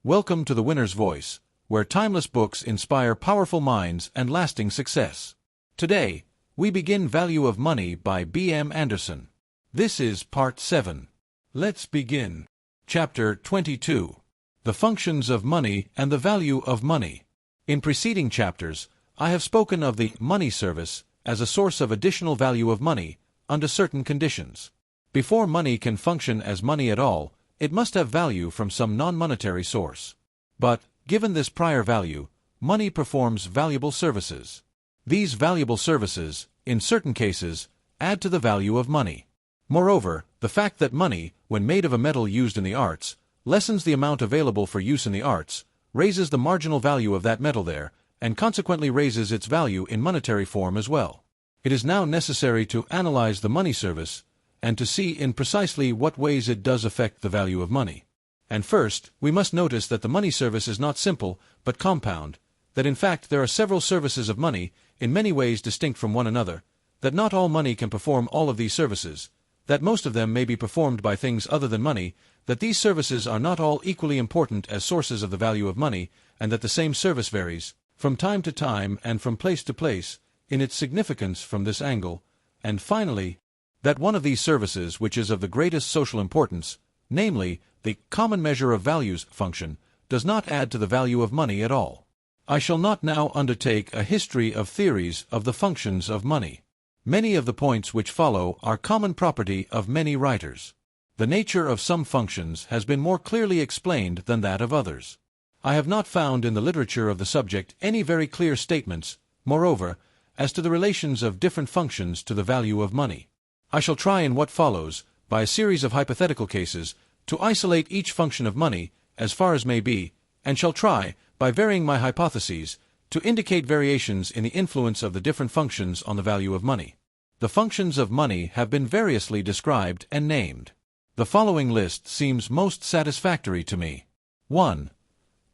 Welcome to The Winner's Voice, where timeless books inspire powerful minds and lasting success. Today, we begin Value of Money by B.M. Anderson. This is Part 7. Let's begin. Chapter 22. The Functions of Money and the Value of Money. In preceding chapters, I have spoken of the money service as a source of additional value of money under certain conditions. Before money can function as money at all, it must have value from some non-monetary source. But, given this prior value, money performs valuable services. These valuable services, in certain cases, add to the value of money. Moreover, the fact that money, when made of a metal used in the arts, lessens the amount available for use in the arts, raises the marginal value of that metal there, and consequently raises its value in monetary form as well. It is now necessary to analyze the money service, and to see in precisely what ways it does affect the value of money. And first, we must notice that the money service is not simple, but compound, that in fact there are several services of money, in many ways distinct from one another, that not all money can perform all of these services, that most of them may be performed by things other than money, that these services are not all equally important as sources of the value of money, and that the same service varies, from time to time and from place to place, in its significance from this angle, and finally, that one of these services which is of the greatest social importance, namely, the common measure of values function, does not add to the value of money at all. I shall not now undertake a history of theories of the functions of money. Many of the points which follow are common property of many writers. The nature of some functions has been more clearly explained than that of others. I have not found in the literature of the subject any very clear statements, moreover, as to the relations of different functions to the value of money. I shall try in what follows, by a series of hypothetical cases, to isolate each function of money, as far as may be, and shall try, by varying my hypotheses, to indicate variations in the influence of the different functions on the value of money. The functions of money have been variously described and named. The following list seems most satisfactory to me. 1.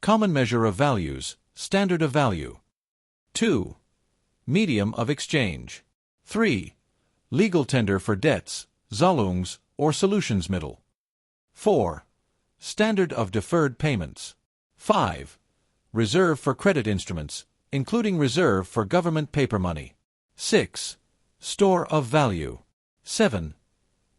Common measure of values, standard of value. 2. Medium of exchange. 3. Legal tender for debts, Zahlungs, or Solutionsmittel. 4. Standard of deferred payments. 5. Reserve for credit instruments, including reserve for government paper money. 6. Store of value. 7.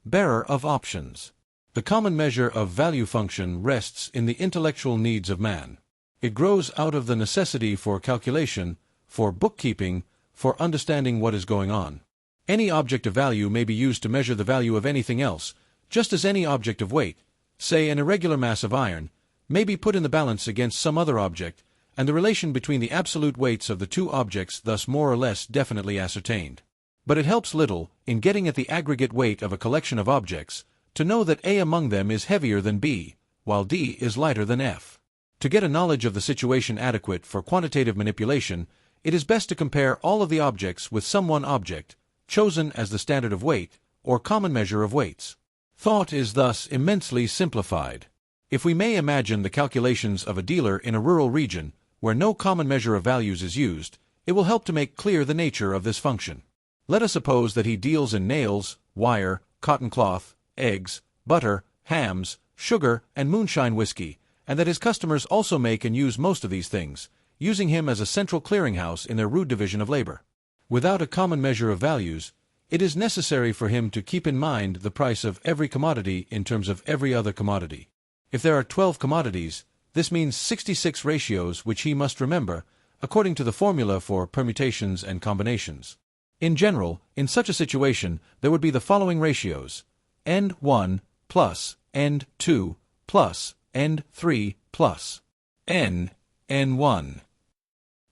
Bearer of options. The common measure of value function rests in the intellectual needs of man. It grows out of the necessity for calculation, for bookkeeping, for understanding what is going on. Any object of value may be used to measure the value of anything else, just as any object of weight, say an irregular mass of iron, may be put in the balance against some other object, and the relation between the absolute weights of the two objects thus more or less definitely ascertained. But it helps little, in getting at the aggregate weight of a collection of objects, to know that A among them is heavier than B, while D is lighter than F. To get a knowledge of the situation adequate for quantitative manipulation, it is best to compare all of the objects with some one object, chosen as the standard of weight, or common measure of weights. Thought is thus immensely simplified. If we may imagine the calculations of a dealer in a rural region, where no common measure of values is used, it will help to make clear the nature of this function. Let us suppose that he deals in nails, wire, cotton cloth, eggs, butter, hams, sugar, and moonshine whiskey, and that his customers also make and use most of these things, using him as a central clearinghouse in their rude division of labor. Without a common measure of values, it is necessary for him to keep in mind the price of every commodity in terms of every other commodity. If there are 12 commodities, this means 66 ratios which he must remember, according to the formula for permutations and combinations. In general, in such a situation, there would be the following ratios: N1 plus N2 plus N3 plus N1.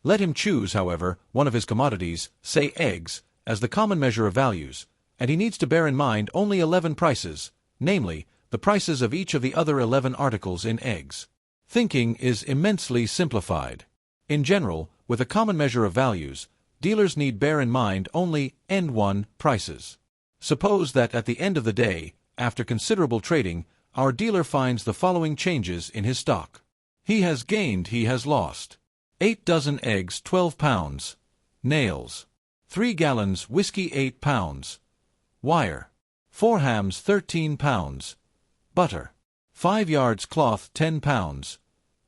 Let him choose, however, one of his commodities, say eggs, as the common measure of values, and he needs to bear in mind only 11 prices, namely, the prices of each of the other 11 articles in eggs. Thinking is immensely simplified. In general, with a common measure of values, dealers need bear in mind only N1 prices. Suppose that at the end of the day, after considerable trading, our dealer finds the following changes in his stock. He has gained, he has lost. 8 dozen eggs, 12 pounds. Nails. 3 gallons whiskey, 8 pounds. Wire. 4 hams, 13 pounds. Butter. 5 yards cloth, 10 pounds.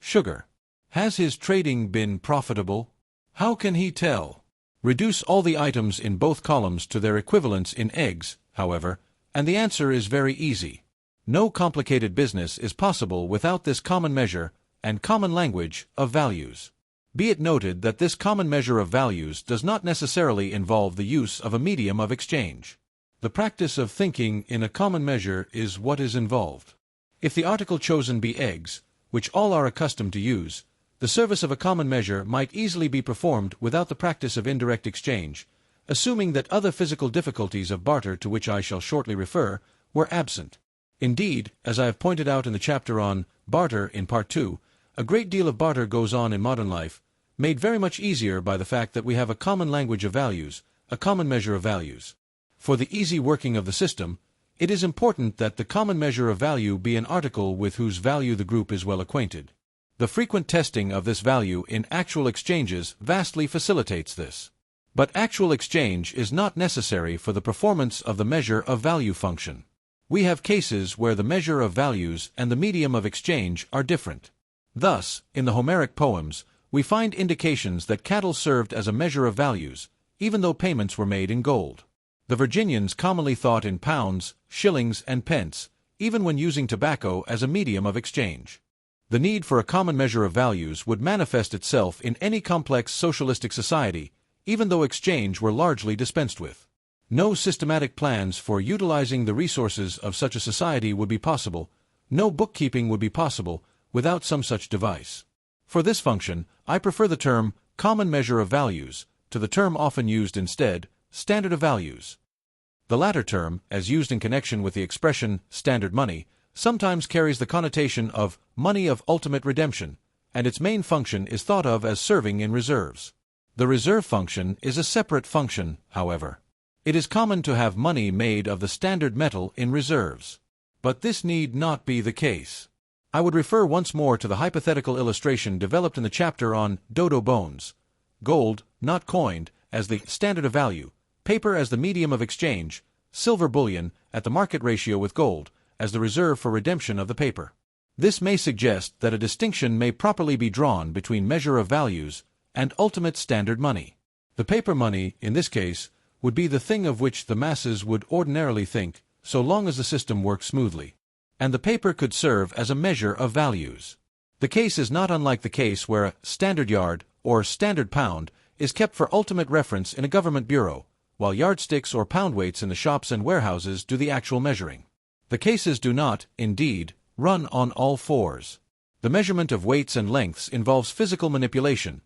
sugar. Has his trading been profitable? How can he tell? Reduce all the items in both columns to their equivalents in eggs, however, and the answer is very easy. No complicated business is possible without this common measure and common language of values. Be it noted that this common measure of values does not necessarily involve the use of a medium of exchange. The practice of thinking in a common measure is what is involved. If the article chosen be eggs, which all are accustomed to use, the service of a common measure might easily be performed without the practice of indirect exchange, assuming that other physical difficulties of barter to which I shall shortly refer were absent. Indeed, as I have pointed out in the chapter on barter in Part 2, a great deal of barter goes on in modern life, made very much easier by the fact that we have a common language of values, a common measure of values. For the easy working of the system, it is important that the common measure of value be an article with whose value the group is well acquainted. The frequent testing of this value in actual exchanges vastly facilitates this. But actual exchange is not necessary for the performance of the measure of value function. We have cases where the measure of values and the medium of exchange are different. Thus, in the Homeric poems, we find indications that cattle served as a measure of values, even though payments were made in gold. The Virginians commonly thought in pounds, shillings, and pence, even when using tobacco as a medium of exchange. The need for a common measure of values would manifest itself in any complex socialistic society, even though exchange were largely dispensed with. No systematic plans for utilizing the resources of such a society would be possible, no bookkeeping would be possible, without some such device. For this function, I prefer the term common measure of values to the term often used instead, standard of values. The latter term, as used in connection with the expression standard money, sometimes carries the connotation of money of ultimate redemption, and its main function is thought of as serving in reserves. The reserve function is a separate function, however. It is common to have money made of the standard metal in reserves. But this need not be the case. I would refer once more to the hypothetical illustration developed in the chapter on dodo bones. Gold, not coined, as the standard of value, paper as the medium of exchange, silver bullion at the market ratio with gold as the reserve for redemption of the paper. This may suggest that a distinction may properly be drawn between measure of values and ultimate standard money. The paper money, in this case, would be the thing of which the masses would ordinarily think, so long as the system worked smoothly. And the paper could serve as a measure of values. The case is not unlike the case where a standard yard or standard pound is kept for ultimate reference in a government bureau, while yardsticks or pound weights in the shops and warehouses do the actual measuring. The cases do not, indeed, run on all fours. The measurement of weights and lengths involves physical manipulation.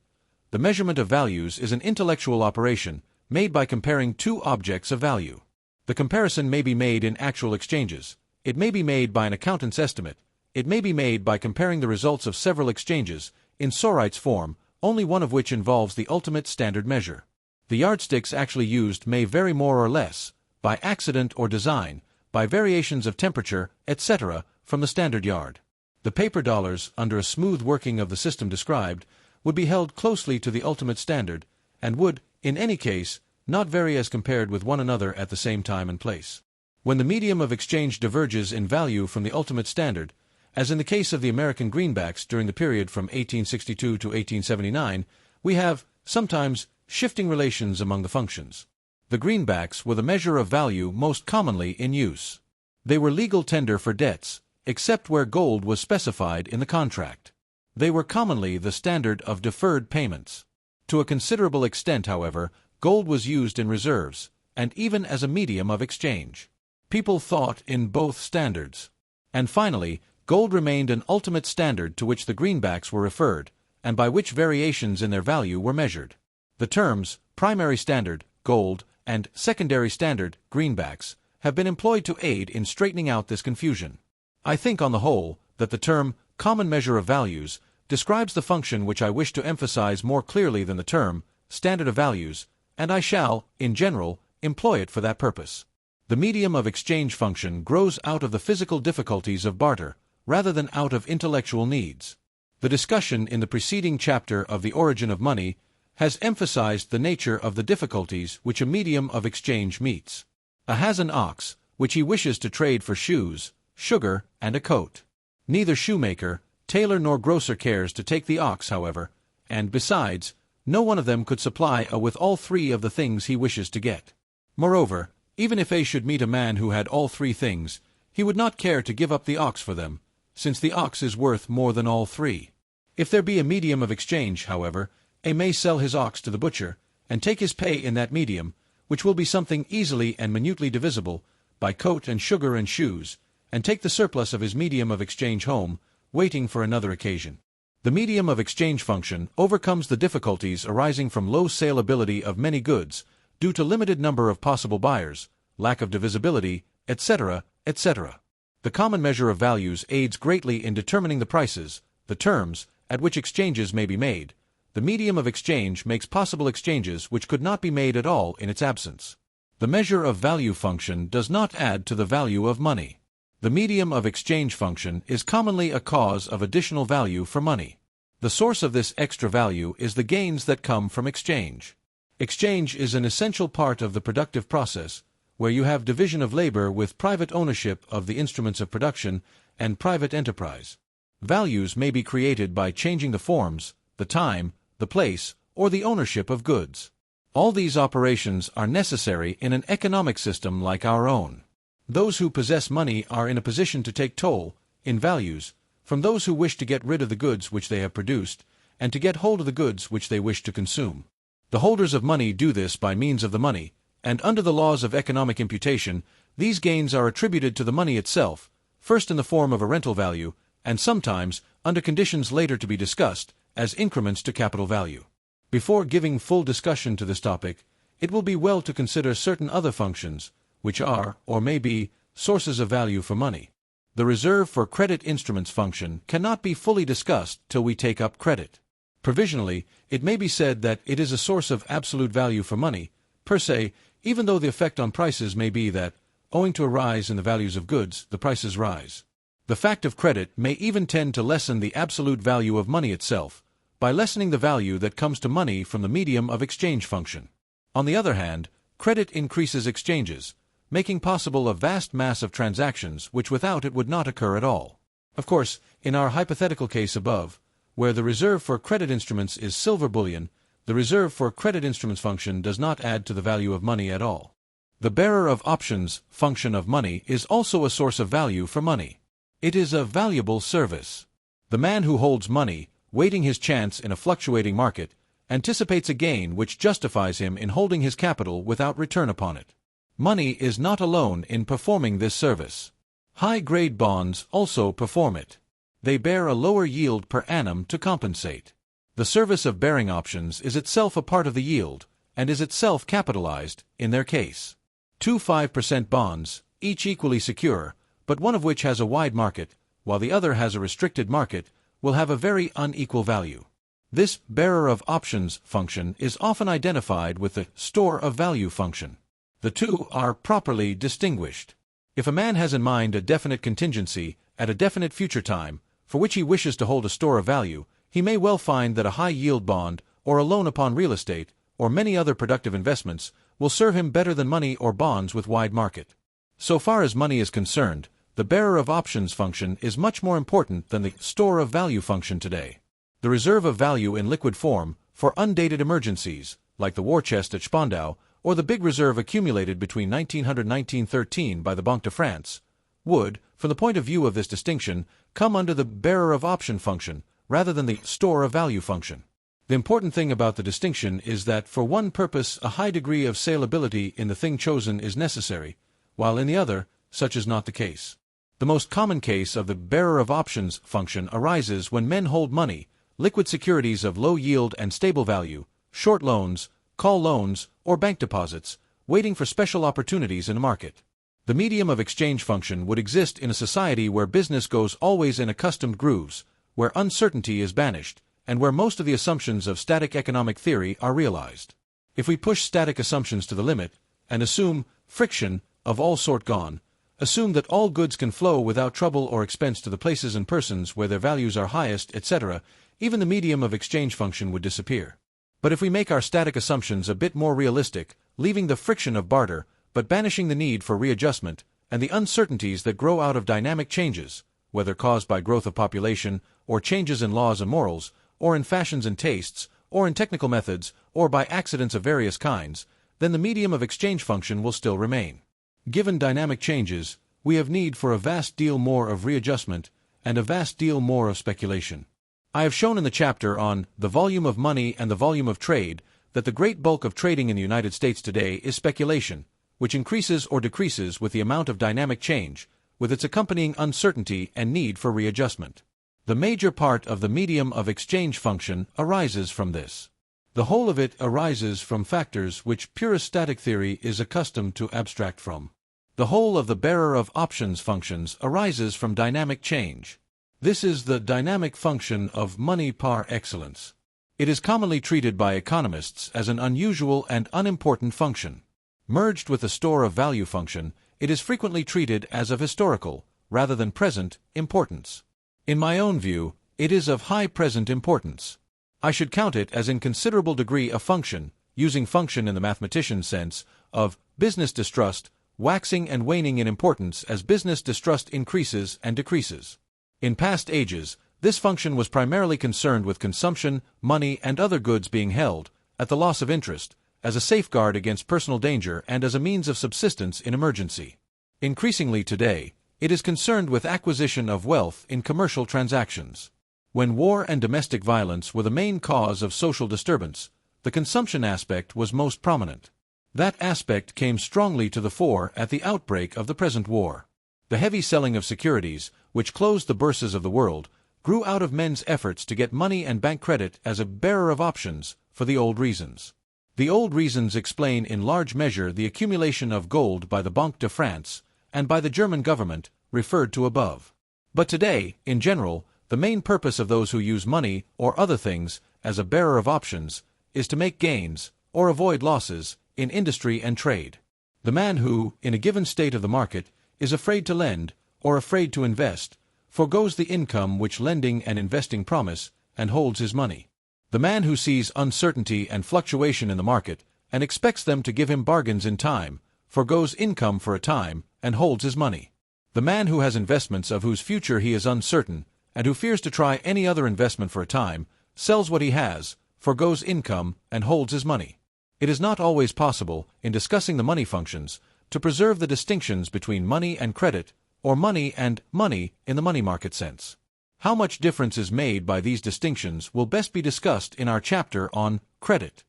The measurement of values is an intellectual operation made by comparing two objects of value. The comparison may be made in actual exchanges. It may be made by an accountant's estimate. It may be made by comparing the results of several exchanges, in Sorite's form, only one of which involves the ultimate standard measure. The yardsticks actually used may vary more or less, by accident or design, by variations of temperature, etc., from the standard yard. The paper dollars, under a smooth working of the system described, would be held closely to the ultimate standard, and would, in any case, not vary as compared with one another at the same time and place. When the medium of exchange diverges in value from the ultimate standard, as in the case of the American greenbacks during the period from 1862 to 1879, we have, sometimes, shifting relations among the functions. The greenbacks were the measure of value most commonly in use. They were legal tender for debts, except where gold was specified in the contract. They were commonly the standard of deferred payments. To a considerable extent, however, gold was used in reserves, and even as a medium of exchange. People thought in both standards. And finally, gold remained an ultimate standard to which the greenbacks were referred, and by which variations in their value were measured. The terms primary standard, gold, and secondary standard, greenbacks, have been employed to aid in straightening out this confusion. I think, on the whole, that the term common measure of values describes the function which I wish to emphasize more clearly than the term standard of values, and I shall, in general, employ it for that purpose. The medium of exchange function grows out of the physical difficulties of barter, rather than out of intellectual needs. The discussion in the preceding chapter of the origin of money has emphasized the nature of the difficulties which a medium of exchange meets. A has an ox, which he wishes to trade for shoes, sugar, and a coat. Neither shoemaker, tailor nor grocer cares to take the ox, however, and, besides, no one of them could supply A with all three of the things he wishes to get. Moreover, even if A should meet a man who had all three things, he would not care to give up the ox for them, since the ox is worth more than all three. If there be a medium of exchange, however, A may sell his ox to the butcher, and take his pay in that medium, which will be something easily and minutely divisible, by coat and sugar and shoes, and take the surplus of his medium of exchange home, waiting for another occasion. The medium of exchange function overcomes the difficulties arising from low saleability of many goods, due to limited number of possible buyers, lack of divisibility, etc., etc. The common measure of values aids greatly in determining the prices, the terms, at which exchanges may be made. The medium of exchange makes possible exchanges which could not be made at all in its absence. The measure of value function does not add to the value of money. The medium of exchange function is commonly a cause of additional value for money. The source of this extra value is the gains that come from exchange. Exchange is an essential part of the productive process, where you have division of labor with private ownership of the instruments of production and private enterprise. Values may be created by changing the forms, the time, the place, or the ownership of goods. All these operations are necessary in an economic system like our own. Those who possess money are in a position to take toll, in values, from those who wish to get rid of the goods which they have produced, and to get hold of the goods which they wish to consume. The holders of money do this by means of the money, and under the laws of economic imputation, these gains are attributed to the money itself, first in the form of a rental value, and sometimes, under conditions later to be discussed, as increments to capital value. Before giving full discussion to this topic, it will be well to consider certain other functions, which are, or may be, sources of value for money. The reserve for credit instruments function cannot be fully discussed till we take up credit. Provisionally, it may be said that it is a source of absolute value for money, per se, even though the effect on prices may be that, owing to a rise in the values of goods, the prices rise. The fact of credit may even tend to lessen the absolute value of money itself, by lessening the value that comes to money from the medium of exchange function. On the other hand, credit increases exchanges, making possible a vast mass of transactions which without it would not occur at all. Of course, in our hypothetical case above, where the reserve for credit instruments is silver bullion, the reserve for credit instruments function does not add to the value of money at all. The bearer of options function of money is also a source of value for money. It is a valuable service. The man who holds money, waiting his chance in a fluctuating market, anticipates a gain which justifies him in holding his capital without return upon it. Money is not alone in performing this service. High-grade bonds also perform it. They bear a lower yield per annum to compensate. The service of bearing options is itself a part of the yield, and is itself capitalized, in their case. Two 5% bonds, each equally secure, but one of which has a wide market, while the other has a restricted market, will have a very unequal value. This bearer of options function is often identified with the store of value function. The two are properly distinguished. If a man has in mind a definite contingency at a definite future time, for which he wishes to hold a store of value, he may well find that a high-yield bond, or a loan upon real estate, or many other productive investments, will serve him better than money or bonds with wide market. So far as money is concerned, the bearer of options function is much more important than the store of value function today. The reserve of value in liquid form, for undated emergencies, like the war chest at Spandau, or the big reserve accumulated between 1900 and 1913 by the Banque de France, would, from the point of view of this distinction, come under the bearer of option function, rather than the store of value function. The important thing about the distinction is that for one purpose a high degree of saleability in the thing chosen is necessary, while in the other, such is not the case. The most common case of the bearer of options function arises when men hold money, liquid securities of low yield and stable value, short loans, call loans, or bank deposits, waiting for special opportunities in the market. The medium of exchange function would exist in a society where business goes always in accustomed grooves, where uncertainty is banished, and where most of the assumptions of static economic theory are realized. If we push static assumptions to the limit, and assume friction of all sort gone, assume that all goods can flow without trouble or expense to the places and persons where their values are highest, etc., even the medium of exchange function would disappear. But if we make our static assumptions a bit more realistic, leaving the friction of barter, but banishing the need for readjustment, and the uncertainties that grow out of dynamic changes, whether caused by growth of population, or changes in laws and morals, or in fashions and tastes, or in technical methods, or by accidents of various kinds, then the medium of exchange function will still remain. Given dynamic changes, we have need for a vast deal more of readjustment and a vast deal more of speculation. I have shown in the chapter on the volume of money and the volume of trade that the great bulk of trading in the United States today is speculation, which increases or decreases with the amount of dynamic change, with its accompanying uncertainty and need for readjustment. The major part of the medium of exchange function arises from this. The whole of it arises from factors which pure static theory is accustomed to abstract from. The whole of the bearer of options functions arises from dynamic change. This is the dynamic function of money par excellence. It is commonly treated by economists as an unusual and unimportant function. Merged with the store of value function, it is frequently treated as of historical, rather than present, importance. In my own view, it is of high present importance. I should count it as in considerable degree a function, using function in the mathematician's sense, of business distrust, waxing and waning in importance as business distrust increases and decreases. In past ages, this function was primarily concerned with consumption, money, and other goods being held, at the loss of interest, as a safeguard against personal danger and as a means of subsistence in emergency. Increasingly today, it is concerned with acquisition of wealth in commercial transactions. When war and domestic violence were the main cause of social disturbance, the consumption aspect was most prominent. That aspect came strongly to the fore at the outbreak of the present war. The heavy selling of securities, which closed the bourses of the world, grew out of men's efforts to get money and bank credit as a bearer of options for the old reasons. The old reasons explain in large measure the accumulation of gold by the Banque de France and by the German government, referred to above. But today, in general, the main purpose of those who use money or other things as a bearer of options is to make gains, or avoid losses, in industry and trade. The man who, in a given state of the market, is afraid to lend, or afraid to invest, forgoes the income which lending and investing promise, and holds his money. The man who sees uncertainty and fluctuation in the market, and expects them to give him bargains in time, forgoes income for a time, and holds his money. The man who has investments of whose future he is uncertain, and who fears to try any other investment for a time, sells what he has, forgoes income, and holds his money. It is not always possible, in discussing the money functions, to preserve the distinctions between money and credit, or money and money in the money market sense. How much difference is made by these distinctions will best be discussed in our chapter on credit.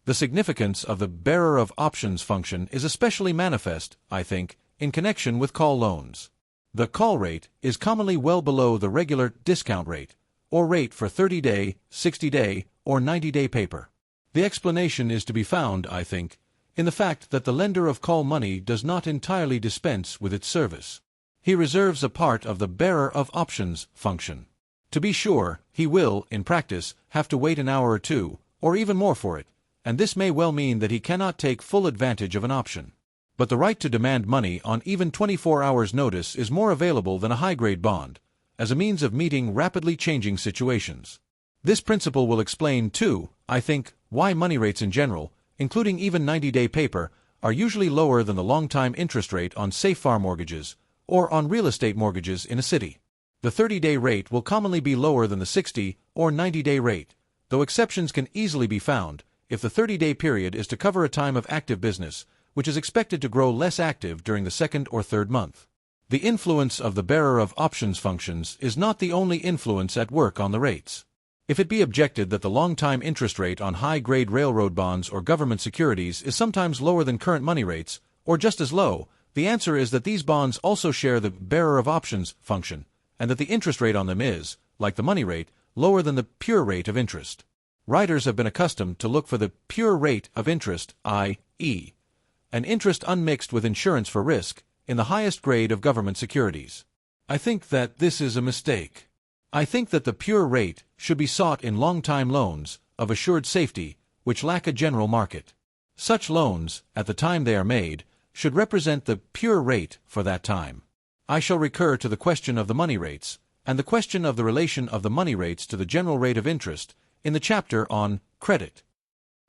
The significance of the bearer of options function is especially manifest, I think, in connection with call loans. The call rate is commonly well below the regular discount rate, or rate for 30-day, 60-day, or 90-day paper. The explanation is to be found, I think, in the fact that the lender of call money does not entirely dispense with its service. He reserves a part of the bearer of options function. To be sure, he will, in practice, have to wait an hour or two, or even more for it, and this may well mean that he cannot take full advantage of an option. But the right to demand money on even 24 hours' notice is more available than a high-grade bond, as a means of meeting rapidly changing situations. This principle will explain, too, I think, why money rates in general, including even 90-day paper, are usually lower than the long-time interest rate on safe farm mortgages, or on real estate mortgages in a city. The 30-day rate will commonly be lower than the 60 or 90-day rate, though exceptions can easily be found, if the 30-day period is to cover a time of active business, which is expected to grow less active during the second or third month. The influence of the bearer of options functions is not the only influence at work on the rates. If it be objected that the long-time interest rate on high-grade railroad bonds or government securities is sometimes lower than current money rates, or just as low, the answer is that these bonds also share the bearer of options function, and that the interest rate on them is, like the money rate, lower than the pure rate of interest. Writers have been accustomed to look for the pure rate of interest, i.e., an interest unmixed with insurance for risk, in the highest grade of government securities. I think that this is a mistake. I think that the pure rate should be sought in long-time loans, of assured safety, which lack a general market. Such loans, at the time they are made, should represent the pure rate for that time. I shall recur to the question of the money rates, and the question of the relation of the money rates to the general rate of interest, in the chapter on credit.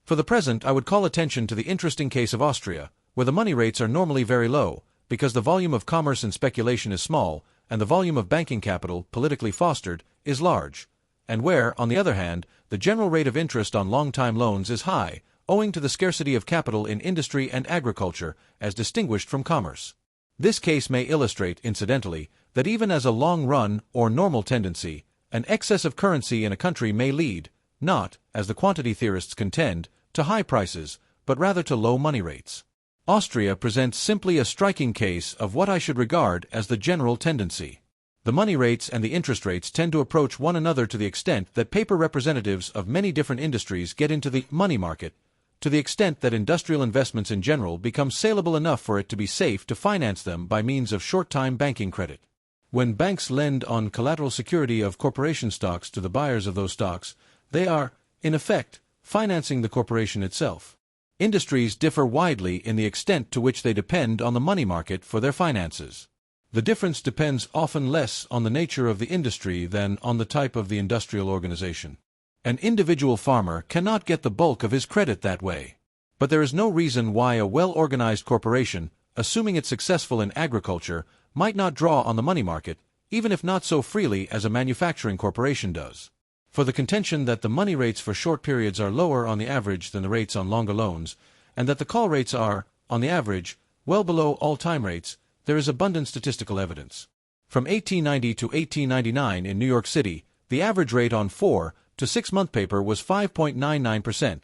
For the present, I would call attention to the interesting case of Austria, where the money rates are normally very low, because the volume of commerce and speculation is small, and the volume of banking capital, politically fostered, is large, and where, on the other hand, the general rate of interest on long-time loans is high, owing to the scarcity of capital in industry and agriculture, as distinguished from commerce. This case may illustrate, incidentally, that even as a long-run or normal tendency, an excess of currency in a country may lead, not, as the quantity theorists contend, to high prices, but rather to low money rates. Austria presents simply a striking case of what I should regard as the general tendency. The money rates and the interest rates tend to approach one another to the extent that paper representatives of many different industries get into the money market, to the extent that industrial investments in general become saleable enough for it to be safe to finance them by means of short-time banking credit. When banks lend on collateral security of corporation stocks to the buyers of those stocks, they are, in effect, financing the corporation itself. Industries differ widely in the extent to which they depend on the money market for their finances. The difference depends often less on the nature of the industry than on the type of the industrial organization. An individual farmer cannot get the bulk of his credit that way. But there is no reason why a well-organized corporation, assuming it's successful in agriculture, might not draw on the money market, even if not so freely as a manufacturing corporation does. For the contention that the money rates for short periods are lower on the average than the rates on longer loans, and that the call rates are, on the average, well below all-time rates, there is abundant statistical evidence. From 1890 to 1899 in New York City, the average rate on 4 to 6 month paper was 5.99%.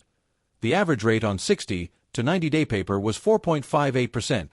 The average rate on 60 to 90-day paper was 4.58%.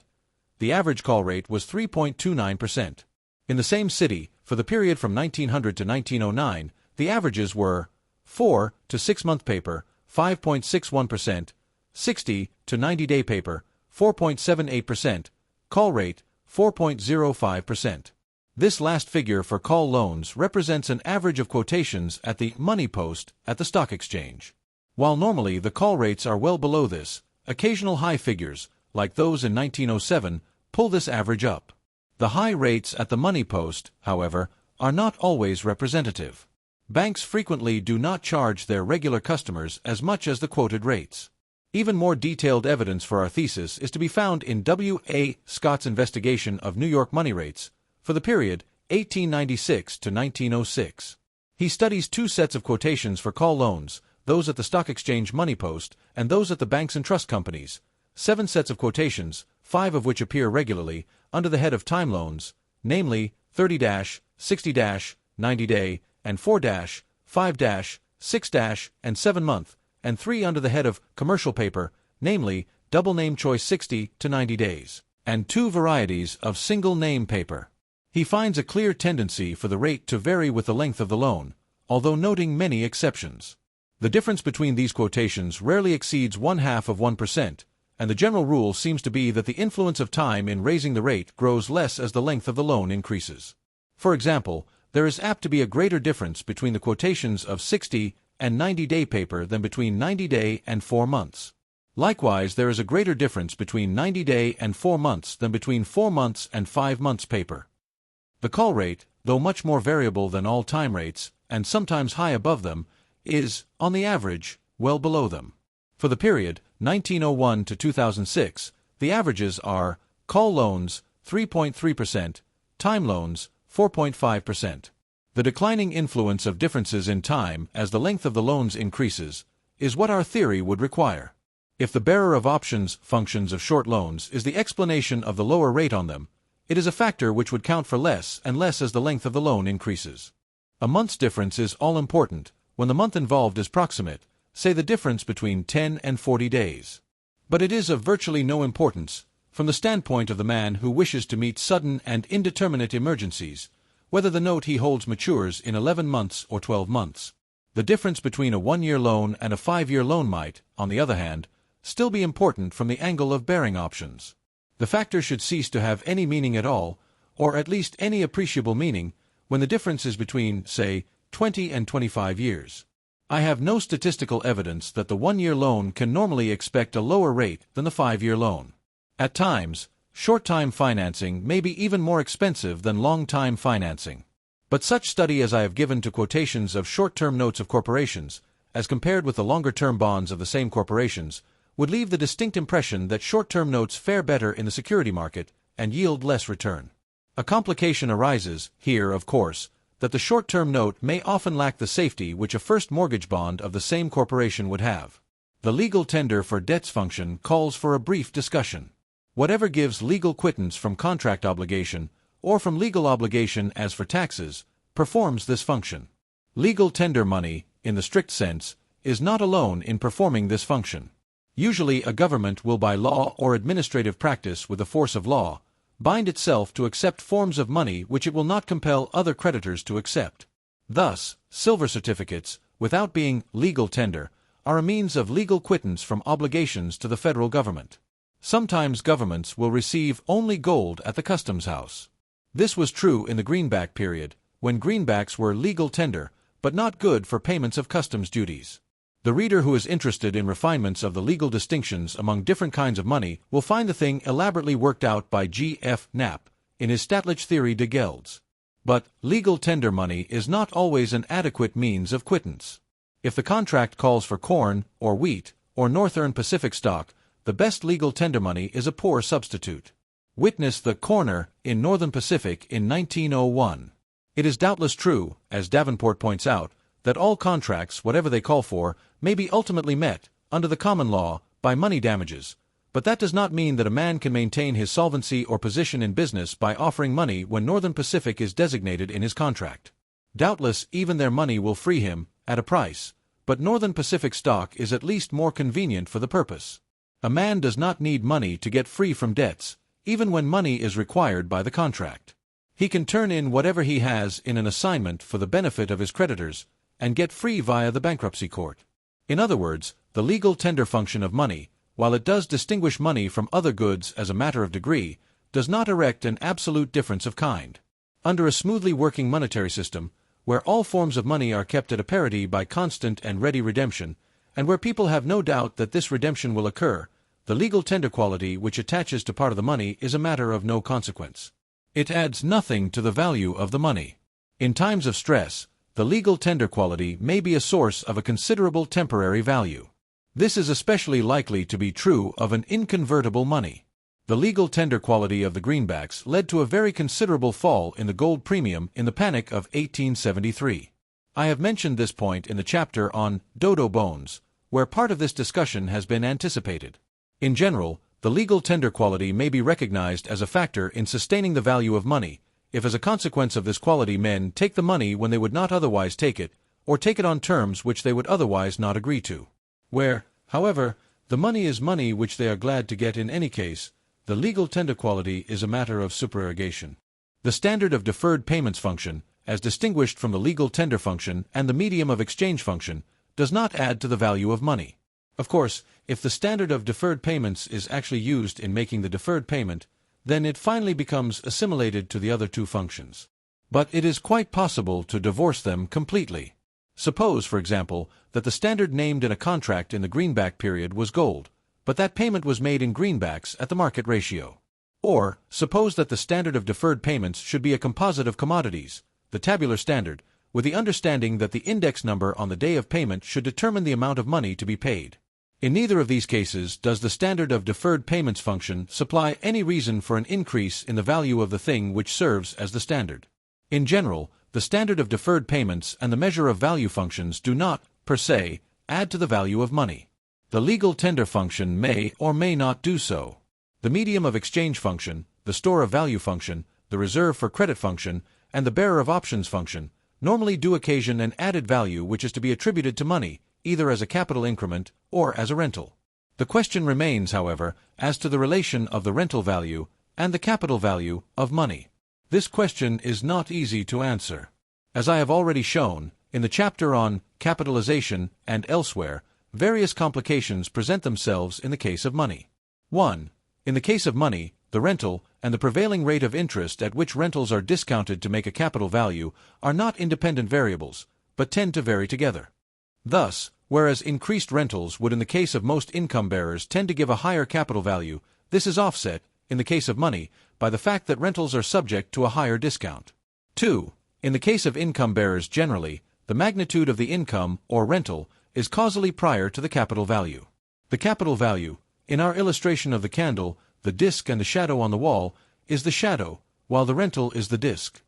The average call rate was 3.29%. In the same city, for the period from 1900 to 1909, the averages were 4 to 6 month paper, 5.61%, 60 to 90-day paper, 4.78%, call rate, 4.05%. This last figure for call loans represents an average of quotations at the money post at the stock exchange. While normally the call rates are well below this, occasional high figures, like those in 1907, pull this average up. The high rates at the money post, however, are not always representative. Banks frequently do not charge their regular customers as much as the quoted rates. Even more detailed evidence for our thesis is to be found in W. A. Scott's investigation of New York money rates for the period 1896 to 1906. He studies two sets of quotations for call loans, those at the stock exchange money post and those at the banks and trust companies, 7 sets of quotations, 5 of which appear regularly under the head of time loans, namely 30-, 60-, 90-day, and 4-, 5-, 6-, and 7-month, and 3 under the head of commercial paper, namely double name choice 60 to 90 days, and 2 varieties of single name paper. He finds a clear tendency for the rate to vary with the length of the loan, although noting many exceptions. The difference between these quotations rarely exceeds 0.5%, and the general rule seems to be that the influence of time in raising the rate grows less as the length of the loan increases. For example, there is apt to be a greater difference between the quotations of 60 and 90-day paper than between 90-day and 4 months. Likewise, there is a greater difference between 90-day and 4 months than between 4 months and 5 months paper. The call rate, though much more variable than all time rates, and sometimes high above them, is, on the average, well below them. For the period 1901 to 2006, the averages are call loans 3.3%, time loans 4.5%. The declining influence of differences in time as the length of the loans increases is what our theory would require. If the bearer of options functions of short loans is the explanation of the lower rate on them, it is a factor which would count for less and less as the length of the loan increases. A month's difference is all-important when the month involved is proximate, say the difference between 10 and 40 days. But it is of virtually no importance, from the standpoint of the man who wishes to meet sudden and indeterminate emergencies, whether the note he holds matures in 11 months or 12 months. The difference between a 1-year loan and a 5-year loan might, on the other hand, still be important from the angle of bearing options. The factor should cease to have any meaning at all, or at least any appreciable meaning, when the difference is between, say, 20 and 25 years. I have no statistical evidence that the 1-year loan can normally expect a lower rate than the 5-year loan. At times, short-time financing may be even more expensive than long-time financing. But such study as I have given to quotations of short-term notes of corporations, as compared with the longer-term bonds of the same corporations, would leave the distinct impression that short-term notes fare better in the security market and yield less return. A complication arises, here, of course, that the short-term note may often lack the safety which a first mortgage bond of the same corporation would have. The legal tender for debts function calls for a brief discussion. Whatever gives legal quittance from contract obligation, or from legal obligation as for taxes, performs this function. Legal tender money, in the strict sense, is not alone in performing this function. Usually a government will by law or administrative practice with the force of law, bind itself to accept forms of money which it will not compel other creditors to accept. Thus, silver certificates, without being legal tender, are a means of legal quittance from obligations to the federal government. Sometimes governments will receive only gold at the customs house. This was true in the greenback period, when greenbacks were legal tender, but not good for payments of customs duties. The reader who is interested in refinements of the legal distinctions among different kinds of money will find the thing elaborately worked out by G. F. Knapp in his Staatliche Theorie des Gelds. But legal tender money is not always an adequate means of quittance. If the contract calls for corn, or wheat, or Northern Pacific stock, the best legal tender money is a poor substitute. Witness the corner in Northern Pacific in 1901. It is doubtless true, as Davenport points out, that all contracts, whatever they call for, may be ultimately met, under the common law, by money damages, but that does not mean that a man can maintain his solvency or position in business by offering money when Northern Pacific is designated in his contract. Doubtless even their money will free him, at a price, but Northern Pacific stock is at least more convenient for the purpose. A man does not need money to get free from debts, even when money is required by the contract. He can turn in whatever he has in an assignment for the benefit of his creditors, and get free via the bankruptcy court. In other words, the legal tender function of money, while it does distinguish money from other goods as a matter of degree, does not erect an absolute difference of kind. Under a smoothly working monetary system, where all forms of money are kept at a parity by constant and ready redemption, and where people have no doubt that this redemption will occur, the legal tender quality which attaches to part of the money is a matter of no consequence. It adds nothing to the value of the money. In times of stress, the legal tender quality may be a source of a considerable temporary value. This is especially likely to be true of an inconvertible money. The legal tender quality of the greenbacks led to a very considerable fall in the gold premium in the Panic of 1873. I have mentioned this point in the chapter on dodo bones, where part of this discussion has been anticipated. In general, the legal tender quality may be recognized as a factor in sustaining the value of money, if as a consequence of this quality men take the money when they would not otherwise take it, or take it on terms which they would otherwise not agree to. Where, however, the money is money which they are glad to get in any case, the legal tender quality is a matter of supererogation. The standard of deferred payments function, as distinguished from the legal tender function and the medium of exchange function, does not add to the value of money. Of course, if the standard of deferred payments is actually used in making the deferred payment, then it finally becomes assimilated to the other two functions. But it is quite possible to divorce them completely. Suppose, for example, that the standard named in a contract in the greenback period was gold, but that payment was made in greenbacks at the market ratio. Or, suppose that the standard of deferred payments should be a composite of commodities, the tabular standard, with the understanding that the index number on the day of payment should determine the amount of money to be paid. In neither of these cases does the standard of deferred payments function supply any reason for an increase in the value of the thing which serves as the standard. In general, the standard of deferred payments and the measure of value functions do not, per se, add to the value of money. The legal tender function may or may not do so. The medium of exchange function, the store of value function, the reserve for credit function, and the bearer of options function normally do occasion an added value which is to be attributed to money, either as a capital increment or as a rental. The question remains, however, as to the relation of the rental value and the capital value of money. This question is not easy to answer. As I have already shown, in the chapter on capitalization and elsewhere, various complications present themselves in the case of money. 1. In the case of money, the rental and the prevailing rate of interest at which rentals are discounted to make a capital value are not independent variables, but tend to vary together. Thus, whereas increased rentals would in the case of most income bearers tend to give a higher capital value, this is offset, in the case of money, by the fact that rentals are subject to a higher discount. 2. In the case of income bearers generally, the magnitude of the income, or rental, is causally prior to the capital value. The capital value, in our illustration of the candle, the disk and the shadow on the wall, is the shadow, while the rental is the disk.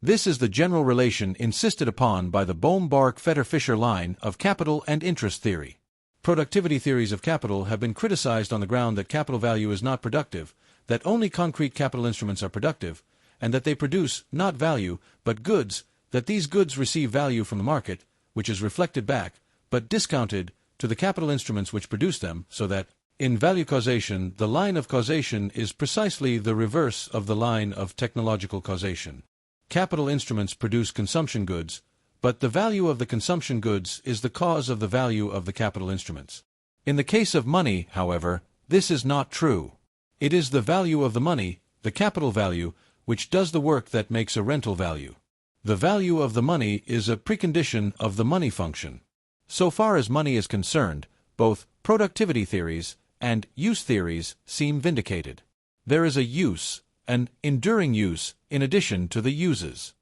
This is the general relation insisted upon by the Bohm-Barak-Fetter-Fisher line of capital and interest theory. Productivity theories of capital have been criticized on the ground that capital value is not productive, that only concrete capital instruments are productive, and that they produce not value, but goods, that these goods receive value from the market, which is reflected back, but discounted, to the capital instruments which produce them, so that, in value causation, the line of causation is precisely the reverse of the line of technological causation. Capital instruments produce consumption goods, but the value of the consumption goods is the cause of the value of the capital instruments. In the case of money, however, this is not true. It is the value of the money, the capital value, which does the work that makes a rental value. The value of the money is a precondition of the money function. So far as money is concerned, both productivity theories and use theories seem vindicated. There is a use, an enduring use, in addition to the uses.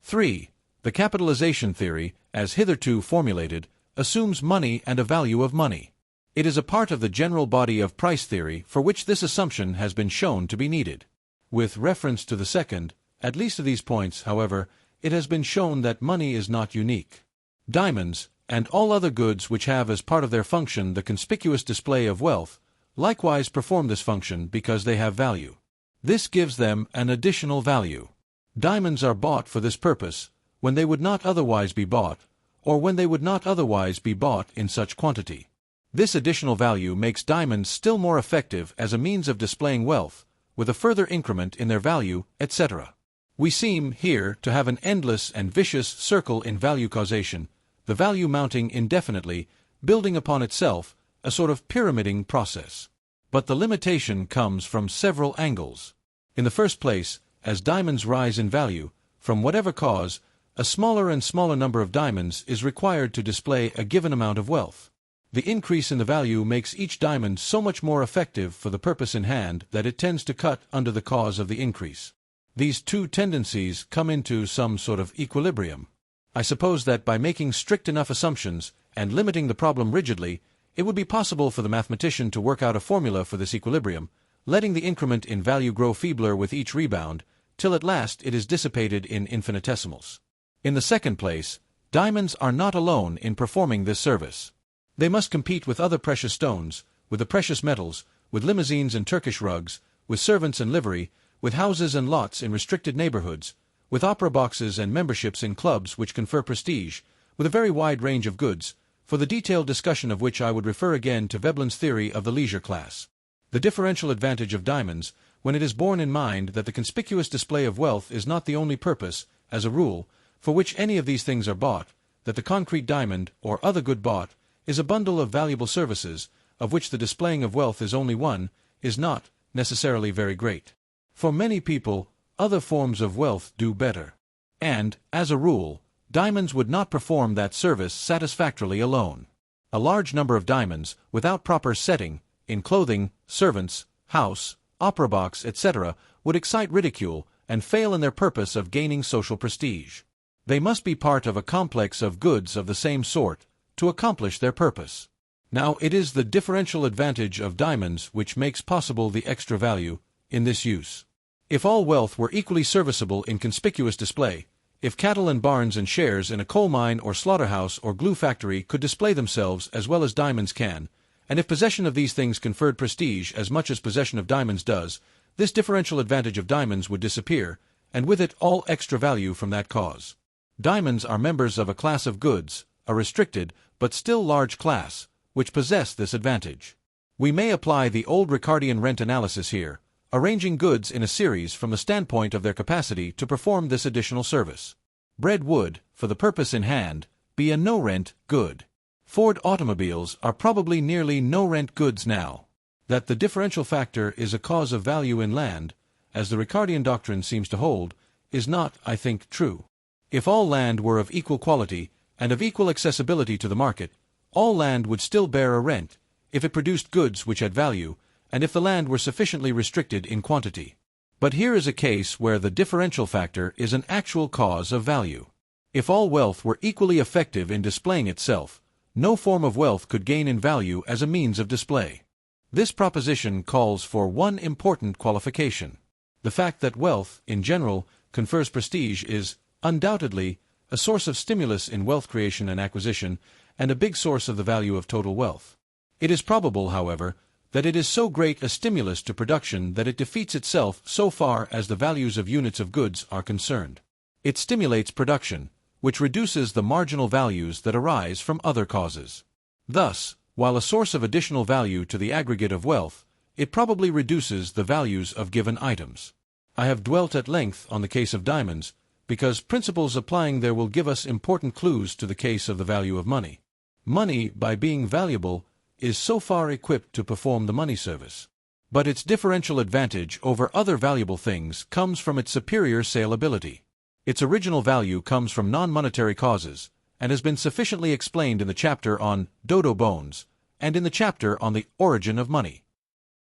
3. The capitalization theory, as hitherto formulated, assumes money and a value of money. It is a part of the general body of price theory for which this assumption has been shown to be needed. With reference to the second, at least of these points, however, it has been shown that money is not unique. Diamonds, and all other goods which have as part of their function the conspicuous display of wealth, likewise perform this function because they have value. This gives them an additional value. Diamonds are bought for this purpose, when they would not otherwise be bought, or when they would not otherwise be bought in such quantity. This additional value makes diamonds still more effective as a means of displaying wealth, with a further increment in their value, etc. We seem here to have an endless and vicious circle in value causation, the value mounting indefinitely, building upon itself, a sort of pyramiding process. But the limitation comes from several angles. In the first place, as diamonds rise in value, from whatever cause, a smaller and smaller number of diamonds is required to display a given amount of wealth. The increase in the value makes each diamond so much more effective for the purpose in hand that it tends to cut under the cause of the increase. These two tendencies come into some sort of equilibrium. I suppose that by making strict enough assumptions and limiting the problem rigidly, it would be possible for the mathematician to work out a formula for this equilibrium, letting the increment in value grow feebler with each rebound, till at last it is dissipated in infinitesimals. In the second place, diamonds are not alone in performing this service. They must compete with other precious stones, with the precious metals, with limousines and Turkish rugs, with servants and livery, with houses and lots in restricted neighborhoods, with opera boxes and memberships in clubs which confer prestige, with a very wide range of goods, for the detailed discussion of which I would refer again to Veblen's theory of the leisure class. The differential advantage of diamonds, when it is borne in mind that the conspicuous display of wealth is not the only purpose, as a rule, for which any of these things are bought, that the concrete diamond, or other good bought, is a bundle of valuable services, of which the displaying of wealth is only one, is not necessarily very great. For many people, other forms of wealth do better. And, as a rule, diamonds would not perform that service satisfactorily alone. A large number of diamonds, without proper setting, in clothing, servants, house, opera box, etc., would excite ridicule and fail in their purpose of gaining social prestige. They must be part of a complex of goods of the same sort to accomplish their purpose. Now it is the differential advantage of diamonds which makes possible the extra value in this use. If all wealth were equally serviceable in conspicuous display, if cattle and barns and shares in a coal mine or slaughterhouse or glue factory could display themselves as well as diamonds can, and if possession of these things conferred prestige as much as possession of diamonds does, this differential advantage of diamonds would disappear, and with it all extra value from that cause. Diamonds are members of a class of goods, a restricted, but still large class, which possess this advantage. We may apply the old Ricardian rent analysis here, arranging goods in a series from the standpoint of their capacity to perform this additional service. Bread would, for the purpose in hand, be a no-rent good. Ford automobiles are probably nearly no-rent goods now. That the differential factor is a cause of value in land, as the Ricardian doctrine seems to hold, is not, I think, true. If all land were of equal quality and of equal accessibility to the market, all land would still bear a rent, if it produced goods which had value, and if the land were sufficiently restricted in quantity. But here is a case where the differential factor is an actual cause of value. If all wealth were equally effective in displaying itself, no form of wealth could gain in value as a means of display. This proposition calls for one important qualification: the fact that wealth, in general, confers prestige is, undoubtedly, a source of stimulus in wealth creation and acquisition, and a big source of the value of total wealth. It is probable, however, that it is so great a stimulus to production that it defeats itself so far as the values of units of goods are concerned. It stimulates production, which reduces the marginal values that arise from other causes. Thus, while a source of additional value to the aggregate of wealth, it probably reduces the values of given items. I have dwelt at length on the case of diamonds, because principles applying there will give us important clues to the case of the value of money. Money, by being valuable, is so far equipped to perform the money service. But its differential advantage over other valuable things comes from its superior saleability. Its original value comes from non-monetary causes, and has been sufficiently explained in the chapter on dodo bones, and in the chapter on the origin of money.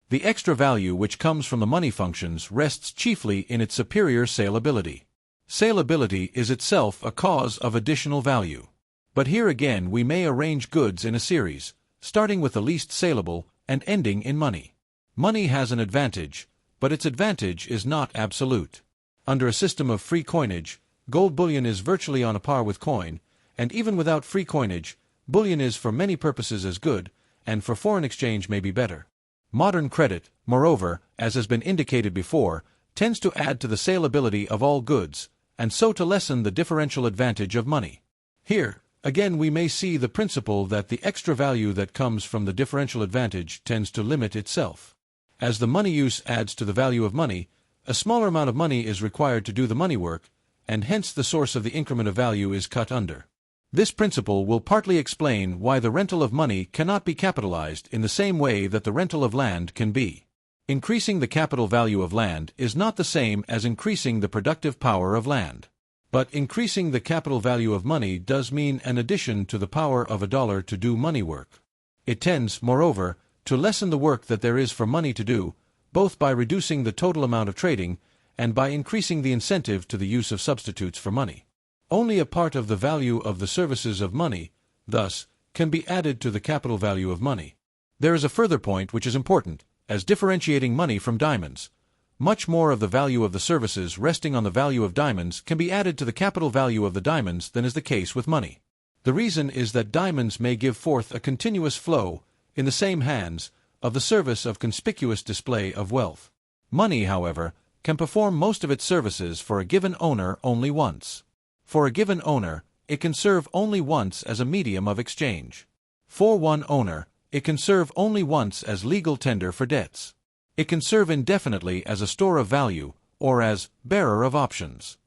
The extra value which comes from the money functions rests chiefly in its superior saleability. Saleability is itself a cause of additional value. But here again we may arrange goods in a series, starting with the least saleable and ending in money. Money has an advantage, but its advantage is not absolute. Under a system of free coinage, gold bullion is virtually on a par with coin, and even without free coinage, bullion is for many purposes as good, and for foreign exchange may be better. Modern credit, moreover, as has been indicated before, tends to add to the saleability of all goods, and so to lessen the differential advantage of money. Here, again we may see the principle that the extra value that comes from the differential advantage tends to limit itself. As the money use adds to the value of money, a smaller amount of money is required to do the money work, and hence the source of the increment of value is cut under. This principle will partly explain why the rental of money cannot be capitalized in the same way that the rental of land can be. Increasing the capital value of land is not the same as increasing the productive power of land. But increasing the capital value of money does mean an addition to the power of a dollar to do money work. It tends, moreover, to lessen the work that there is for money to do, both by reducing the total amount of trading and by increasing the incentive to the use of substitutes for money. Only a part of the value of the services of money, thus, can be added to the capital value of money. There is a further point which is important, as differentiating money from diamonds. Much more of the value of the services resting on the value of diamonds can be added to the capital value of the diamonds than is the case with money. The reason is that diamonds may give forth a continuous flow, in the same hands, of the service of conspicuous display of wealth. Money, however, can perform most of its services for a given owner only once. For a given owner, it can serve only once as a medium of exchange. For one owner, it can serve only once as legal tender for debts. It can serve indefinitely as a store of value, or as bearer of options.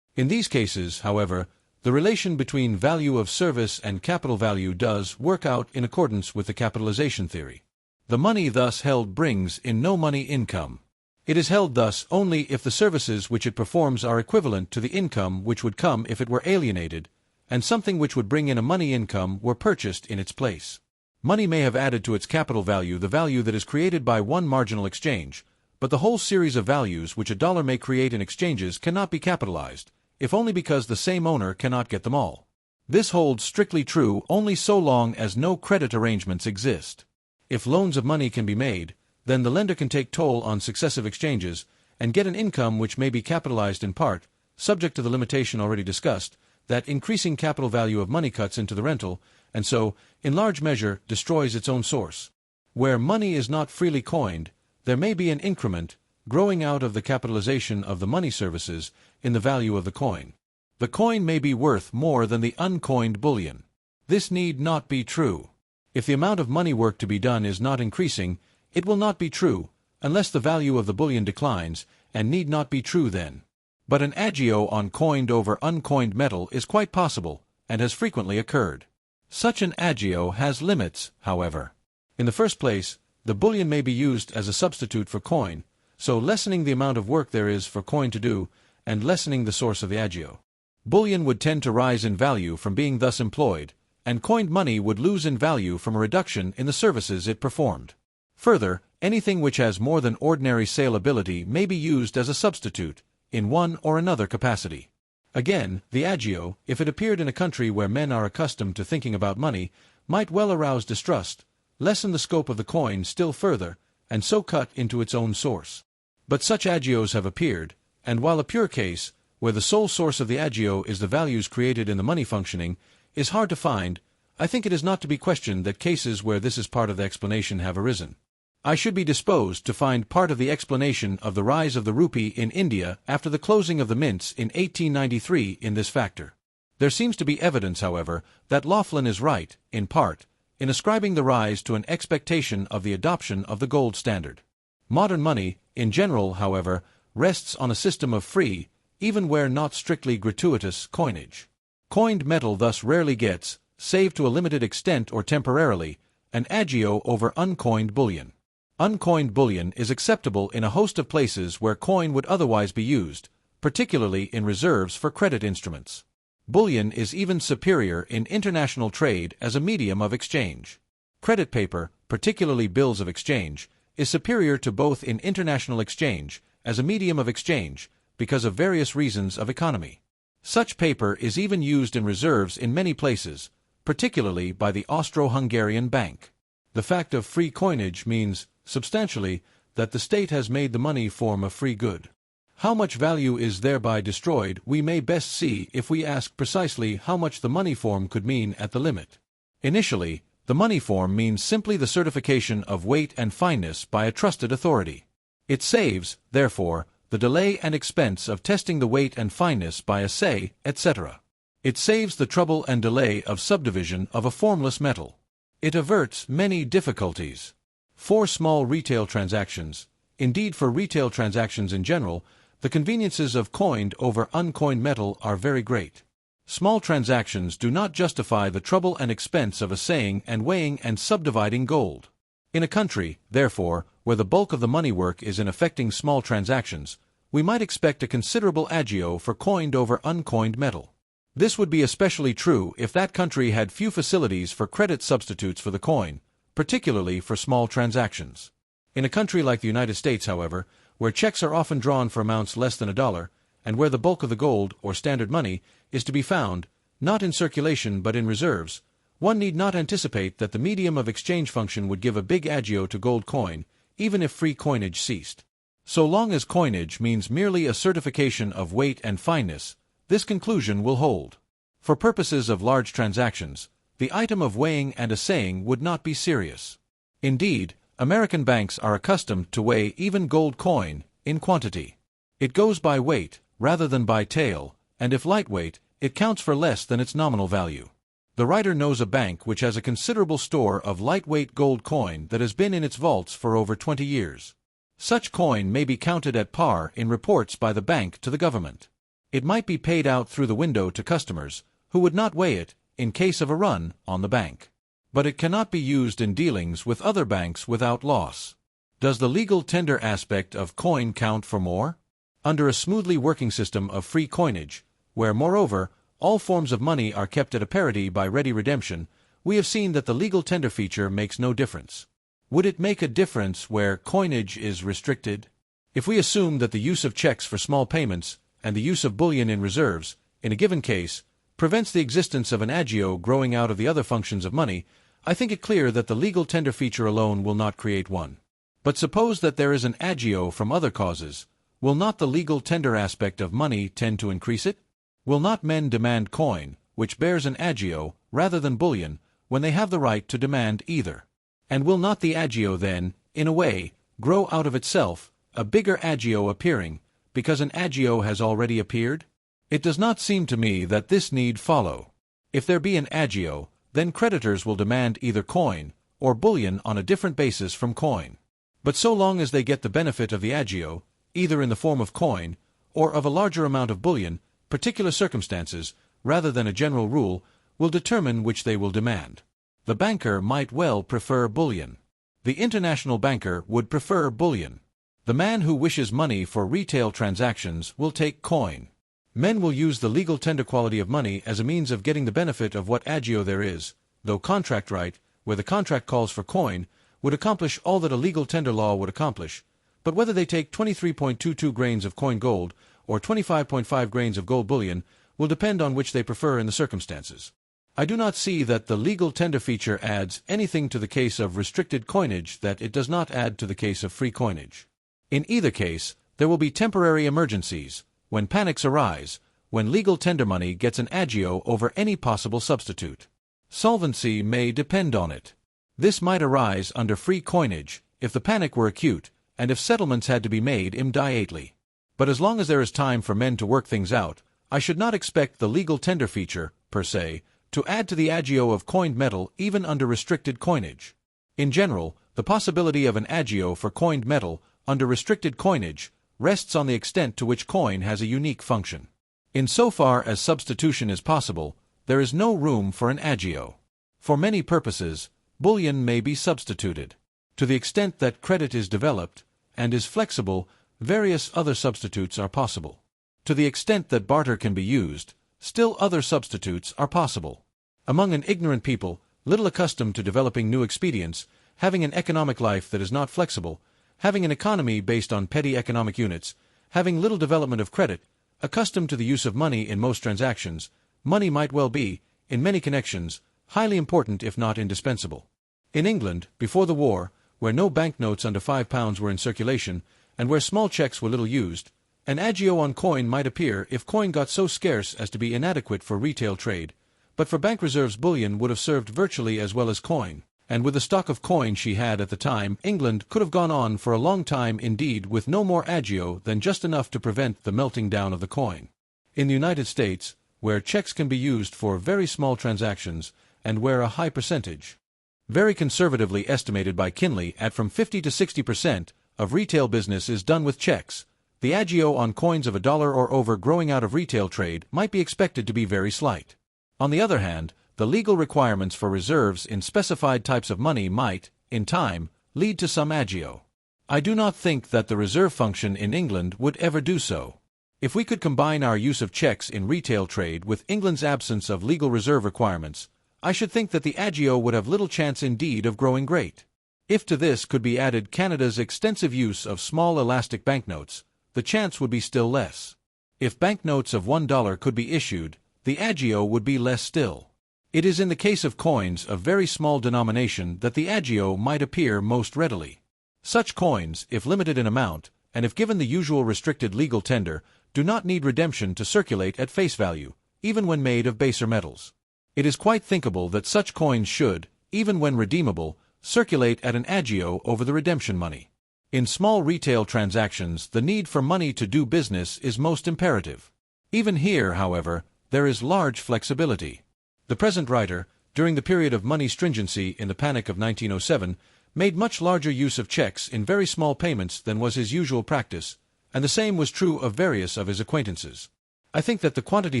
In these cases, however, the relation between value of service and capital value does work out in accordance with the capitalization theory. The money thus held brings in no money income. It is held thus only if the services which it performs are equivalent to the income which would come if it were alienated, and something which would bring in a money income were purchased in its place. Money may have added to its capital value the value that is created by one marginal exchange, but the whole series of values which a dollar may create in exchanges cannot be capitalized, if only because the same owner cannot get them all. This holds strictly true only so long as no credit arrangements exist. If loans of money can be made, then the lender can take toll on successive exchanges and get an income which may be capitalized in part, subject to the limitation already discussed, that increasing capital value of money cuts into the rental, and so, in large measure, destroys its own source. Where money is not freely coined, there may be an increment, growing out of the capitalization of the money services, in the value of the coin. The coin may be worth more than the uncoined bullion. This need not be true. If the amount of money work to be done is not increasing, it will not be true, unless the value of the bullion declines, and need not be true then. But an agio on coined over uncoined metal is quite possible, and has frequently occurred. Such an agio has limits, however. In the first place, the bullion may be used as a substitute for coin, so lessening the amount of work there is for coin to do, and lessening the source of the agio. Bullion would tend to rise in value from being thus employed, and coined money would lose in value from a reduction in the services it performed. Further, anything which has more than ordinary saleability may be used as a substitute, in one or another capacity. Again, the agio, if it appeared in a country where men are accustomed to thinking about money, might well arouse distrust, lessen the scope of the coin still further, and so cut into its own source. But such agios have appeared, and while a pure case, where the sole source of the agio is the values created in the money functioning, is hard to find, I think it is not to be questioned that cases where this is part of the explanation have arisen. I should be disposed to find part of the explanation of the rise of the rupee in India after the closing of the mints in 1893 in this factor. There seems to be evidence, however, that Laughlin is right, in part, in ascribing the rise to an expectation of the adoption of the gold standard. Modern money, in general, however, rests on a system of free, even where not strictly gratuitous, coinage. Coined metal thus rarely gets, save to a limited extent or temporarily, an agio over uncoined bullion. Uncoined bullion is acceptable in a host of places where coin would otherwise be used, particularly in reserves for credit instruments. Bullion is even superior in international trade as a medium of exchange. Credit paper, particularly bills of exchange, is superior to both in international exchange as a medium of exchange because of various reasons of economy. Such paper is even used in reserves in many places, particularly by the Austro-Hungarian Bank. The fact of free coinage means, substantially, that the state has made the money form a free good. How much value is thereby destroyed we may best see if we ask precisely how much the money form could mean at the limit. Initially, the money form means simply the certification of weight and fineness by a trusted authority. It saves, therefore, the delay and expense of testing the weight and fineness by assay, etc. It saves the trouble and delay of subdivision of a formless metal. It averts many difficulties. For small retail transactions, indeed for retail transactions in general, the conveniences of coined over uncoined metal are very great. Small transactions do not justify the trouble and expense of assaying and weighing and subdividing gold. In a country, therefore, where the bulk of the money work is in effecting small transactions, we might expect a considerable agio for coined over uncoined metal. This would be especially true if that country had few facilities for credit substitutes for the coin, particularly for small transactions. In a country like the United States, however, where checks are often drawn for amounts less than $1, and where the bulk of the gold, or standard money, is to be found, not in circulation but in reserves, one need not anticipate that the medium of exchange function would give a big agio to gold coin, even if free coinage ceased. So long as coinage means merely a certification of weight and fineness, this conclusion will hold. For purposes of large transactions, the item of weighing and assaying would not be serious. Indeed, American banks are accustomed to weigh even gold coin, in quantity. It goes by weight, rather than by tale, and if lightweight, it counts for less than its nominal value. The writer knows a bank which has a considerable store of lightweight gold coin that has been in its vaults for over 20 years. Such coin may be counted at par in reports by the bank to the government. It might be paid out through the window to customers, who would not weigh it, in case of a run on the bank. But it cannot be used in dealings with other banks without loss. Does the legal tender aspect of coin count for more? Under a smoothly working system of free coinage, where, moreover, all forms of money are kept at a parity by ready redemption, we have seen that the legal tender feature makes no difference. Would it make a difference where coinage is restricted? If we assume that the use of checks for small payments and the use of bullion in reserves, in a given case, prevents the existence of an agio growing out of the other functions of money, I think it clear that the legal tender feature alone will not create one. But suppose that there is an agio from other causes, will not the legal tender aspect of money tend to increase it? Will not men demand coin, which bears an agio, rather than bullion, when they have the right to demand either? And will not the agio then, in a way, grow out of itself, a bigger agio appearing, because an agio has already appeared? It does not seem to me that this need follow. If there be an agio, then creditors will demand either coin or bullion on a different basis from coin. But so long as they get the benefit of the agio, either in the form of coin or of a larger amount of bullion, particular circumstances, rather than a general rule, will determine which they will demand. The banker might well prefer bullion. The international banker would prefer bullion. The man who wishes money for retail transactions will take coin. Men will use the legal tender quality of money as a means of getting the benefit of what agio there is, though contract right, where the contract calls for coin, would accomplish all that a legal tender law would accomplish, but whether they take 23.22 grains of coin gold or 25.5 grains of gold bullion will depend on which they prefer in the circumstances. I do not see that the legal tender feature adds anything to the case of restricted coinage that it does not add to the case of free coinage. In either case, There will be temporary emergencies, when panics arise, when legal tender money gets an agio over any possible substitute. Solvency may depend on it. This might arise under free coinage, if the panic were acute, and if settlements had to be made immediately. But as long as there is time for men to work things out, I should not expect the legal tender feature, per se, to add to the agio of coined metal even under restricted coinage. In general, the possibility of an agio for coined metal under restricted coinage rests on the extent to which coin has a unique function. Insofar as substitution is possible, there is no room for an agio. For many purposes, bullion may be substituted. To the extent that credit is developed and is flexible, various other substitutes are possible. To the extent that barter can be used, still other substitutes are possible. Among an ignorant people, little accustomed to developing new expedients, having an economic life that is not flexible, having an economy based on petty economic units, having little development of credit, accustomed to the use of money in most transactions, money might well be, in many connections, highly important if not indispensable. In England, before the war, where no banknotes under £5 were in circulation, and where small cheques were little used, an agio on coin might appear if coin got so scarce as to be inadequate for retail trade, but for bank reserves bullion would have served virtually as well as coin, and with the stock of coin she had at the time, England could have gone on for a long time indeed with no more agio than just enough to prevent the melting down of the coin. In the United States, where checks can be used for very small transactions, and where a high percentage, very conservatively estimated by Kinley at from 50 to 60% of retail business is done with checks, the agio on coins of $1 or over growing out of retail trade might be expected to be very slight. On the other hand, the legal requirements for reserves in specified types of money might, in time, lead to some agio. I do not think that the reserve function in England would ever do so. If we could combine our use of checks in retail trade with England's absence of legal reserve requirements, I should think that the agio would have little chance indeed of growing great. If to this could be added Canada's extensive use of small elastic banknotes, the chance would be still less. If banknotes of $1 could be issued, the agio would be less still. It is in the case of coins of very small denomination that the agio might appear most readily. Such coins, if limited in amount, and if given the usual restricted legal tender, do not need redemption to circulate at face value, even when made of baser metals. It is quite thinkable that such coins should, even when redeemable, circulate at an agio over the redemption money. In small retail transactions, the need for money to do business is most imperative. Even here, however, there is large flexibility. The present writer, during the period of money stringency in the panic of 1907, made much larger use of checks in very small payments than was his usual practice, and the same was true of various of his acquaintances. I think that the quantity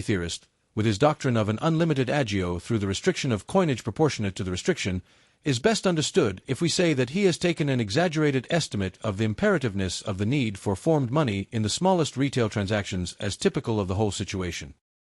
theorist, with his doctrine of an unlimited agio through the restriction of coinage proportionate to the restriction, is best understood if we say that he has taken an exaggerated estimate of the imperativeness of the need for formed money in the smallest retail transactions as typical of the whole situation.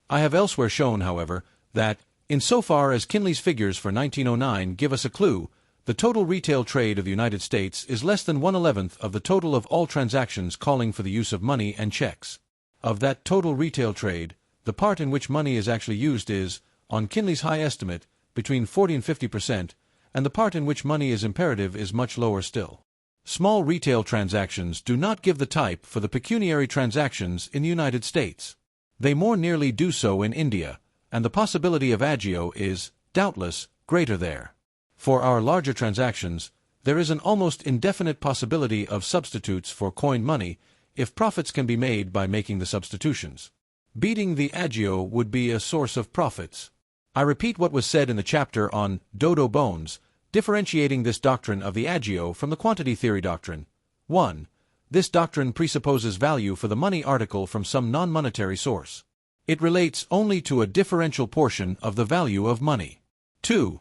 I have elsewhere shown, however, that, insofar as Kinley's figures for 1909 give us a clue, the total retail trade of the United States is less than 1/11th of the total of all transactions calling for the use of money and checks. Of that total retail trade, the part in which money is actually used is, on Kinley's high estimate, between 40 and 50%, and the part in which money is imperative is much lower still. Small retail transactions do not give the type for the pecuniary transactions in the United States. They more nearly do so in India, and the possibility of agio is, doubtless, greater there. For our larger transactions, there is an almost indefinite possibility of substitutes for coined money if profits can be made by making the substitutions. Beating the agio would be a source of profits. I repeat what was said in the chapter on dodo bones, differentiating this doctrine of the agio from the quantity theory doctrine. 1. This doctrine presupposes value for the money article from some non-monetary source. It relates only to a differential portion of the value of money. 2.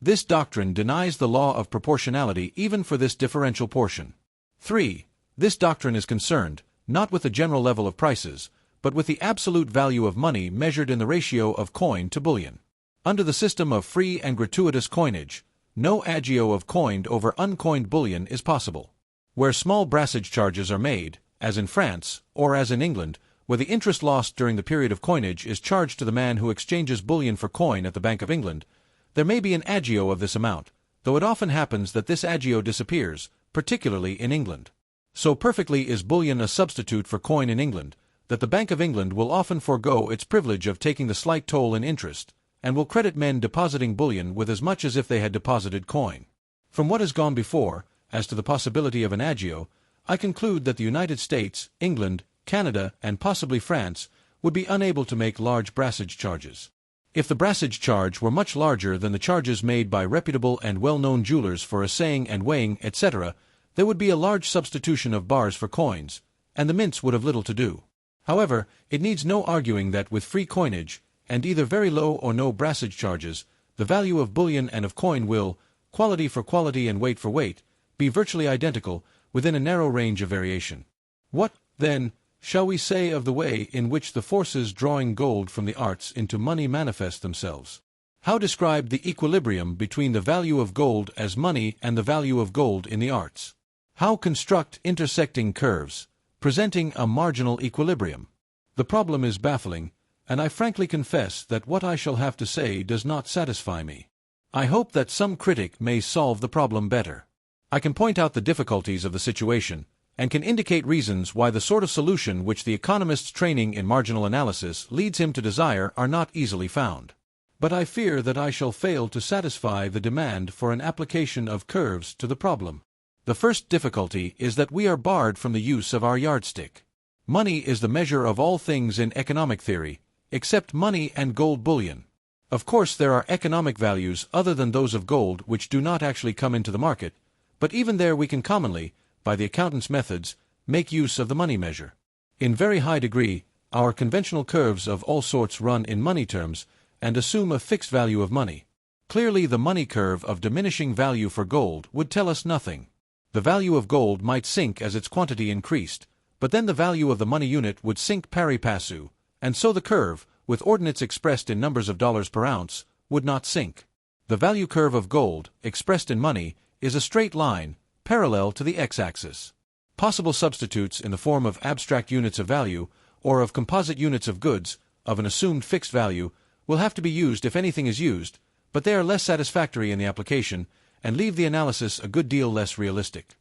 This doctrine denies the law of proportionality even for this differential portion. 3. This doctrine is concerned, not with the general level of prices, but with the absolute value of money measured in the ratio of coin to bullion. Under the system of free and gratuitous coinage, no agio of coined over uncoined bullion is possible. Where small brassage charges are made, as in France, or as in England, where the interest lost during the period of coinage is charged to the man who exchanges bullion for coin at the Bank of England, there may be an agio of this amount, though it often happens that this agio disappears, particularly in England. So perfectly is bullion a substitute for coin in England, that the Bank of England will often forego its privilege of taking the slight toll in interest, and will credit men depositing bullion with as much as if they had deposited coin. From what has gone before, as to the possibility of an agio, I conclude that the United States, England, Canada, and possibly France would be unable to make large brassage charges. If the brassage charge were much larger than the charges made by reputable and well-known jewelers for assaying and weighing, etc., there would be a large substitution of bars for coins, and the mints would have little to do. However, it needs no arguing that with free coinage, and either very low or no brassage charges, the value of bullion and of coin will, quality for quality and weight for weight, be virtually identical, within a narrow range of variation. What, then, shall we say of the way in which the forces drawing gold from the arts into money manifest themselves? How describe the equilibrium between the value of gold as money and the value of gold in the arts? How construct intersecting curves, presenting a marginal equilibrium? The problem is baffling, and I frankly confess that what I shall have to say does not satisfy me. I hope that some critic may solve the problem better. I can point out the difficulties of the situation, and can indicate reasons why the sort of solution which the economist's training in marginal analysis leads him to desire are not easily found. But I fear that I shall fail to satisfy the demand for an application of curves to the problem. The first difficulty is that we are barred from the use of our yardstick. Money is the measure of all things in economic theory, except money and gold bullion. Of course, there are economic values other than those of gold which do not actually come into the market, but even there we can commonly, by the accountant's methods, make use of the money measure. In very high degree, our conventional curves of all sorts run in money terms, and assume a fixed value of money. Clearly the money curve of diminishing value for gold would tell us nothing. The value of gold might sink as its quantity increased, but then the value of the money unit would sink pari passu, and so the curve, with ordinates expressed in numbers of dollars per ounce, would not sink. The value curve of gold, expressed in money, is a straight line, parallel to the x-axis. Possible substitutes in the form of abstract units of value, or of composite units of goods, of an assumed fixed value, will have to be used if anything is used, but they are less satisfactory in the application, and leave the analysis a good deal less realistic.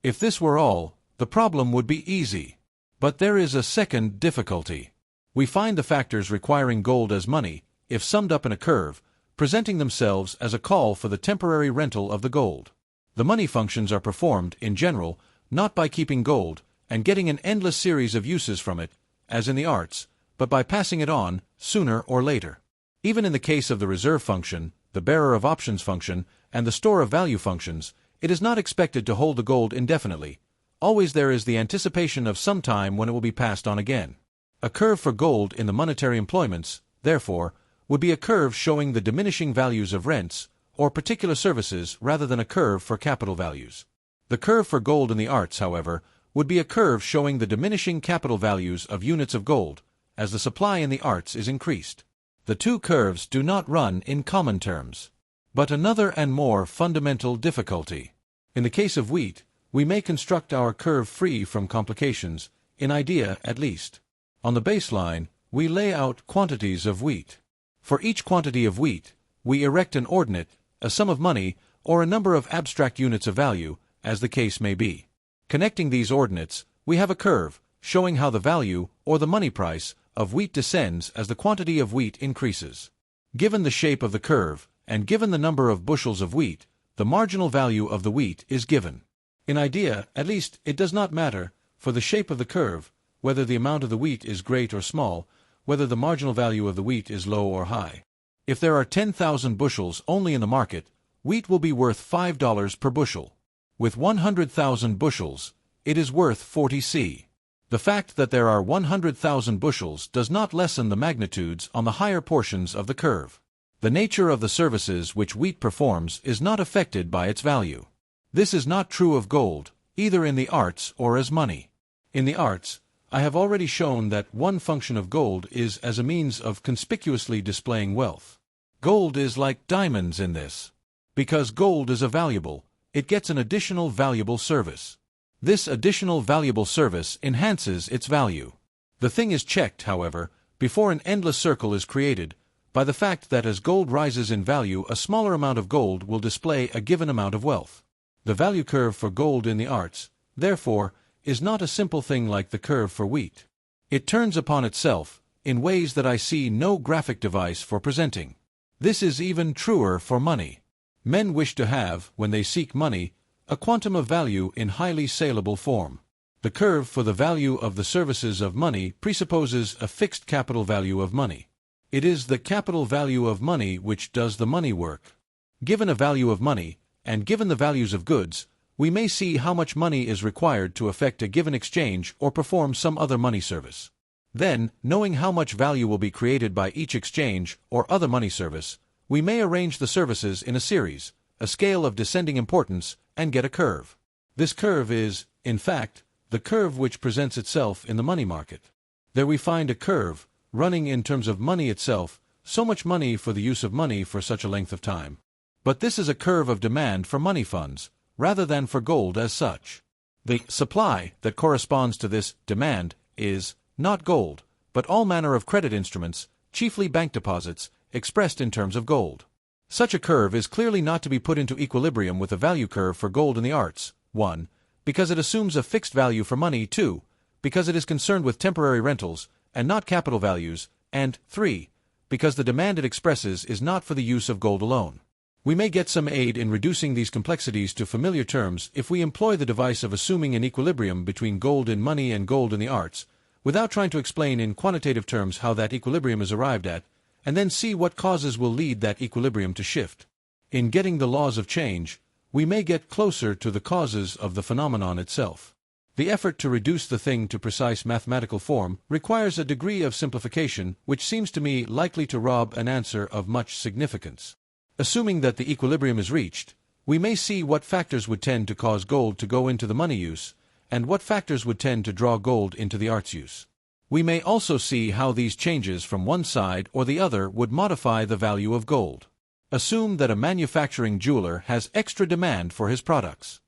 If this were all, the problem would be easy. But there is a second difficulty. We find the factors requiring gold as money, if summed up in a curve, presenting themselves as a call for the temporary rental of the gold. The money functions are performed, in general, not by keeping gold, and getting an endless series of uses from it, as in the arts, but by passing it on, sooner or later. Even in the case of the reserve function, the bearer of options function, and the store of value functions, it is not expected to hold the gold indefinitely. Always there is the anticipation of some time when it will be passed on again. A curve for gold in the monetary employments, therefore, would be a curve showing the diminishing values of rents, or particular services rather than a curve for capital values. The curve for gold in the arts, however, would be a curve showing the diminishing capital values of units of gold, as the supply in the arts is increased. The two curves do not run in common terms. But another and more fundamental difficulty. In the case of wheat, we may construct our curve free from complications, in idea at least. On the baseline, we lay out quantities of wheat. For each quantity of wheat, we erect an ordinate, a sum of money, or a number of abstract units of value, as the case may be. Connecting these ordinates, we have a curve, showing how the value, or the money price, of wheat descends as the quantity of wheat increases. Given the shape of the curve, and given the number of bushels of wheat, the marginal value of the wheat is given. In idea, at least, it does not matter, for the shape of the curve, whether the amount of the wheat is great or small, whether the marginal value of the wheat is low or high. If there are 10,000 bushels only in the market, wheat will be worth $5 per bushel. With 100,000 bushels, it is worth 40 c. The fact that there are 100,000 bushels does not lessen the magnitudes on the higher portions of the curve. The nature of the services which wheat performs is not affected by its value. This is not true of gold, either in the arts or as money. In the arts, I have already shown that one function of gold is as a means of conspicuously displaying wealth. Gold is like diamonds in this. Because gold is a valuable, it gets an additional valuable service. This additional valuable service enhances its value. The thing is checked, however, before an endless circle is created, by the fact that as gold rises in value, a smaller amount of gold will display a given amount of wealth. The value curve for gold in the arts, therefore, is not a simple thing like the curve for wheat. It turns upon itself in ways that I see no graphic device for presenting. This is even truer for money. Men wish to have, when they seek money, a quantum of value in highly saleable form. The curve for the value of the services of money presupposes a fixed capital value of money. It is the capital value of money which does the money work. Given a value of money, and given the values of goods, we may see how much money is required to effect a given exchange or perform some other money service. Then, knowing how much value will be created by each exchange or other money service, we may arrange the services in a series, a scale of descending importance, and get a curve. This curve is, in fact, the curve which presents itself in the money market. There we find a curve, running in terms of money itself, so much money for the use of money for such a length of time. But this is a curve of demand for money funds, rather than for gold as such. The supply that corresponds to this demand is not gold, but all manner of credit instruments, chiefly bank deposits, expressed in terms of gold. Such a curve is clearly not to be put into equilibrium with the value curve for gold in the arts. 1. Because it assumes a fixed value for money. 2. Because it is concerned with temporary rentals, and not capital values. And 3. Because the demand it expresses is not for the use of gold alone. We may get some aid in reducing these complexities to familiar terms if we employ the device of assuming an equilibrium between gold in money and gold in the arts, without trying to explain in quantitative terms how that equilibrium is arrived at, and then see what causes will lead that equilibrium to shift. In getting the laws of change, we may get closer to the causes of the phenomenon itself. The effort to reduce the thing to precise mathematical form requires a degree of simplification which seems to me likely to rob an answer of much significance. Assuming that the equilibrium is reached, we may see what factors would tend to cause gold to go into the money use, and what factors would tend to draw gold into the arts use. We may also see how these changes from one side or the other would modify the value of gold. Assume that a manufacturing jeweler has extra demand for his products.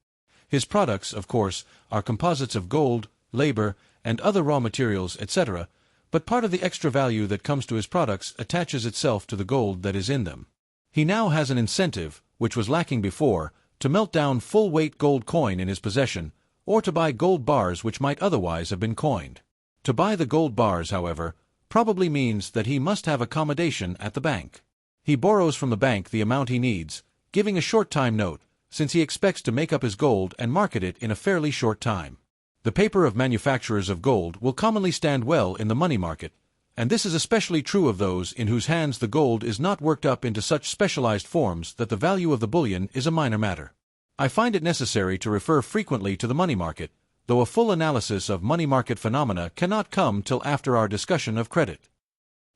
His products, of course, are composites of gold, labor, and other raw materials, etc., but part of the extra value that comes to his products attaches itself to the gold that is in them. He now has an incentive, which was lacking before, to melt down full-weight gold coin in his possession, or to buy gold bars which might otherwise have been coined. To buy the gold bars, however, probably means that he must have accommodation at the bank. He borrows from the bank the amount he needs, giving a short-time note, since he expects to make up his gold and market it in a fairly short time. The paper of manufacturers of gold will commonly stand well in the money market, and this is especially true of those in whose hands the gold is not worked up into such specialized forms that the value of the bullion is a minor matter. I find it necessary to refer frequently to the money market, though a full analysis of money market phenomena cannot come till after our discussion of credit.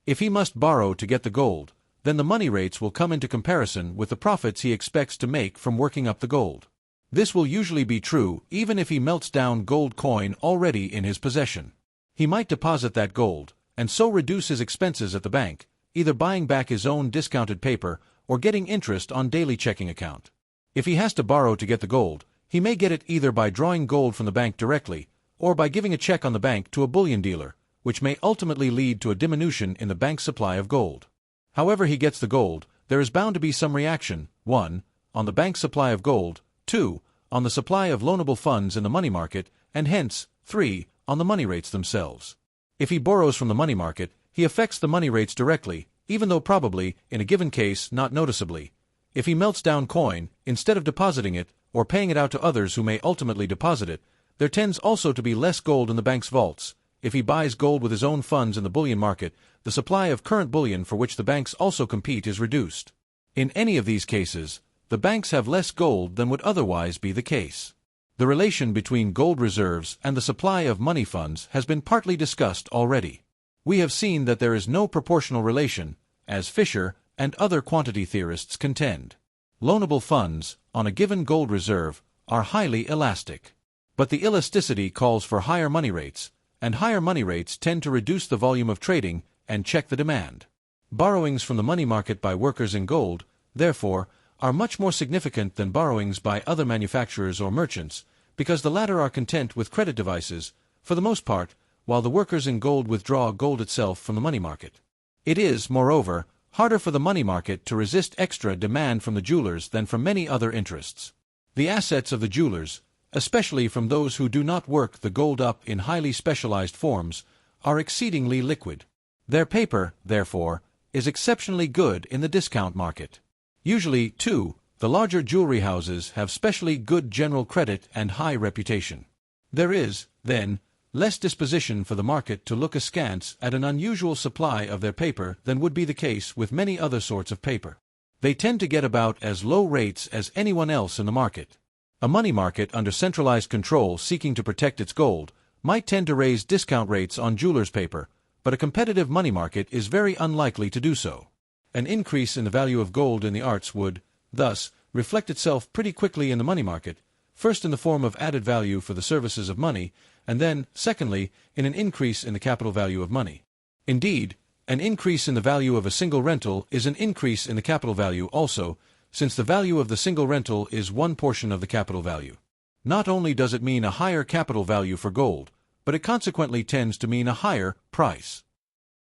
If he must borrow to get the gold, then the money rates will come into comparison with the profits he expects to make from working up the gold. This will usually be true even if he melts down gold coin already in his possession. He might deposit that gold, and so reduce his expenses at the bank, either buying back his own discounted paper or getting interest on daily checking account. If he has to borrow to get the gold, he may get it either by drawing gold from the bank directly, or by giving a check on the bank to a bullion dealer, which may ultimately lead to a diminution in the bank's supply of gold. However he gets the gold, there is bound to be some reaction, 1. On the bank's supply of gold, 2. On the supply of loanable funds in the money market, and hence, 3. On the money rates themselves. If he borrows from the money market, he affects the money rates directly, even though probably, in a given case, not noticeably. If he melts down coin, instead of depositing it, or paying it out to others who may ultimately deposit it, there tends also to be less gold in the bank's vaults. If he buys gold with his own funds in the bullion market, the supply of current bullion for which the banks also compete is reduced. In any of these cases, the banks have less gold than would otherwise be the case. The relation between gold reserves and the supply of money funds has been partly discussed already. We have seen that there is no proportional relation, as Fisher and other quantity theorists contend. Loanable funds, on a given gold reserve, are highly elastic. But the elasticity calls for higher money rates, and higher money rates tend to reduce the volume of trading and check the demand. Borrowings from the money market by workers in gold, therefore, are much more significant than borrowings by other manufacturers or merchants, because the latter are content with credit devices, for the most part, while the workers in gold withdraw gold itself from the money market. It is, moreover, harder for the money market to resist extra demand from the jewelers than from many other interests. The assets of the jewelers, especially from those who do not work the gold up in highly specialized forms, are exceedingly liquid. Their paper, therefore, is exceptionally good in the discount market. Usually, too, the larger jewelry houses have specially good general credit and high reputation. There is, then, less disposition for the market to look askance at an unusual supply of their paper than would be the case with many other sorts of paper. They tend to get about as low rates as anyone else in the market. A money market under centralized control seeking to protect its gold might tend to raise discount rates on jewelers' paper, but a competitive money market is very unlikely to do so. An increase in the value of gold in the arts would, thus, reflect itself pretty quickly in the money market, first in the form of added value for the services of money, and then, secondly, in an increase in the capital value of money. Indeed, an increase in the value of a single rental is an increase in the capital value also, since the value of the single rental is one portion of the capital value. Not only does it mean a higher capital value for gold, but it consequently tends to mean a higher price.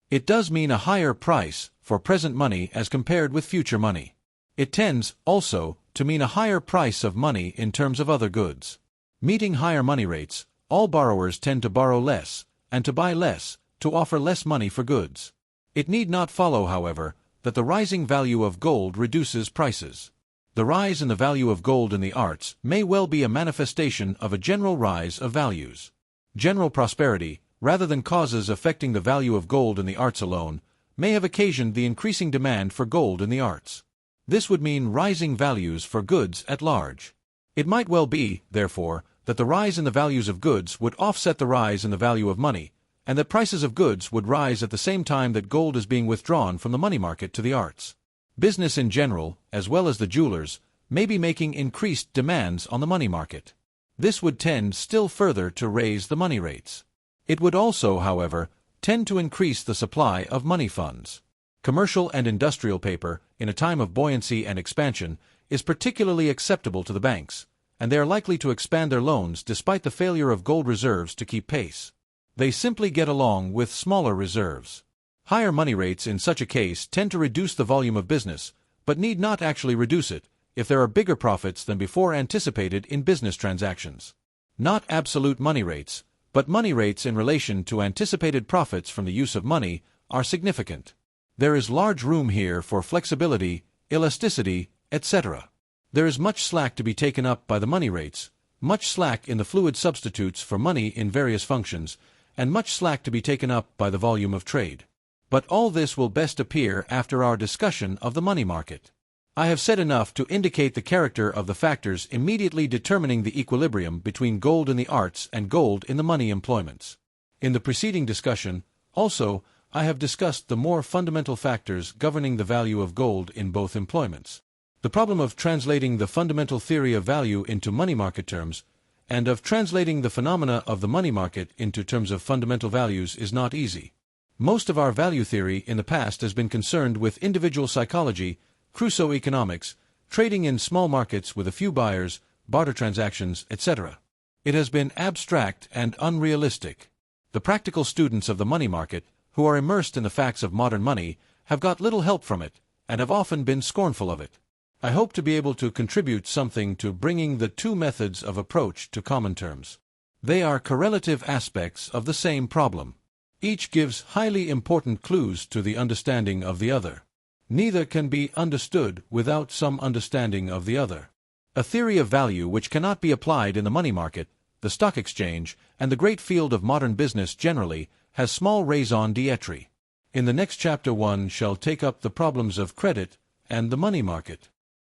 It does mean a higher price for present money as compared with future money. It tends, also, to mean a higher price of money in terms of other goods. Meeting higher money rates, all borrowers tend to borrow less, and to buy less, to offer less money for goods. It need not follow, however, that the rising value of gold reduces prices. The rise in the value of gold in the arts may well be a manifestation of a general rise of values. General prosperity, rather than causes affecting the value of gold in the arts alone, may have occasioned the increasing demand for gold in the arts. This would mean rising values for goods at large. It might well be, therefore, that the rise in the values of goods would offset the rise in the value of money, and that prices of goods would rise at the same time that gold is being withdrawn from the money market to the arts. Business in general, as well as the jewelers, may be making increased demands on the money market. This would tend still further to raise the money rates. It would also, however, tend to increase the supply of money funds. Commercial and industrial paper, in a time of buoyancy and expansion, is particularly acceptable to the banks, and they are likely to expand their loans despite the failure of gold reserves to keep pace. They simply get along with smaller reserves. Higher money rates in such a case tend to reduce the volume of business, but need not actually reduce it, if there are bigger profits than before anticipated in business transactions. Not absolute money rates, but money rates in relation to anticipated profits from the use of money, are significant. There is large room here for flexibility, elasticity, etc. There is much slack to be taken up by the money rates, much slack in the fluid substitutes for money in various functions, and much slack to be taken up by the volume of trade. But all this will best appear after our discussion of the money market. I have said enough to indicate the character of the factors immediately determining the equilibrium between gold in the arts and gold in the money employments. In the preceding discussion, also, I have discussed the more fundamental factors governing the value of gold in both employments. The problem of translating the fundamental theory of value into money market terms, and of translating the phenomena of the money market into terms of fundamental values is not easy. Most of our value theory in the past has been concerned with individual psychology, Crusoe economics, trading in small markets with a few buyers, barter transactions, etc. It has been abstract and unrealistic. The practical students of the money market, who are immersed in the facts of modern money, have got little help from it, and have often been scornful of it. I hope to be able to contribute something to bringing the two methods of approach to common terms. They are correlative aspects of the same problem. Each gives highly important clues to the understanding of the other. Neither can be understood without some understanding of the other. A theory of value which cannot be applied in the money market, the stock exchange, and the great field of modern business generally, has small raison d'etre. In the next chapter one shall take up the problems of credit and the money market.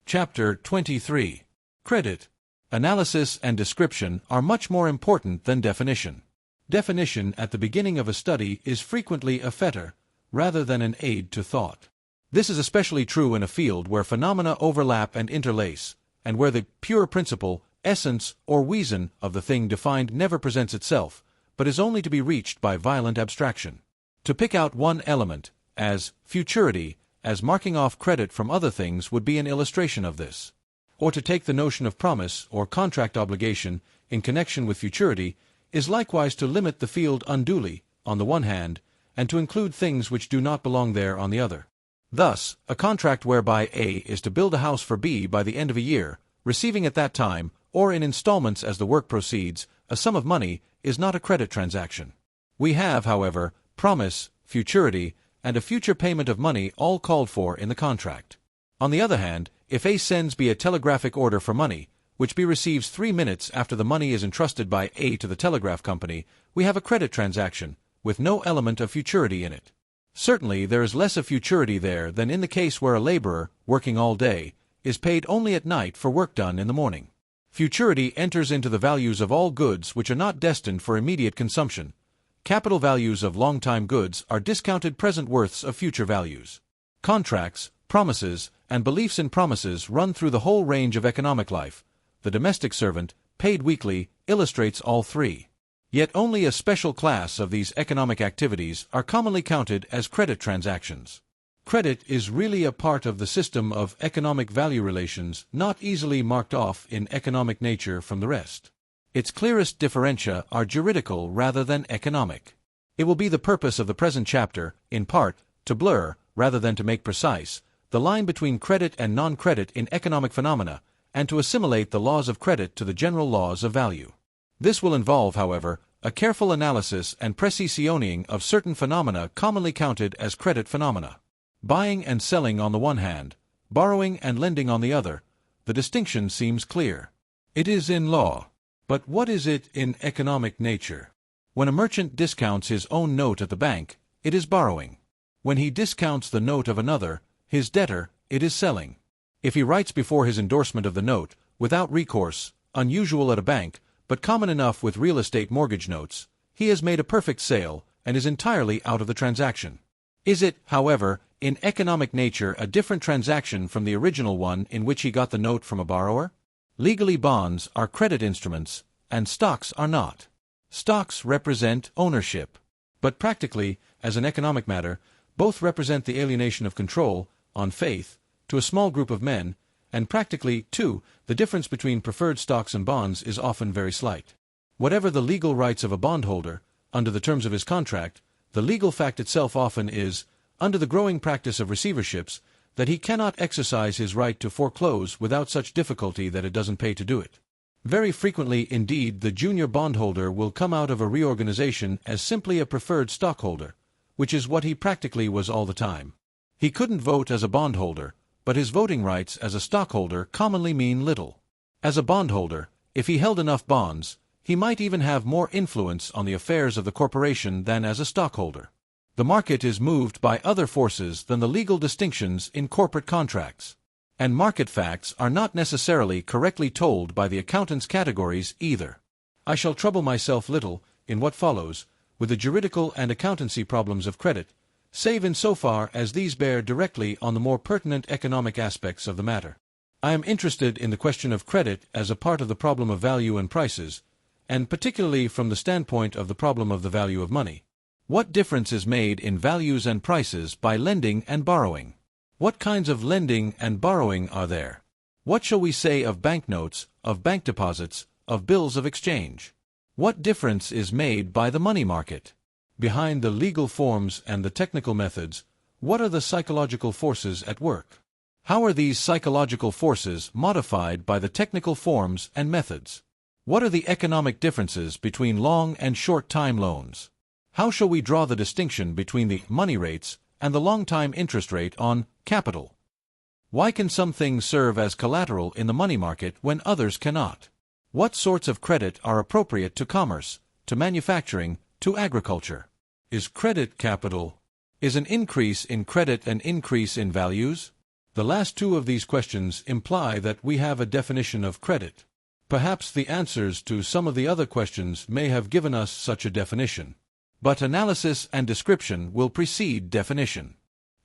Chapter 23. Credit. Analysis and description are much more important than definition. Definition at the beginning of a study is frequently a fetter, rather than an aid to thought. This is especially true in a field where phenomena overlap and interlace, and where the pure principle, essence, or reason of the thing defined never presents itself, but is only to be reached by violent abstraction. To pick out one element, as futurity, as marking off credit from other things would be an illustration of this. Or to take the notion of promise or contract obligation in connection with futurity is likewise to limit the field unduly, on the one hand, and to include things which do not belong there on the other. Thus, a contract whereby A is to build a house for B by the end of a year, receiving at that time, or in installments as the work proceeds, a sum of money is not a credit transaction. We have, however, promise, futurity, and a future payment of money all called for in the contract. On the other hand, if A sends B a telegraphic order for money, which B receives 3 minutes after the money is entrusted by A to the telegraph company, we have a credit transaction, with no element of futurity in it. Certainly there is less of futurity there than in the case where a laborer, working all day, is paid only at night for work done in the morning. Futurity enters into the values of all goods which are not destined for immediate consumption. Capital values of long-time goods are discounted present worths of future values. Contracts, promises, and beliefs in promises run through the whole range of economic life. The domestic servant, paid weekly, illustrates all three. Yet only a special class of these economic activities are commonly counted as credit transactions. Credit is really a part of the system of economic value relations, not easily marked off in economic nature from the rest. Its clearest differentia are juridical rather than economic. It will be the purpose of the present chapter, in part, to blur, rather than to make precise, the line between credit and non-credit in economic phenomena, and to assimilate the laws of credit to the general laws of value. This will involve, however, a careful analysis and precisioning of certain phenomena commonly counted as credit phenomena. Buying and selling on the one hand, borrowing and lending on the other, the distinction seems clear. It is in law. But what is it in economic nature? When a merchant discounts his own note at the bank, it is borrowing. When he discounts the note of another, his debtor, it is selling. If he writes before his endorsement of the note, without recourse, unusual at a bank, but common enough with real estate mortgage notes, he has made a perfect sale and is entirely out of the transaction. Is it, however, in economic nature a different transaction from the original one in which he got the note from a borrower? Legally, bonds are credit instruments, and stocks are not. Stocks represent ownership. But practically, as an economic matter, both represent the alienation of control, on faith, to a small group of men, and practically, too, the difference between preferred stocks and bonds is often very slight. Whatever the legal rights of a bondholder, under the terms of his contract, the legal fact itself often is, under the growing practice of receiverships, that he cannot exercise his right to foreclose without such difficulty that it doesn't pay to do it. Very frequently, indeed, the junior bondholder will come out of a reorganization as simply a preferred stockholder, which is what he practically was all the time. He couldn't vote as a bondholder, but his voting rights as a stockholder commonly mean little. As a bondholder, if he held enough bonds, he might even have more influence on the affairs of the corporation than as a stockholder. The market is moved by other forces than the legal distinctions in corporate contracts. And market facts are not necessarily correctly told by the accountant's categories either. I shall trouble myself little, in what follows, with the juridical and accountancy problems of credit, save in so far as these bear directly on the more pertinent economic aspects of the matter. I am interested in the question of credit as a part of the problem of value and prices, and particularly from the standpoint of the problem of the value of money. What difference is made in values and prices by lending and borrowing? What kinds of lending and borrowing are there? What shall we say of banknotes, of bank deposits, of bills of exchange? What difference is made by the money market? Behind the legal forms and the technical methods, what are the psychological forces at work? How are these psychological forces modified by the technical forms and methods? What are the economic differences between long and short-time loans? How shall we draw the distinction between the money rates and the long-time interest rate on capital? Why can some things serve as collateral in the money market when others cannot? What sorts of credit are appropriate to commerce, to manufacturing, to agriculture? Is credit capital? Is an increase in credit an increase in values? The last two of these questions imply that we have a definition of credit. Perhaps the answers to some of the other questions may have given us such a definition. But analysis and description will precede definition.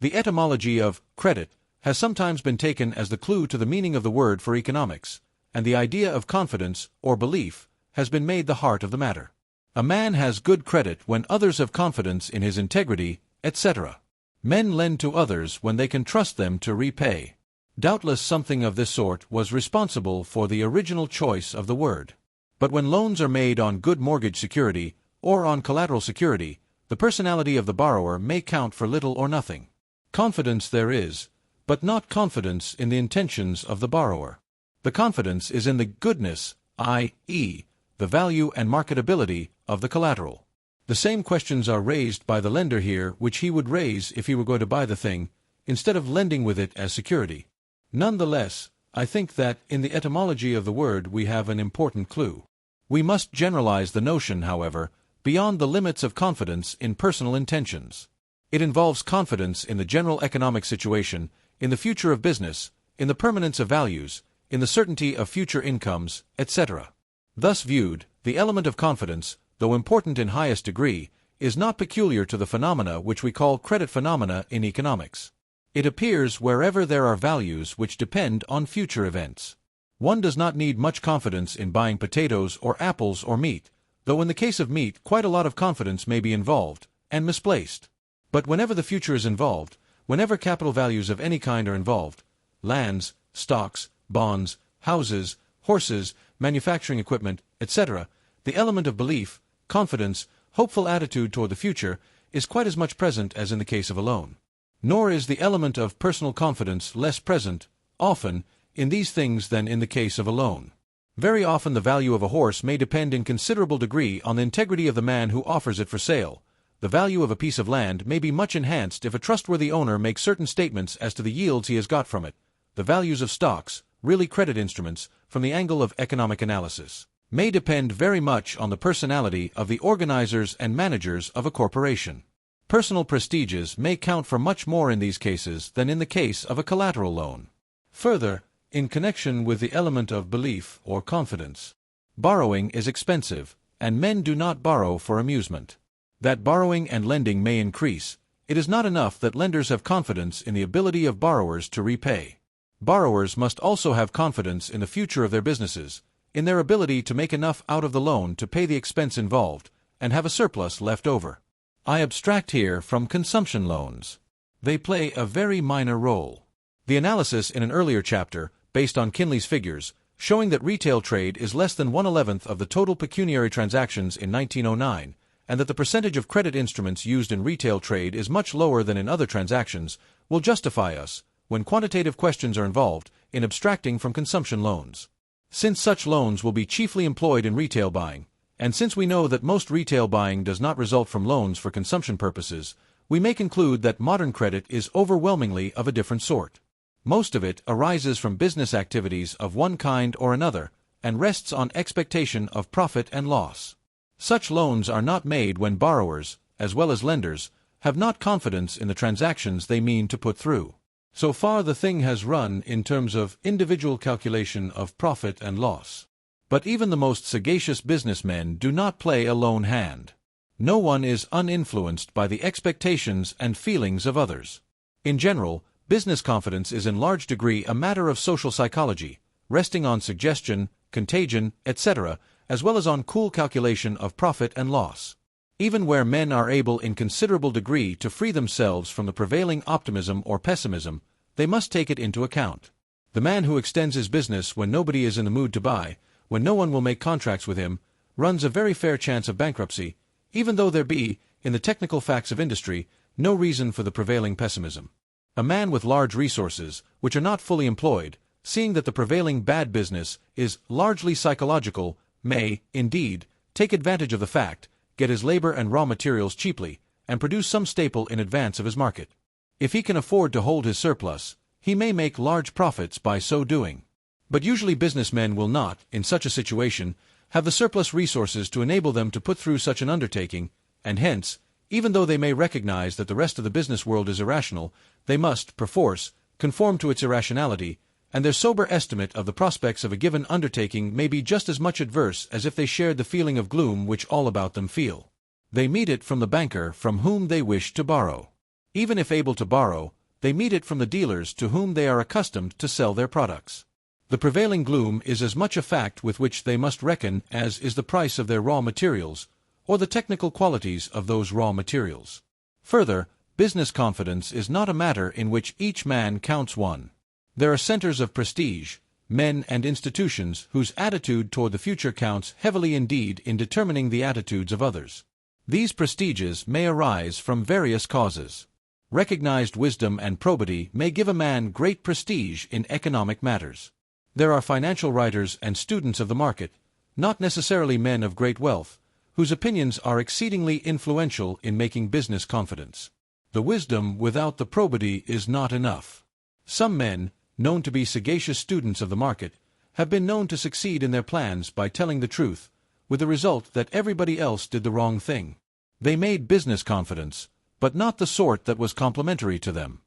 The etymology of credit has sometimes been taken as the clue to the meaning of the word for economics, and the idea of confidence or belief has been made the heart of the matter. A man has good credit when others have confidence in his integrity, etc. Men lend to others when they can trust them to repay. Doubtless something of this sort was responsible for the original choice of the word. But when loans are made on good mortgage security, or on collateral security, the personality of the borrower may count for little or nothing. Confidence there is, but not confidence in the intentions of the borrower. The confidence is in the goodness i.e., the value and marketability of the collateral. The same questions are raised by the lender here which he would raise if he were going to buy the thing, instead of lending with it as security. Nonetheless, I think that in the etymology of the word we have an important clue. We must generalize the notion, however, beyond the limits of confidence in personal intentions. It involves confidence in the general economic situation, in the future of business, in the permanence of values, in the certainty of future incomes, etc. Thus viewed, the element of confidence, though important in highest degree, is not peculiar to the phenomena which we call credit phenomena in economics. It appears wherever there are values which depend on future events. One does not need much confidence in buying potatoes or apples or meat, though in the case of meat quite a lot of confidence may be involved, and misplaced. But whenever the future is involved, whenever capital values of any kind are involved, lands, stocks, bonds, houses, horses, manufacturing equipment, etc., the element of belief, confidence, hopeful attitude toward the future is quite as much present as in the case of a loan. Nor is the element of personal confidence less present, often, in these things than in the case of a loan. Very often the value of a horse may depend in considerable degree on the integrity of the man who offers it for sale. The value of a piece of land may be much enhanced if a trustworthy owner makes certain statements as to the yields he has got from it. The values of stocks, really credit instruments, from the angle of economic analysis, may depend very much on the personality of the organizers and managers of a corporation. Personal prestiges may count for much more in these cases than in the case of a collateral loan. Further, in connection with the element of belief or confidence, borrowing is expensive, and men do not borrow for amusement. That borrowing and lending may increase, it is not enough that lenders have confidence in the ability of borrowers to repay. Borrowers must also have confidence in the future of their businesses, in their ability to make enough out of the loan to pay the expense involved, and have a surplus left over. I abstract here from consumption loans. They play a very minor role. The analysis in an earlier chapter, based on Kinley's figures, showing that retail trade is less than 1/11 of the total pecuniary transactions in 1909, and that the percentage of credit instruments used in retail trade is much lower than in other transactions, will justify us, when quantitative questions are involved, in abstracting from consumption loans. Since such loans will be chiefly employed in retail buying, and since we know that most retail buying does not result from loans for consumption purposes, we may conclude that modern credit is overwhelmingly of a different sort. Most of it arises from business activities of one kind or another, and rests on expectation of profit and loss. Such loans are not made when borrowers, as well as lenders, have not confidence in the transactions they mean to put through. So far the thing has run in terms of individual calculation of profit and loss. But even the most sagacious businessmen do not play a lone hand. No one is uninfluenced by the expectations and feelings of others. In general, business confidence is in large degree a matter of social psychology, resting on suggestion, contagion, etc., as well as on cool calculation of profit and loss. Even where men are able in considerable degree to free themselves from the prevailing optimism or pessimism, they must take it into account. The man who extends his business when nobody is in the mood to buy, when no one will make contracts with him, runs a very fair chance of bankruptcy, even though there be, in the technical facts of industry, no reason for the prevailing pessimism. A man with large resources, which are not fully employed, seeing that the prevailing bad business is largely psychological, may, indeed, take advantage of the fact, get his labor and raw materials cheaply, and produce some staple in advance of his market. If he can afford to hold his surplus, he may make large profits by so doing. But usually businessmen will not, in such a situation, have the surplus resources to enable them to put through such an undertaking, and hence, even though they may recognize that the rest of the business world is irrational, they must, perforce, conform to its irrationality, and their sober estimate of the prospects of a given undertaking may be just as much adverse as if they shared the feeling of gloom which all about them feel. They meet it from the banker from whom they wish to borrow. Even if able to borrow, they meet it from the dealers to whom they are accustomed to sell their products. The prevailing gloom is as much a fact with which they must reckon as is the price of their raw materials, or the technical qualities of those raw materials. Further, business confidence is not a matter in which each man counts one. There are centers of prestige, men and institutions whose attitude toward the future counts heavily indeed in determining the attitudes of others. These prestiges may arise from various causes. Recognized wisdom and probity may give a man great prestige in economic matters. There are financial writers and students of the market, not necessarily men of great wealth, whose opinions are exceedingly influential in making business confidence. The wisdom without the probity is not enough. Some men, known to be sagacious students of the market, have been known to succeed in their plans by telling the truth, with the result that everybody else did the wrong thing. They made business confidence, but not the sort that was complimentary to them.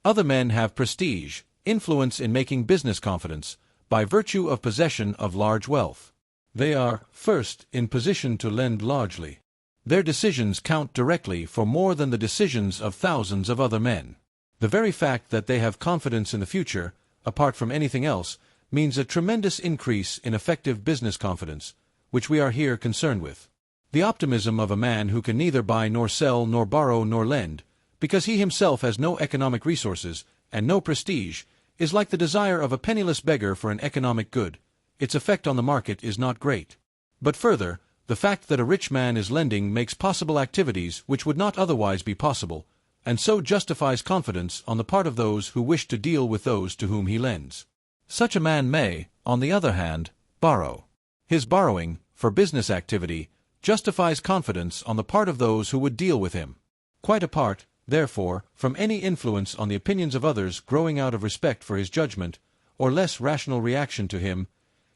Other men have prestige, influence in making business confidence, by virtue of possession of large wealth. They are, first, in position to lend largely. Their decisions count directly for more than the decisions of thousands of other men. The very fact that they have confidence in the future, apart from anything else, means a tremendous increase in effective business confidence, which we are here concerned with. The optimism of a man who can neither buy nor sell nor borrow nor lend, because he himself has no economic resources and no prestige, is like the desire of a penniless beggar for an economic good. Its effect on the market is not great. But further, the fact that a rich man is lending makes possible activities which would not otherwise be possible, and so justifies confidence on the part of those who wish to deal with those to whom he lends. Such a man may, on the other hand, borrow. His borrowing, for business activity, justifies confidence on the part of those who would deal with him. Quite apart, therefore, from any influence on the opinions of others growing out of respect for his judgment, or less rational reaction to him,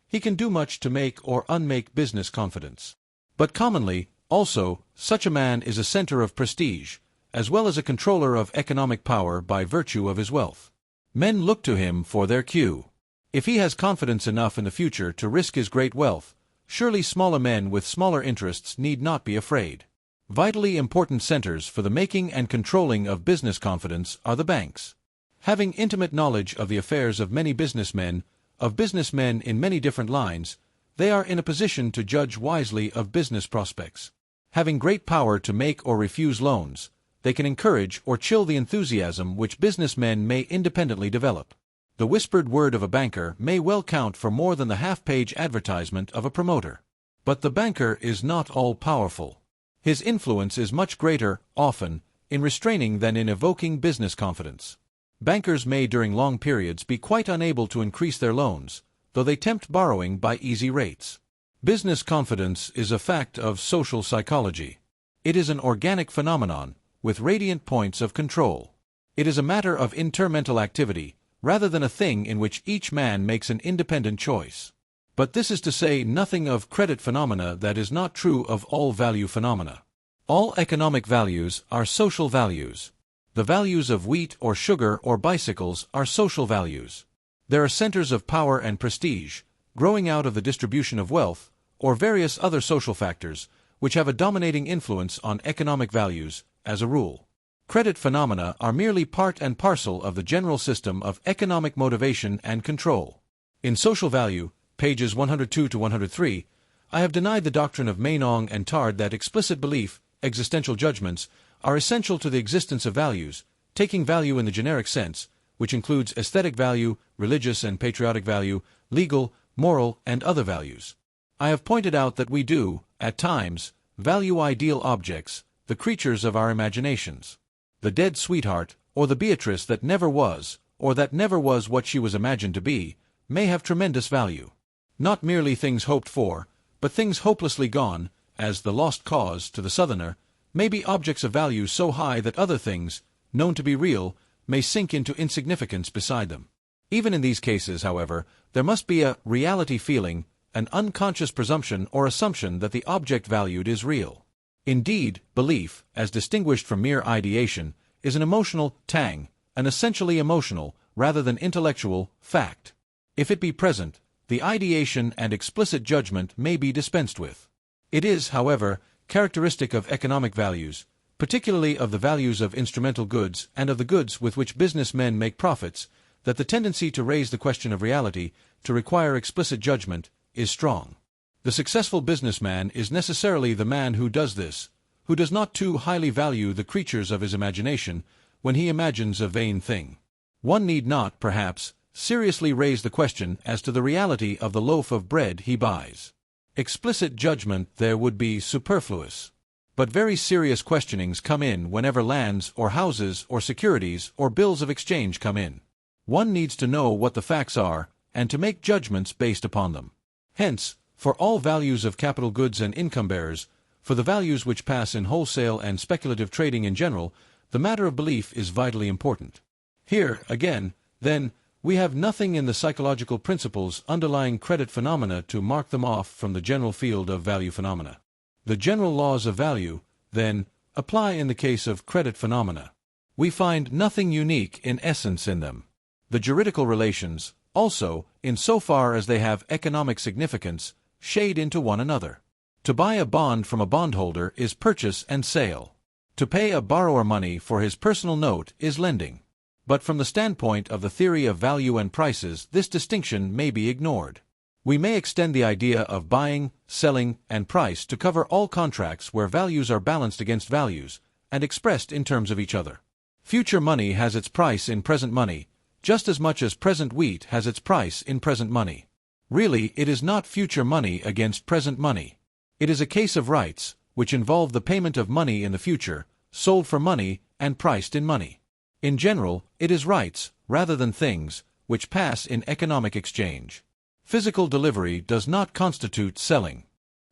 he can do much to make or unmake business confidence. But commonly, also, such a man is a center of prestige, as well as a controller of economic power by virtue of his wealth. Men look to him for their cue. If he has confidence enough in the future to risk his great wealth, surely smaller men with smaller interests need not be afraid. Vitally important centers for the making and controlling of business confidence are the banks. Having intimate knowledge of the affairs of many businessmen, in many different lines, they are in a position to judge wisely of business prospects. Having great power to make or refuse loans, they can encourage or chill the enthusiasm which businessmen may independently develop. The whispered word of a banker may well count for more than the half-page advertisement of a promoter. But the banker is not all-powerful. His influence is much greater, often, in restraining than in evoking business confidence. Bankers may during long periods be quite unable to increase their loans, though they tempt borrowing by easy rates. Business confidence is a fact of social psychology. It is an organic phenomenon, with radiant points of control. It is a matter of intermental activity, rather than a thing in which each man makes an independent choice. But this is to say nothing of credit phenomena that is not true of all value phenomena. All economic values are social values. The values of wheat or sugar or bicycles are social values. There are centers of power and prestige, growing out of the distribution of wealth, or various other social factors, which have a dominating influence on economic values, as a rule. Credit phenomena are merely part and parcel of the general system of economic motivation and control. In Social Value, pages 102 to 103, I have denied the doctrine of Meinong and Tard that explicit belief, existential judgments, are essential to the existence of values, taking value in the generic sense, which includes aesthetic value, religious and patriotic value, legal, moral, and other values. I have pointed out that we do, at times, value ideal objects, the creatures of our imaginations. The dead sweetheart, or the Beatrice that never was, or that never was what she was imagined to be, may have tremendous value. Not merely things hoped for, but things hopelessly gone, as the lost cause to the Southerner, may be objects of value so high that other things, known to be real, may sink into insignificance beside them. Even in these cases, however, there must be a reality feeling, an unconscious presumption or assumption that the object valued is real. Indeed, belief, as distinguished from mere ideation, is an emotional tang, an essentially emotional, rather than intellectual, fact. If it be present, the ideation and explicit judgment may be dispensed with. It is, however, characteristic of economic values, particularly of the values of instrumental goods and of the goods with which businessmen make profits, that the tendency to raise the question of reality, to require explicit judgment, is strong. The successful businessman is necessarily the man who does this, who does not too highly value the creatures of his imagination when he imagines a vain thing. One need not, perhaps, seriously raise the question as to the reality of the loaf of bread he buys. Explicit judgment there would be superfluous. But very serious questionings come in whenever lands or houses or securities or bills of exchange come in. One needs to know what the facts are, and to make judgments based upon them. Hence, For all values of capital goods and income bearers, for the values which pass in wholesale and speculative trading in general, the matter of belief is vitally important. Here, again, then, we have nothing in the psychological principles underlying credit phenomena to mark them off from the general field of value phenomena. The general laws of value, then, apply in the case of credit phenomena. We find nothing unique in essence in them. The juridical relations, also, in so far as they have economic significance, shade into one another. To buy a bond from a bondholder is purchase and sale. To pay a borrower money for his personal note is lending. But from the standpoint of the theory of value and prices, this distinction may be ignored. We may extend the idea of buying, selling, and price to cover all contracts where values are balanced against values, and expressed in terms of each other. Future money has its price in present money, just as much as present wheat has its price in present money. Really, it is not future money against present money. It is a case of rights, which involve the payment of money in the future, sold for money, and priced in money. In general, it is rights, rather than things, which pass in economic exchange. Physical delivery does not constitute selling.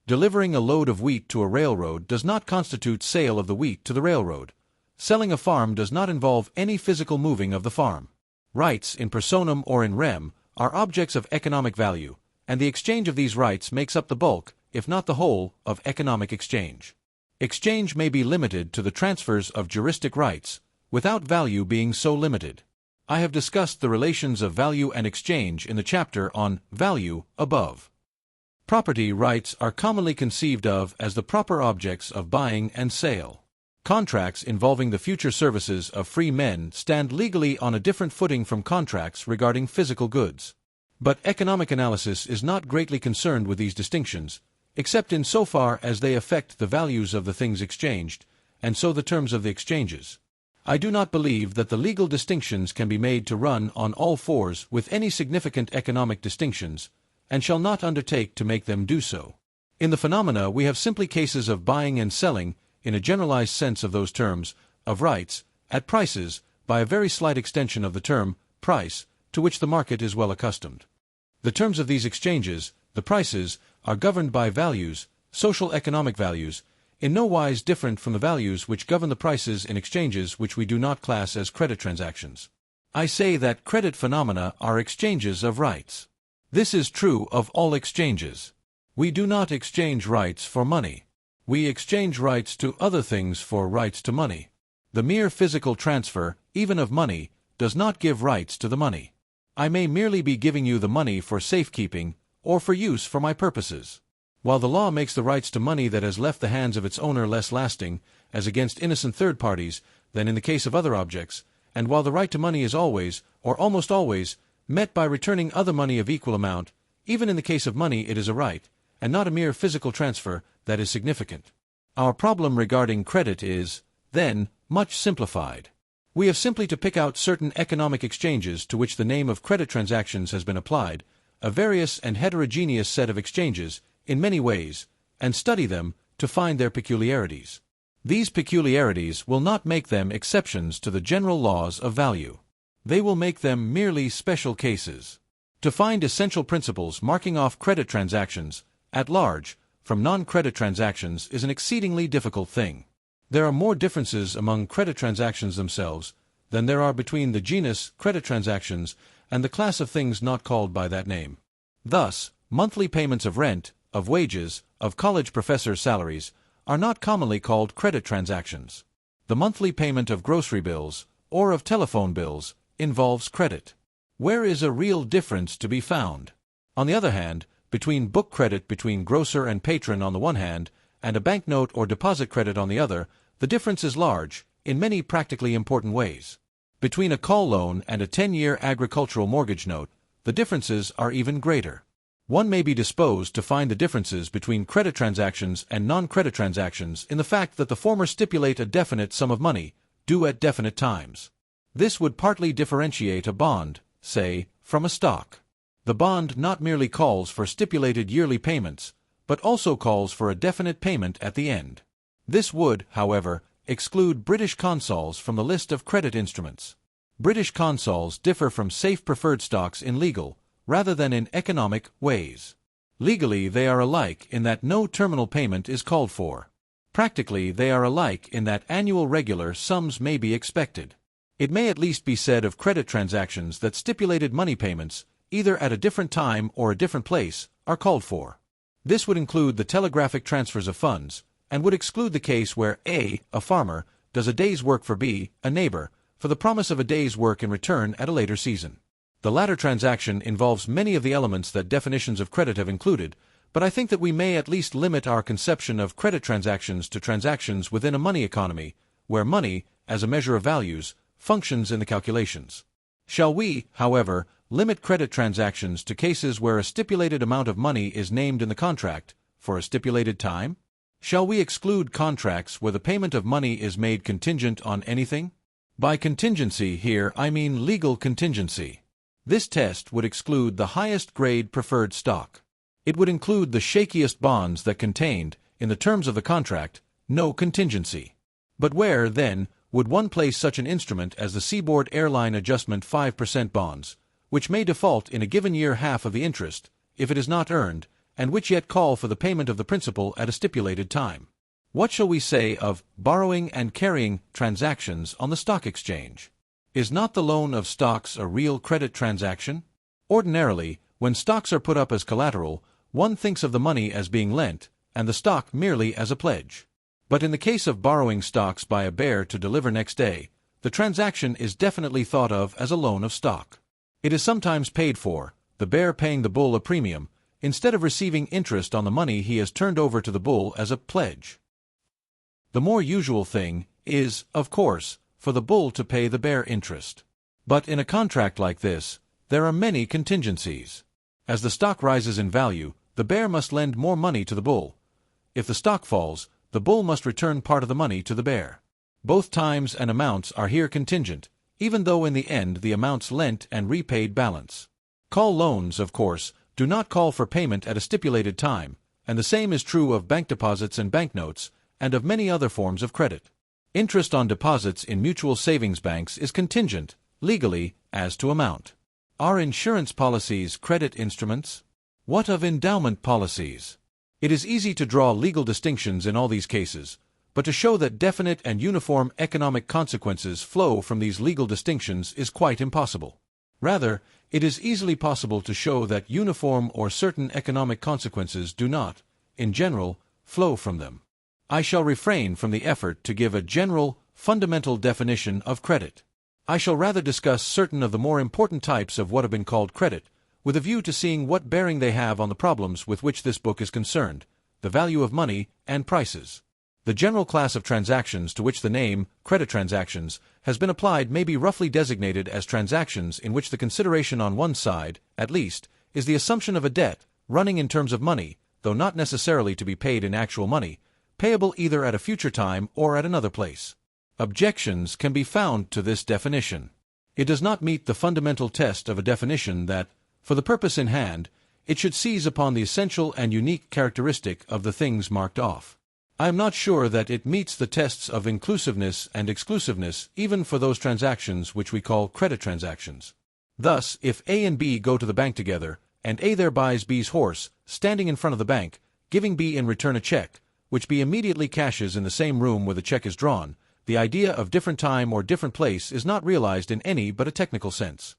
Delivering a load of wheat to a railroad does not constitute sale of the wheat to the railroad. Selling a farm does not involve any physical moving of the farm. Rights, in personam or in rem, are objects of economic value, and the exchange of these rights makes up the bulk, if not the whole, of economic exchange. Exchange may be limited to the transfers of juristic rights, without value being so limited. I have discussed the relations of value and exchange in the chapter on value above. Property rights are commonly conceived of as the proper objects of buying and sale. Contracts involving the future services of free men stand legally on a different footing from contracts regarding physical goods. But economic analysis is not greatly concerned with these distinctions, except in so far as they affect the values of the things exchanged, and so the terms of the exchanges. I do not believe that the legal distinctions can be made to run on all fours with any significant economic distinctions, and shall not undertake to make them do so. In the phenomena we have simply cases of buying and selling, in a generalized sense of those terms, of rights, at prices, by a very slight extension of the term, price, to which the market is well accustomed. The terms of these exchanges, the prices, are governed by values, social economic values, in no wise different from the values which govern the prices in exchanges which we do not class as credit transactions. I say that credit phenomena are exchanges of rights. This is true of all exchanges. We do not exchange rights for money. We exchange rights to other things for rights to money. The mere physical transfer, even of money, does not give rights to the money. I may merely be giving you the money for safekeeping, or for use for my purposes. While the law makes the rights to money that has left the hands of its owner less lasting, as against innocent third parties, than in the case of other objects, and while the right to money is always, or almost always, met by returning other money of equal amount, even in the case of money it is a right, and not a mere physical transfer, that is significant. Our problem regarding credit is, then, much simplified. We have simply to pick out certain economic exchanges to which the name of credit transactions has been applied, a various and heterogeneous set of exchanges, in many ways, and study them to find their peculiarities. These peculiarities will not make them exceptions to the general laws of value. They will make them merely special cases. To find essential principles marking off credit transactions, at large, from non-credit transactions is an exceedingly difficult thing. There are more differences among credit transactions themselves than there are between the genus credit transactions and the class of things not called by that name. Thus, monthly payments of rent, of wages, of college professor salaries, are not commonly called credit transactions. The monthly payment of grocery bills, or of telephone bills, involves credit. Where is a real difference to be found? On the other hand, between book credit between grocer and patron on the one hand, and a banknote or deposit credit on the other, the difference is large, in many practically important ways. Between a call loan and a 10-year agricultural mortgage note, the differences are even greater. One may be disposed to find the differences between credit transactions and non-credit transactions in the fact that the former stipulate a definite sum of money, due at definite times. This would partly differentiate a bond, say, from a stock. The bond not merely calls for stipulated yearly payments, but also calls for a definite payment at the end. This would, however, exclude British consols from the list of credit instruments. British consols differ from safe preferred stocks in legal, rather than in economic, ways. Legally, they are alike in that no terminal payment is called for. Practically, they are alike in that annual regular sums may be expected. It may at least be said of credit transactions that stipulated money payments, either at a different time or a different place, are called for. This would include the telegraphic transfers of funds, and would exclude the case where A, a farmer, does a day's work for B, a neighbor, for the promise of a day's work in return at a later season. The latter transaction involves many of the elements that definitions of credit have included, but I think that we may at least limit our conception of credit transactions to transactions within a money economy, where money, as a measure of values, functions in the calculations. Shall we, however, limit credit transactions to cases where a stipulated amount of money is named in the contract, for a stipulated time? Shall we exclude contracts where the payment of money is made contingent on anything? By contingency here I mean legal contingency. This test would exclude the highest grade preferred stock. It would include the shakiest bonds that contained, in the terms of the contract, no contingency. But where, then, would one place such an instrument as the Seaboard Airline Adjustment 5% bonds, which may default in a given year half of the interest, if it is not earned, and which yet call for the payment of the principal at a stipulated time? What shall we say of borrowing and carrying transactions on the stock exchange? Is not the loan of stocks a real credit transaction? Ordinarily, when stocks are put up as collateral, one thinks of the money as being lent, and the stock merely as a pledge. But in the case of borrowing stocks by a bear to deliver next day, the transaction is definitely thought of as a loan of stock. It is sometimes paid for, the bear paying the bull a premium, instead of receiving interest on the money he has turned over to the bull as a pledge. The more usual thing is, of course, for the bull to pay the bear interest. But in a contract like this, there are many contingencies. As the stock rises in value, the bear must lend more money to the bull. If the stock falls, the bull must return part of the money to the bear. Both times and amounts are here contingent, even though in the end the amounts lent and repaid balance. Call loans, of course, do not call for payment at a stipulated time, and the same is true of bank deposits and banknotes, and of many other forms of credit. Interest on deposits in mutual savings banks is contingent, legally, as to amount. Are insurance policies credit instruments? What of endowment policies? It is easy to draw legal distinctions in all these cases, but to show that definite and uniform economic consequences flow from these legal distinctions is quite impossible. Rather, it is easily possible to show that uniform or certain economic consequences do not, in general, flow from them. I shall refrain from the effort to give a general, fundamental definition of credit. I shall rather discuss certain of the more important types of what have been called credit, with a view to seeing what bearing they have on the problems with which this book is concerned, the value of money, and prices. The general class of transactions to which the name, credit transactions, has been applied may be roughly designated as transactions in which the consideration on one side, at least, is the assumption of a debt, running in terms of money, though not necessarily to be paid in actual money, payable either at a future time or at another place. Objections can be found to this definition. It does not meet the fundamental test of a definition that, for the purpose in hand, it should seize upon the essential and unique characteristic of the things marked off. I am not sure that it meets the tests of inclusiveness and exclusiveness even for those transactions which we call credit transactions. Thus, if A and B go to the bank together, and A there buys B's horse, standing in front of the bank, giving B in return a check, which B immediately cashes in the same room where the check is drawn, the idea of different time or different place is not realized in any but a technical sense.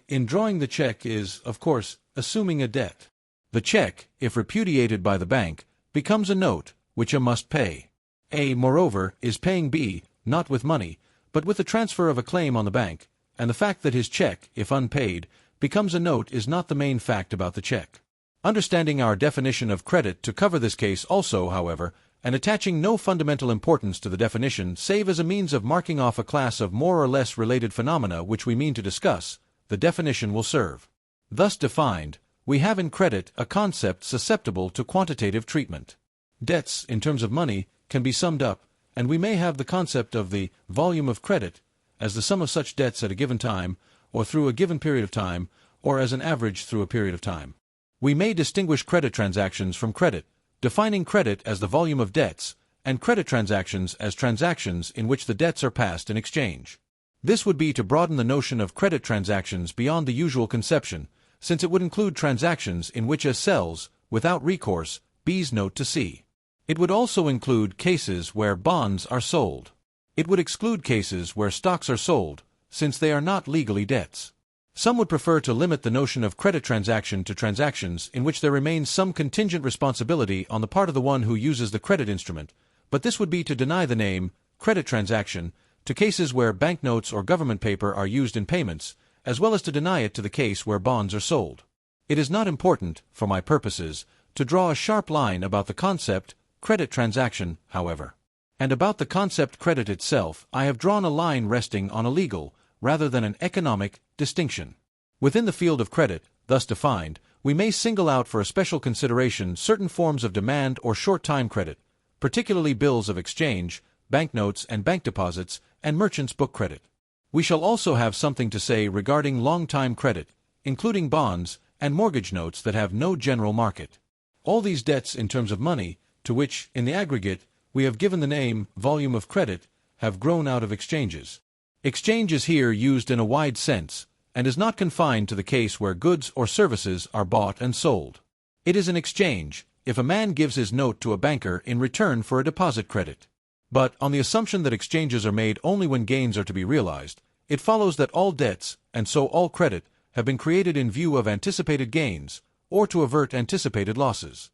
In drawing the check is, of course, assuming a debt. The check, if repudiated by the bank, becomes a note, which A must pay. A, moreover, is paying B, not with money, but with the transfer of a claim on the bank, and the fact that his check, if unpaid, becomes a note is not the main fact about the check. Understanding our definition of credit to cover this case also, however, and attaching no fundamental importance to the definition save as a means of marking off a class of more or less related phenomena which we mean to discuss, the definition will serve. Thus defined, we have in credit a concept susceptible to quantitative treatment. Debts, in terms of money, can be summed up, and we may have the concept of the volume of credit as the sum of such debts at a given time, or through a given period of time, or as an average through a period of time. We may distinguish credit transactions from credit, defining credit as the volume of debts, and credit transactions as transactions in which the debts are passed in exchange. This would be to broaden the notion of credit transactions beyond the usual conception, since it would include transactions in which A sells, without recourse, B's note to C. It would also include cases where bonds are sold. It would exclude cases where stocks are sold, since they are not legally debts. Some would prefer to limit the notion of credit transaction to transactions in which there remains some contingent responsibility on the part of the one who uses the credit instrument, but this would be to deny the name credit transaction to cases where banknotes or government paper are used in payments, as well as to deny it to the case where bonds are sold. It is not important, for my purposes, to draw a sharp line about the concept credit transaction, however. And about the concept credit itself, I have drawn a line resting on a legal, rather than an economic, distinction. Within the field of credit, thus defined, we may single out for a special consideration certain forms of demand or short-time credit, particularly bills of exchange, banknotes and bank deposits, and merchants' book credit. We shall also have something to say regarding long-time credit, including bonds and mortgage notes that have no general market. All these debts in terms of money, to which, in the aggregate, we have given the name volume of credit, have grown out of exchanges. Exchange is here used in a wide sense, and is not confined to the case where goods or services are bought and sold. It is an exchange if a man gives his note to a banker in return for a deposit credit. But, on the assumption that exchanges are made only when gains are to be realized, it follows that all debts, and so all credit, have been created in view of anticipated gains, or to avert anticipated losses.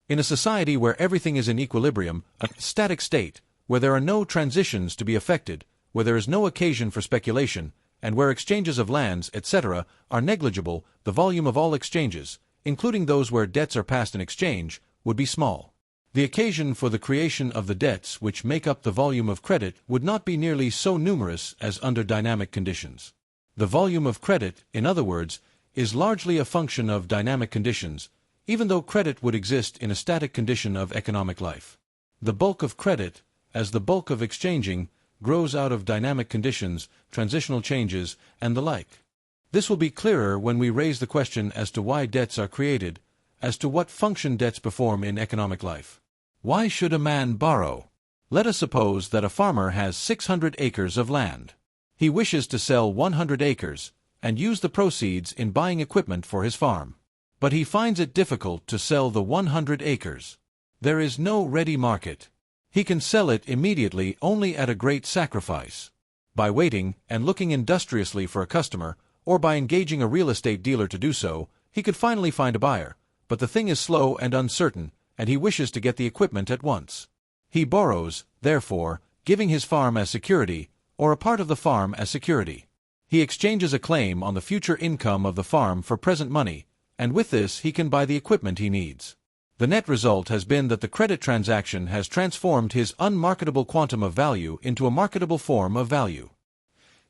In a society where everything is in equilibrium, a static state, where there are no transitions to be effected, where there is no occasion for speculation, and where exchanges of lands, etc., are negligible, the volume of all exchanges, including those where debts are passed in exchange, would be small. The occasion for the creation of the debts which make up the volume of credit would not be nearly so numerous as under dynamic conditions. The volume of credit, in other words, is largely a function of dynamic conditions, even though credit would exist in a static condition of economic life. The bulk of credit, as the bulk of exchanging, grows out of dynamic conditions, transitional changes, and the like. This will be clearer when we raise the question as to why debts are created, as to what function debts perform in economic life. Why should a man borrow? Let us suppose that a farmer has 600 acres of land. He wishes to sell 100 acres, and use the proceeds in buying equipment for his farm. But he finds it difficult to sell the 100 acres. There is no ready market. He can sell it immediately only at a great sacrifice. By waiting and looking industriously for a customer, or by engaging a real estate dealer to do so, he could finally find a buyer, but the thing is slow and uncertain, and he wishes to get the equipment at once. He borrows, therefore, giving his farm as security, or a part of the farm as security. He exchanges a claim on the future income of the farm for present money, and with this he can buy the equipment he needs. The net result has been that the credit transaction has transformed his unmarketable quantum of value into a marketable form of value.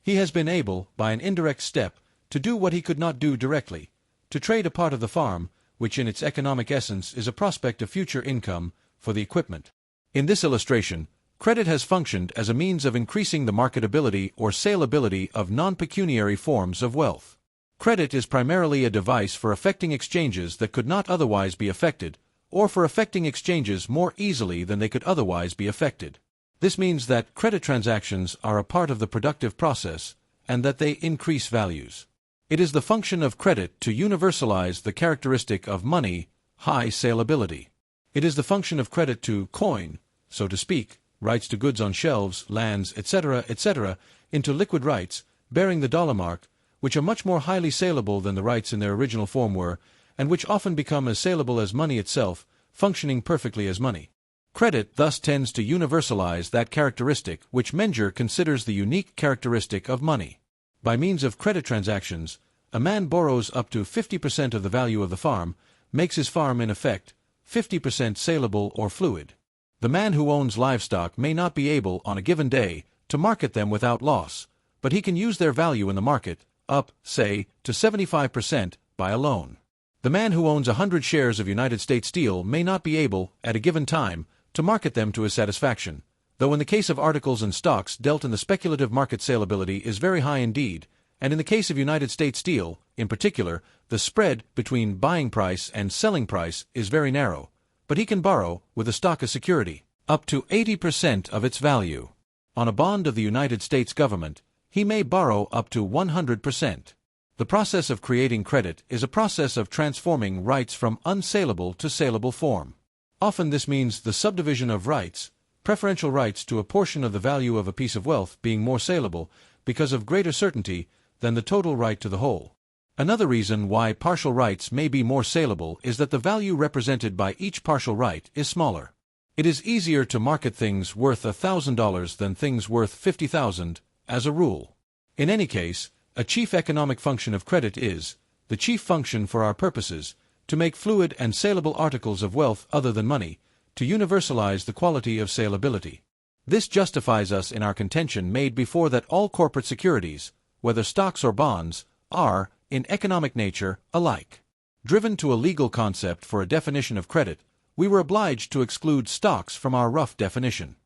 He has been able, by an indirect step, to do what he could not do directly, to trade a part of the farm, which in its economic essence is a prospect of future income, for the equipment. In this illustration, credit has functioned as a means of increasing the marketability or saleability of non-pecuniary forms of wealth. Credit is primarily a device for effecting exchanges that could not otherwise be effected, or for effecting exchanges more easily than they could otherwise be effected. This means that credit transactions are a part of the productive process, and that they increase values. It is the function of credit to universalize the characteristic of money, high saleability. It is the function of credit to coin, so to speak, rights to goods on shelves, lands, etc., etc., into liquid rights, bearing the dollar mark, which are much more highly saleable than the rights in their original form were, and which often become as saleable as money itself, functioning perfectly as money. Credit thus tends to universalize that characteristic which Menger considers the unique characteristic of money. By means of credit transactions, a man borrows up to 50% of the value of the farm, makes his farm in effect 50% saleable or fluid. The man who owns livestock may not be able, on a given day, to market them without loss, but he can use their value in the market, up, say, to 75% by a loan. The man who owns 100 shares of United States Steel may not be able, at a given time, to market them to his satisfaction, though in the case of articles and stocks dealt in the speculative market saleability is very high indeed, and in the case of United States Steel, in particular, the spread between buying price and selling price is very narrow, but he can borrow, with a stock as security, up to 80% of its value. On a bond of the United States government, he may borrow up to 100%. The process of creating credit is a process of transforming rights from unsaleable to saleable form. Often this means the subdivision of rights, preferential rights to a portion of the value of a piece of wealth being more saleable because of greater certainty than the total right to the whole. Another reason why partial rights may be more saleable is that the value represented by each partial right is smaller. It is easier to market things worth $1,000 than things worth $50,000, as a rule. In any case, a chief economic function of credit is, the chief function for our purposes, to make fluid and saleable articles of wealth other than money, to universalize the quality of saleability. This justifies us in our contention made before that all corporate securities, whether stocks or bonds, are, in economic nature, alike. Driven to a legal concept for a definition of credit, we were obliged to exclude stocks from our rough definition.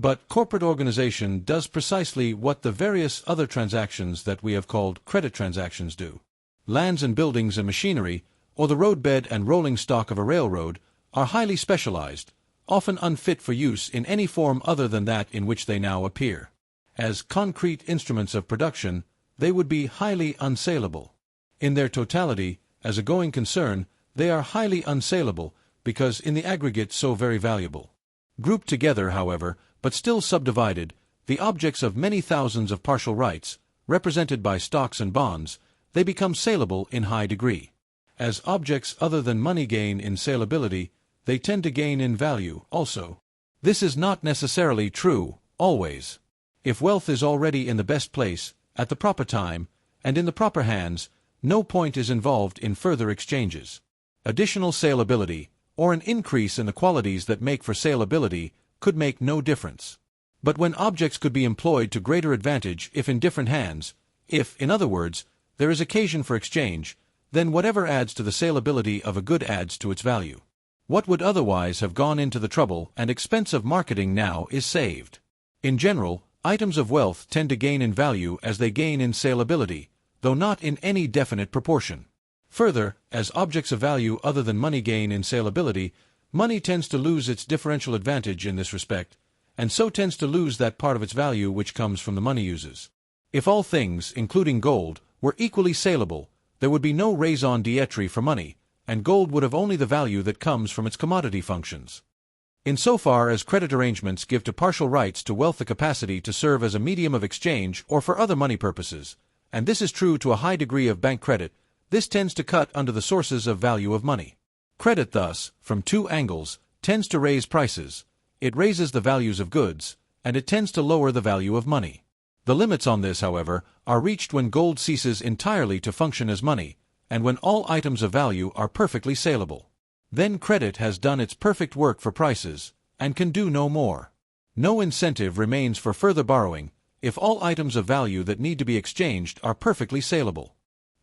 But corporate organization does precisely what the various other transactions that we have called credit transactions do. Lands and buildings and machinery, or the roadbed and rolling stock of a railroad, are highly specialized, often unfit for use in any form other than that in which they now appear. As concrete instruments of production, they would be highly unsaleable. In their totality, as a going concern, they are highly unsaleable because in the aggregate so very valuable. Grouped together, however, but still subdivided, the objects of many thousands of partial rights, represented by stocks and bonds, they become saleable in high degree. As objects other than money gain in salability, they tend to gain in value also. This is not necessarily true, always. If wealth is already in the best place, at the proper time, and in the proper hands, no point is involved in further exchanges. Additional salability, or an increase in the qualities that make for salability, could make no difference. But when objects could be employed to greater advantage if in different hands, if, in other words, there is occasion for exchange, then whatever adds to the salability of a good adds to its value. What would otherwise have gone into the trouble and expense of marketing now is saved. In general, items of wealth tend to gain in value as they gain in salability, though not in any definite proportion. Further, as objects of value other than money gain in salability, money tends to lose its differential advantage in this respect, and so tends to lose that part of its value which comes from the money uses. If all things, including gold, were equally saleable, there would be no raison d'etre for money, and gold would have only the value that comes from its commodity functions. Insofar as credit arrangements give to partial rights to wealth the capacity to serve as a medium of exchange or for other money purposes, and this is true to a high degree of bank credit, this tends to cut under the sources of value of money. Credit thus, from two angles, tends to raise prices. It raises the values of goods, and it tends to lower the value of money. The limits on this, however, are reached when gold ceases entirely to function as money, and when all items of value are perfectly saleable. Then credit has done its perfect work for prices, and can do no more. No incentive remains for further borrowing, if all items of value that need to be exchanged are perfectly saleable.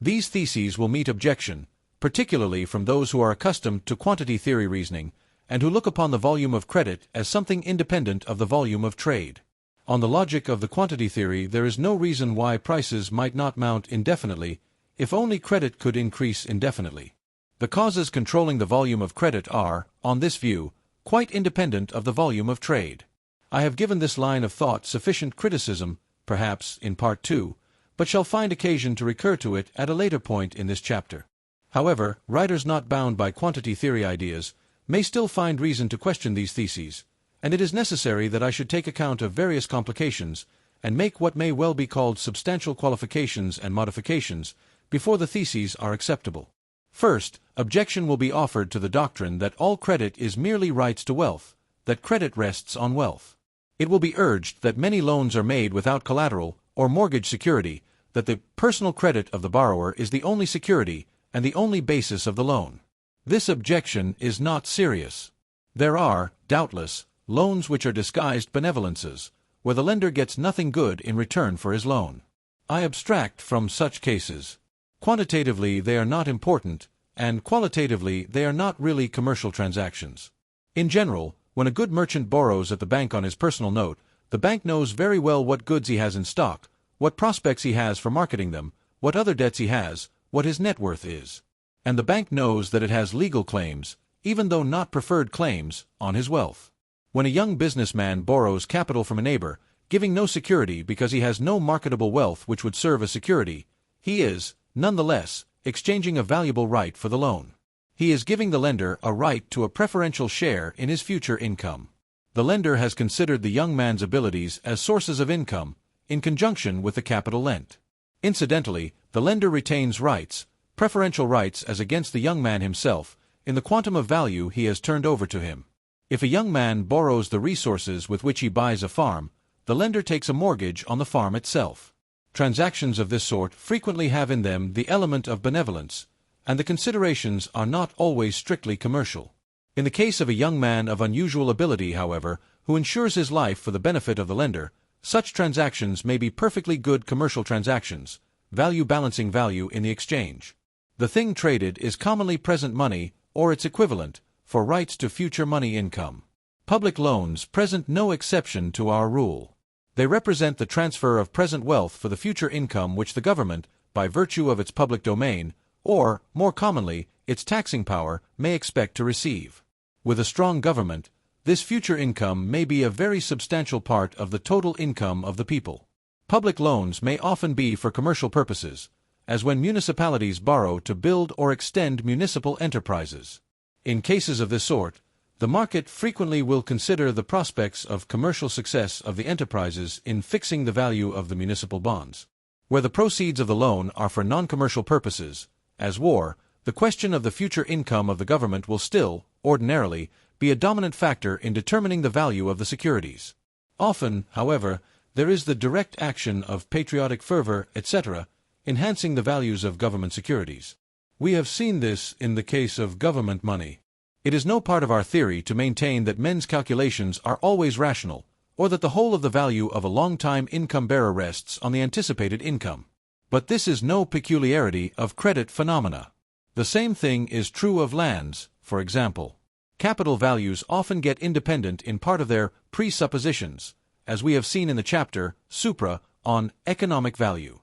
These theses will meet objection, particularly from those who are accustomed to quantity theory reasoning, and who look upon the volume of credit as something independent of the volume of trade. On the logic of the quantity theory, there is no reason why prices might not mount indefinitely, if only credit could increase indefinitely. The causes controlling the volume of credit are, on this view, quite independent of the volume of trade. I have given this line of thought sufficient criticism, perhaps, in Part 2, but shall find occasion to recur to it at a later point in this chapter. However, writers not bound by quantity theory ideas may still find reason to question these theses, and it is necessary that I should take account of various complications and make what may well be called substantial qualifications and modifications before the theses are acceptable. First, objection will be offered to the doctrine that all credit is merely rights to wealth, that credit rests on wealth. It will be urged that many loans are made without collateral or mortgage security, that the personal credit of the borrower is the only security and the only basis of the loan. This objection is not serious. There are, doubtless, loans which are disguised benevolences, where the lender gets nothing good in return for his loan. I abstract from such cases. Quantitatively they are not important, and qualitatively they are not really commercial transactions. In general, when a good merchant borrows at the bank on his personal note, the bank knows very well what goods he has in stock, what prospects he has for marketing them, what other debts he has, what his net worth is. And the bank knows that it has legal claims, even though not preferred claims, on his wealth. When a young businessman borrows capital from a neighbor, giving no security because he has no marketable wealth which would serve as security, he is, nonetheless, exchanging a valuable right for the loan. He is giving the lender a right to a preferential share in his future income. The lender has considered the young man's abilities as sources of income, in conjunction with the capital lent. Incidentally, the lender retains rights, preferential rights as against the young man himself, in the quantum of value he has turned over to him. If a young man borrows the resources with which he buys a farm, the lender takes a mortgage on the farm itself. Transactions of this sort frequently have in them the element of benevolence, and the considerations are not always strictly commercial. In the case of a young man of unusual ability, however, who insures his life for the benefit of the lender, such transactions may be perfectly good commercial transactions, value balancing value in the exchange. The thing traded is commonly present money, or its equivalent, for rights to future money income. Public loans present no exception to our rule. They represent the transfer of present wealth for the future income which the government, by virtue of its public domain, or, more commonly, its taxing power, may expect to receive. With a strong government, this future income may be a very substantial part of the total income of the people. Public loans may often be for commercial purposes, as when municipalities borrow to build or extend municipal enterprises. In cases of this sort, the market frequently will consider the prospects of commercial success of the enterprises in fixing the value of the municipal bonds. Where the proceeds of the loan are for non-commercial purposes, as war, the question of the future income of the government will still, ordinarily, be a dominant factor in determining the value of the securities. Often, however, there is the direct action of patriotic fervor, etc., enhancing the values of government securities. We have seen this in the case of government money. It is no part of our theory to maintain that men's calculations are always rational, or that the whole of the value of a long-time income-bearer rests on the anticipated income. But this is no peculiarity of credit phenomena. The same thing is true of lands, for example. Capital values often get independent in part of their presuppositions, as we have seen in the chapter, Supra, on economic value.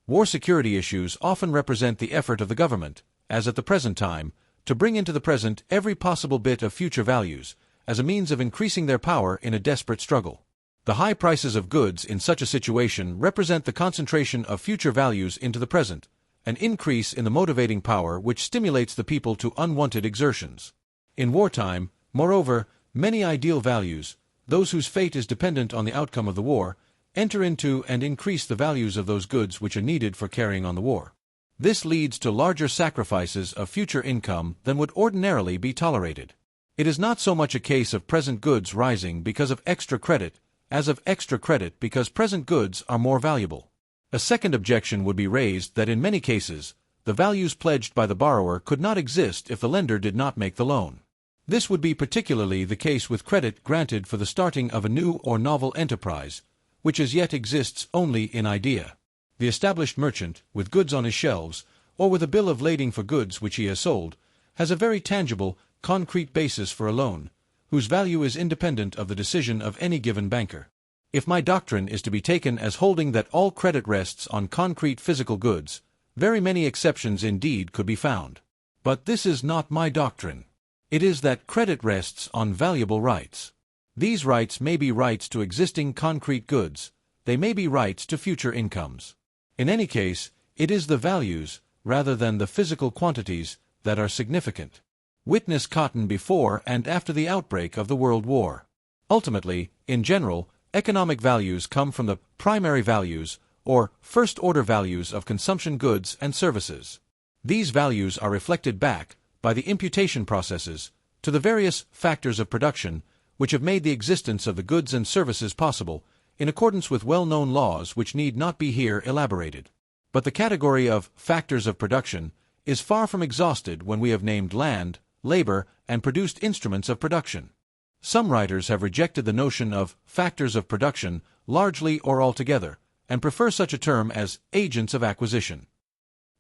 War security issues often represent the effort of the government, as at the present time, to bring into the present every possible bit of future values, as a means of increasing their power in a desperate struggle. The high prices of goods in such a situation represent the concentration of future values into the present, an increase in the motivating power which stimulates the people to unwanted exertions. In wartime, moreover, many ideal values, those whose fate is dependent on the outcome of the war, enter into and increase the values of those goods which are needed for carrying on the war. This leads to larger sacrifices of future income than would ordinarily be tolerated. It is not so much a case of present goods rising because of extra credit, as of extra credit because present goods are more valuable. A second objection would be raised that in many cases, the values pledged by the borrower could not exist if the lender did not make the loan. This would be particularly the case with credit granted for the starting of a new or novel enterprise, which as yet exists only in idea. The established merchant, with goods on his shelves, or with a bill of lading for goods which he has sold, has a very tangible, concrete basis for a loan, whose value is independent of the decision of any given banker. If my doctrine is to be taken as holding that all credit rests on concrete physical goods, very many exceptions indeed could be found. But this is not my doctrine. It is that credit rests on valuable rights. These rights may be rights to existing concrete goods, they may be rights to future incomes. In any case, it is the values, rather than the physical quantities, that are significant. Witness cotton before and after the outbreak of the World War. Ultimately, in general, economic values come from the primary values, or first-order values of consumption goods and services. These values are reflected back, by the imputation processes, to the various factors of production, which have made the existence of the goods and services possible, in accordance with well-known laws which need not be here elaborated. But the category of factors of production is far from exhausted when we have named land, labor, and produced instruments of production. Some writers have rejected the notion of factors of production largely or altogether, and prefer such a term as agents of acquisition.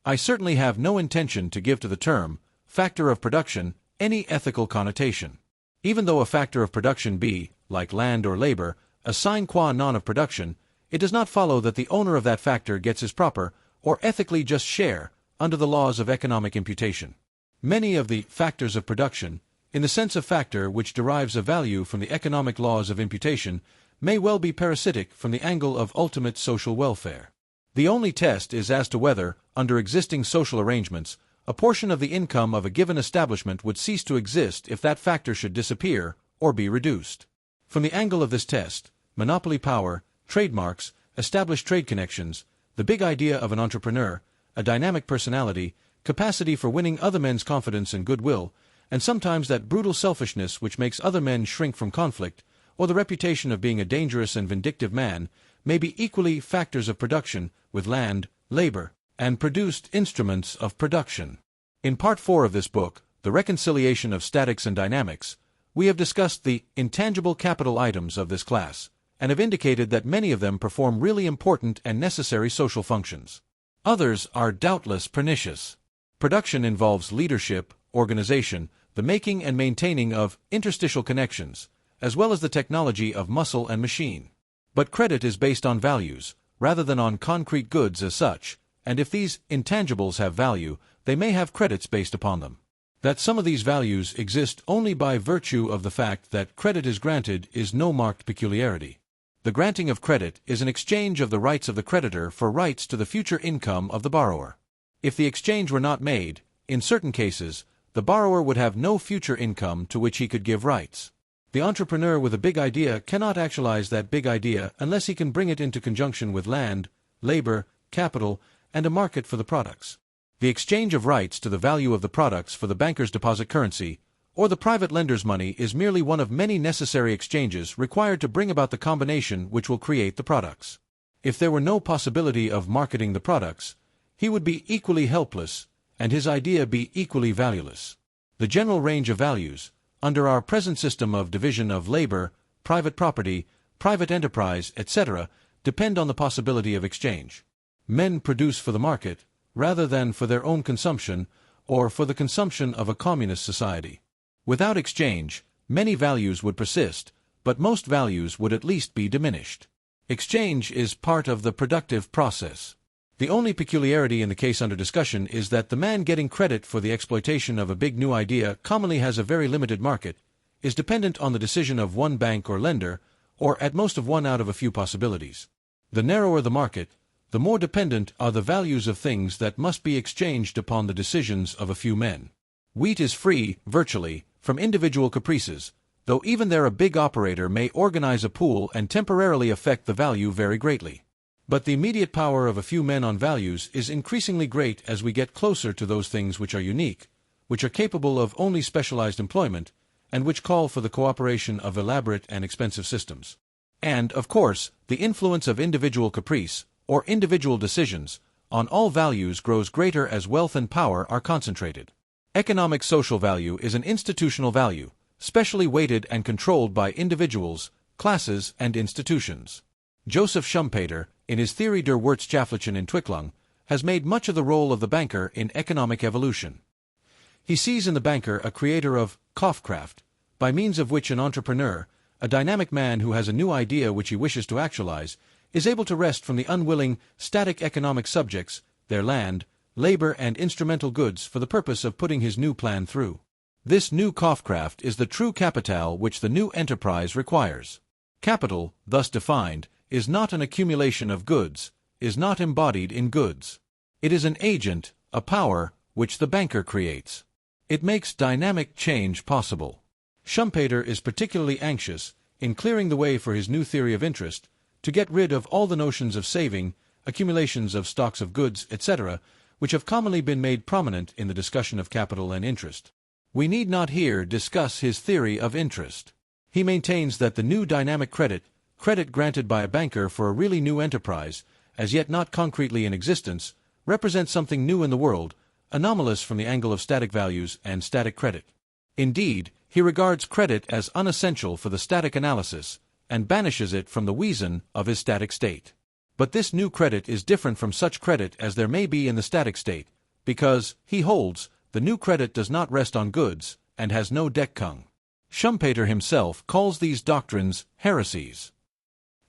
I certainly have no intention to give to the term factor of production any ethical connotation. Even though a factor of production be, like land or labor, a sine qua non of production, it does not follow that the owner of that factor gets his proper, or ethically just share, under the laws of economic imputation. Many of the factors of production, in the sense of factor which derives a value from the economic laws of imputation, may well be parasitic from the angle of ultimate social welfare. The only test is as to whether, under existing social arrangements, a portion of the income of a given establishment would cease to exist if that factor should disappear or be reduced. From the angle of this test, monopoly power, trademarks, established trade connections, the big idea of an entrepreneur, a dynamic personality, capacity for winning other men's confidence and goodwill, and sometimes that brutal selfishness which makes other men shrink from conflict, or the reputation of being a dangerous and vindictive man, may be equally factors of production with land, labor, and produced instruments of production. In Part 4 of this book, The Reconciliation of Statics and Dynamics, we have discussed the intangible capital items of this class, and have indicated that many of them perform really important and necessary social functions. Others are doubtless pernicious. Production involves leadership, organization, the making and maintaining of interstitial connections, as well as the technology of muscle and machine. But credit is based on values, rather than on concrete goods as such, and if these intangibles have value, they may have credits based upon them. That some of these values exist only by virtue of the fact that credit is granted is no marked peculiarity. The granting of credit is an exchange of the rights of the creditor for rights to the future income of the borrower. If the exchange were not made, in certain cases, the borrower would have no future income to which he could give rights. The entrepreneur with a big idea cannot actualize that big idea unless he can bring it into conjunction with land, labor, capital, and a market for the products. The exchange of rights to the value of the products for the banker's deposit currency, or the private lender's money, is merely one of many necessary exchanges required to bring about the combination which will create the products. If there were no possibility of marketing the products, he would be equally helpless, and his idea be equally valueless. The general range of values, under our present system of division of labor, private property, private enterprise, etc., depend on the possibility of exchange. Men produce for the market, rather than for their own consumption, or for the consumption of a communist society. Without exchange, many values would persist, but most values would at least be diminished. Exchange is part of the productive process. The only peculiarity in the case under discussion is that the man getting credit for the exploitation of a big new idea commonly has a very limited market, is dependent on the decision of one bank or lender, or at most of one out of a few possibilities. The narrower the market, the more dependent are the values of things that must be exchanged upon the decisions of a few men. Wheat is free, virtually, from individual caprices, though even there a big operator may organize a pool and temporarily affect the value very greatly. But the immediate power of a few men on values is increasingly great as we get closer to those things which are unique, which are capable of only specialized employment, and which call for the cooperation of elaborate and expensive systems. And, of course, the influence of individual caprice, or individual decisions, on all values grows greater as wealth and power are concentrated. Economic social value is an institutional value, specially weighted and controlled by individuals, classes, and institutions. Joseph Schumpeter, in his Theorie der wirtschaftlichen Entwicklung, has made much of the role of the banker in economic evolution. He sees in the banker a creator of Kaufkraft, by means of which an entrepreneur, a dynamic man who has a new idea which he wishes to actualize, is able to wrest from the unwilling, static economic subjects, their land, labor, and instrumental goods for the purpose of putting his new plan through. This new Kaufkraft is the true capital which the new enterprise requires. Capital, thus defined, is not an accumulation of goods, is not embodied in goods. It is an agent, a power, which the banker creates. It makes dynamic change possible. Schumpeter is particularly anxious, in clearing the way for his new theory of interest, to get rid of all the notions of saving, accumulations of stocks of goods, etc., which have commonly been made prominent in the discussion of capital and interest. We need not here discuss his theory of interest. He maintains that the new dynamic credit granted by a banker for a really new enterprise, as yet not concretely in existence, represents something new in the world, anomalous from the angle of static values and static credit. Indeed, he regards credit as unessential for the static analysis, and banishes it from the reason of his static state. But this new credit is different from such credit as there may be in the static state, because, he holds, the new credit does not rest on goods, and has no Deckung. Schumpeter himself calls these doctrines heresies.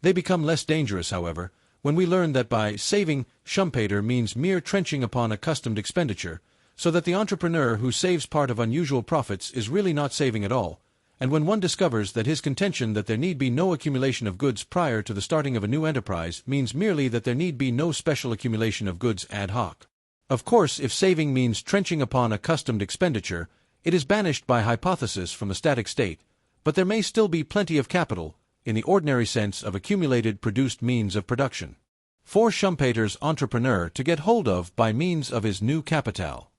They become less dangerous, however, when we learn that by saving, Schumpeter means mere trenching upon accustomed expenditure, so that the entrepreneur who saves part of unusual profits is really not saving at all, And when one discovers that his contention that there need be no accumulation of goods prior to the starting of a new enterprise means merely that there need be no special accumulation of goods ad hoc. Of course, if saving means trenching upon accustomed expenditure, it is banished by hypothesis from the static state, but there may still be plenty of capital, in the ordinary sense of accumulated produced means of production, for Schumpeter's entrepreneur to get hold of by means of his new capital.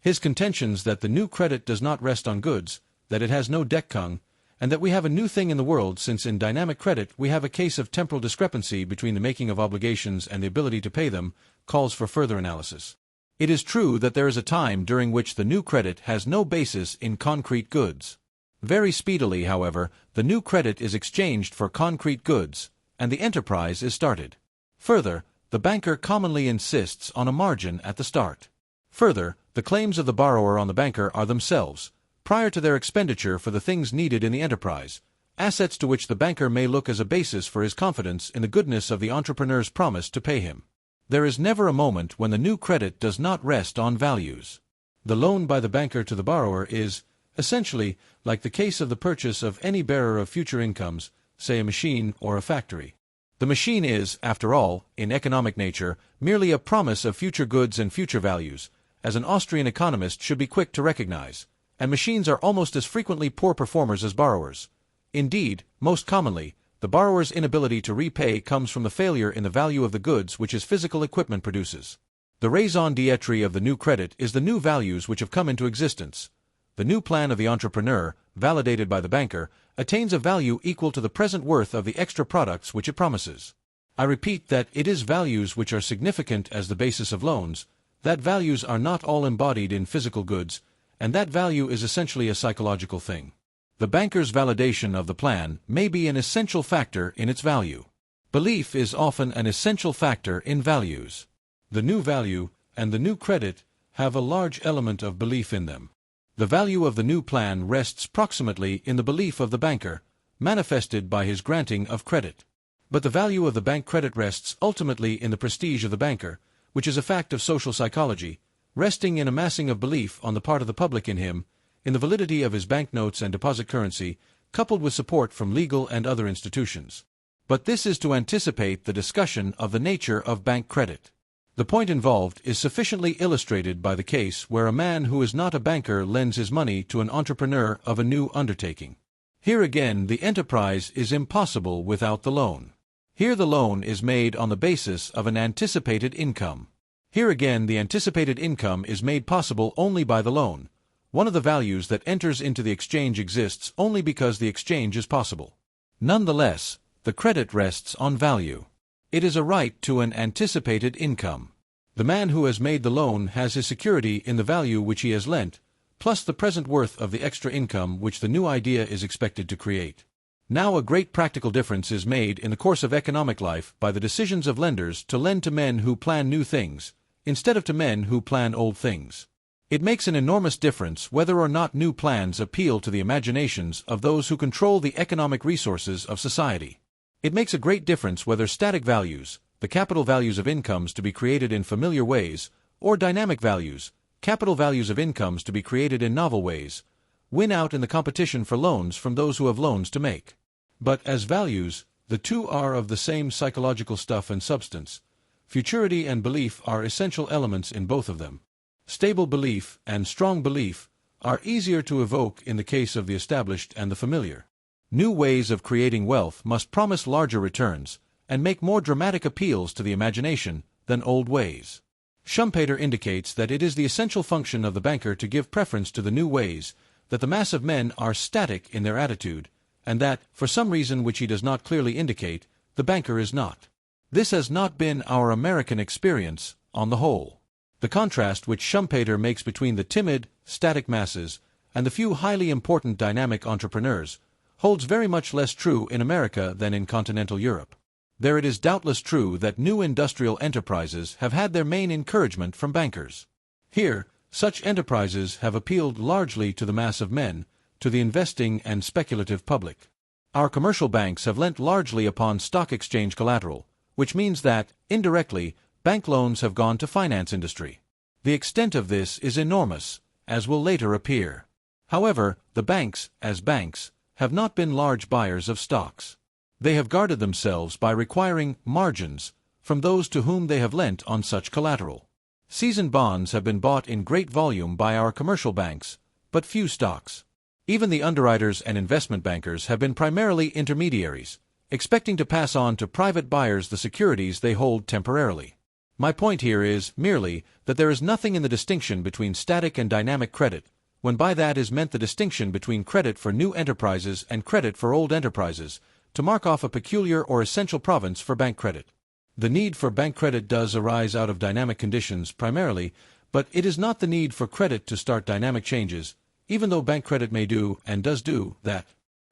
His contentions that the new credit does not rest on goods, that it has no Deckung, and that we have a new thing in the world since in dynamic credit we have a case of temporal discrepancy between the making of obligations and the ability to pay them, calls for further analysis. It is true that there is a time during which the new credit has no basis in concrete goods. Very speedily, however, the new credit is exchanged for concrete goods, and the enterprise is started. Further, the banker commonly insists on a margin at the start. Further, the claims of the borrower on the banker are themselves, prior to their expenditure for the things needed in the enterprise, assets to which the banker may look as a basis for his confidence in the goodness of the entrepreneur's promise to pay him. There is never a moment when the new credit does not rest on values. The loan by the banker to the borrower is, essentially, like the case of the purchase of any bearer of future incomes, say a machine or a factory. The machine is, after all, in economic nature, merely a promise of future goods and future values, as an Austrian economist should be quick to recognize, and machines are almost as frequently poor performers as borrowers. Indeed, most commonly, the borrower's inability to repay comes from the failure in the value of the goods which his physical equipment produces. The raison d'etre of the new credit is the new values which have come into existence. The new plan of the entrepreneur, validated by the banker, attains a value equal to the present worth of the extra products which it promises. I repeat that it is values which are significant as the basis of loans, that values are not all embodied in physical goods, and that value is essentially a psychological thing. The banker's validation of the plan may be an essential factor in its value. Belief is often an essential factor in values. The new value and the new credit have a large element of belief in them. The value of the new plan rests proximately in the belief of the banker, manifested by his granting of credit. But the value of the bank credit rests ultimately in the prestige of the banker, which is a fact of social psychology, resting in a massing of belief on the part of the public in him, in the validity of his banknotes and deposit currency, coupled with support from legal and other institutions. But this is to anticipate the discussion of the nature of bank credit. The point involved is sufficiently illustrated by the case where a man who is not a banker lends his money to an entrepreneur of a new undertaking. Here again the enterprise is impossible without the loan. Here the loan is made on the basis of an anticipated income. Here again the anticipated income is made possible only by the loan. One of the values that enters into the exchange exists only because the exchange is possible. Nonetheless, the credit rests on value. It is a right to an anticipated income. The man who has made the loan has his security in the value which he has lent, plus the present worth of the extra income which the new idea is expected to create. Now a great practical difference is made in the course of economic life by the decisions of lenders to lend to men who plan new things, instead of to men who plan old things. It makes an enormous difference whether or not new plans appeal to the imaginations of those who control the economic resources of society. It makes a great difference whether static values, the capital values of incomes to be created in familiar ways, or dynamic values, capital values of incomes to be created in novel ways, win out in the competition for loans from those who have loans to make. But as values, the two are of the same psychological stuff and substance. Futurity and belief are essential elements in both of them. Stable belief and strong belief are easier to evoke in the case of the established and the familiar. New ways of creating wealth must promise larger returns and make more dramatic appeals to the imagination than old ways. Schumpeter indicates that it is the essential function of the banker to give preference to the new ways, that the mass of men are static in their attitude, and that, for some reason which he does not clearly indicate, the banker is not. This has not been our American experience, on the whole. The contrast which Schumpeter makes between the timid, static masses and the few highly important dynamic entrepreneurs holds very much less true in America than in continental Europe. There it is doubtless true that new industrial enterprises have had their main encouragement from bankers. Here, such enterprises have appealed largely to the mass of men, to the investing and speculative public. Our commercial banks have lent largely upon stock exchange collateral, which means that, indirectly, bank loans have gone to finance industry. The extent of this is enormous, as will later appear. However, the banks, as banks, have not been large buyers of stocks. They have guarded themselves by requiring margins from those to whom they have lent on such collateral. Seasoned bonds have been bought in great volume by our commercial banks, but few stocks. Even the underwriters and investment bankers have been primarily intermediaries, expecting to pass on to private buyers the securities they hold temporarily. My point here is merely that there is nothing in the distinction between static and dynamic credit, when by that is meant the distinction between credit for new enterprises and credit for old enterprises, to mark off a peculiar or essential province for bank credit. The need for bank credit does arise out of dynamic conditions primarily, but it is not the need for credit to start dynamic changes, even though bank credit may do and does do that.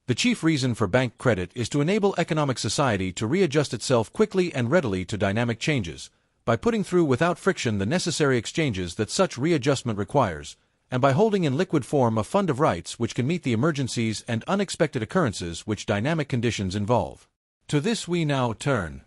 The chief reason for bank credit is to enable economic society to readjust itself quickly and readily to dynamic changes, by putting through without friction the necessary exchanges that such readjustment requires, and by holding in liquid form a fund of rights which can meet the emergencies and unexpected occurrences which dynamic conditions involve. To this we now turn.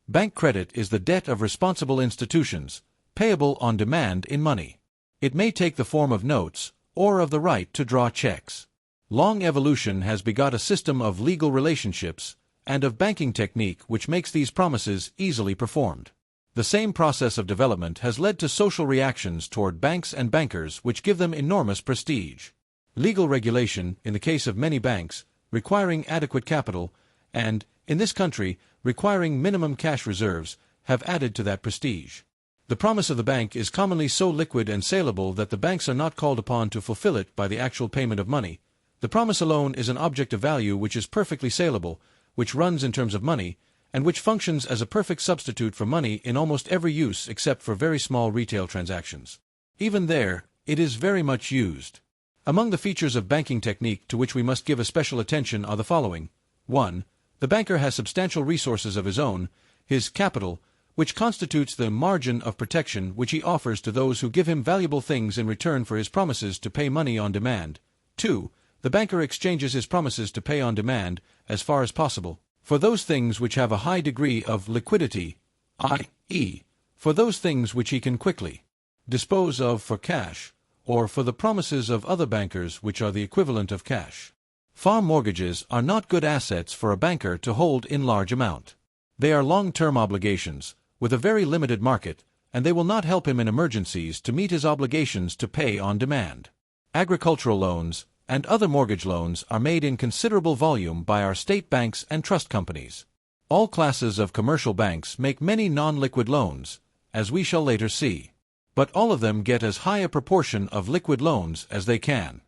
Bank credit is the debt of responsible institutions, payable on demand in money. It may take the form of notes, or of the right to draw checks. Long evolution has begot a system of legal relationships, and of banking technique which makes these promises easily performed. The same process of development has led to social reactions toward banks and bankers which give them enormous prestige. Legal regulation, in the case of many banks, requiring adequate capital, and, in this country, requiring minimum cash reserves, have added to that prestige. The promise of the bank is commonly so liquid and saleable that the banks are not called upon to fulfill it by the actual payment of money. The promise alone is an object of value which is perfectly saleable, which runs in terms of money, and which functions as a perfect substitute for money in almost every use except for very small retail transactions. Even there, it is very much used. Among the features of banking technique to which we must give a special attention are the following. 1. The banker has substantial resources of his own, his capital, which constitutes the margin of protection which he offers to those who give him valuable things in return for his promises to pay money on demand. 2. The banker exchanges his promises to pay on demand, as far as possible, for those things which have a high degree of liquidity, i.e., for those things which he can quickly dispose of for cash, or for the promises of other bankers which are the equivalent of cash. Farm mortgages are not good assets for a banker to hold in large amount. They are long-term obligations, with a very limited market, and they will not help him in emergencies to meet his obligations to pay on demand. Agricultural loans and other mortgage loans are made in considerable volume by our state banks and trust companies. All classes of commercial banks make many non-liquid loans, as we shall later see. But all of them get as high a proportion of liquid loans as they can.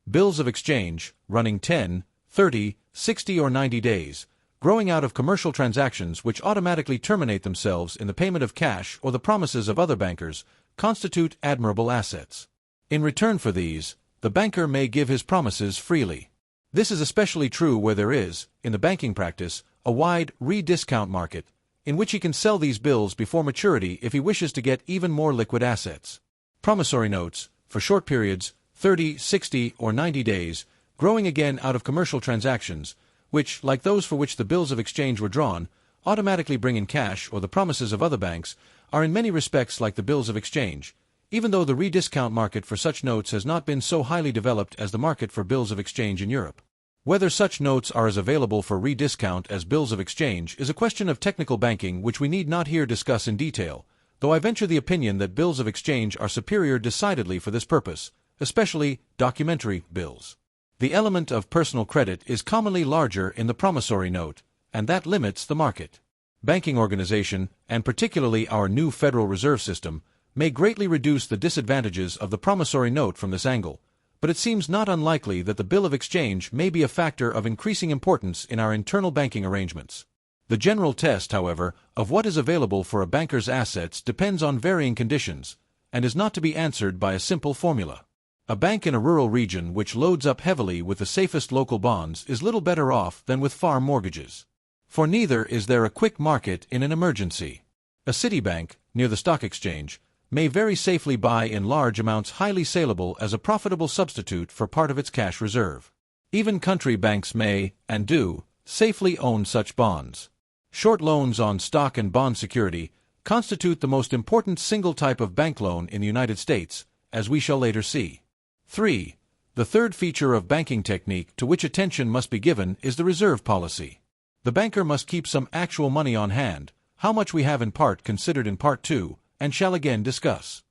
Bills of exchange, running 10, 30, 60 or 90 days, growing out of commercial transactions which automatically terminate themselves in the payment of cash or the promises of other bankers, constitute admirable assets. In return for these, the banker may give his promises freely. This is especially true where there is, in the banking practice, a wide re-discount market, in which he can sell these bills before maturity if he wishes to get even more liquid assets. Promissory notes, for short periods, 30, 60, or 90 days, growing again out of commercial transactions, which, like those for which the bills of exchange were drawn, automatically bring in cash or the promises of other banks, are in many respects like the bills of exchange, even though the rediscount market for such notes has not been so highly developed as the market for bills of exchange in Europe. Whether such notes are as available for rediscount as bills of exchange is a question of technical banking which we need not here discuss in detail, though I venture the opinion that bills of exchange are superior decidedly for this purpose, especially documentary bills. The element of personal credit is commonly larger in the promissory note, and that limits the market. Banking organization, and particularly our new Federal Reserve System, may greatly reduce the disadvantages of the promissory note from this angle, but it seems not unlikely that the bill of exchange may be a factor of increasing importance in our internal banking arrangements. The general test, however, of what is available for a banker's assets depends on varying conditions, and is not to be answered by a simple formula. A bank in a rural region which loads up heavily with the safest local bonds is little better off than with farm mortgages. For neither is there a quick market in an emergency. A city bank, near the stock exchange, may very safely buy in large amounts highly saleable as a profitable substitute for part of its cash reserve. Even country banks may, and do, safely own such bonds. Short loans on stock and bond security constitute the most important single type of bank loan in the United States, as we shall later see. 3. The third feature of banking technique to which attention must be given is the reserve policy. The banker must keep some actual money on hand, how much we have in part considered in Part 2, and shall again discuss.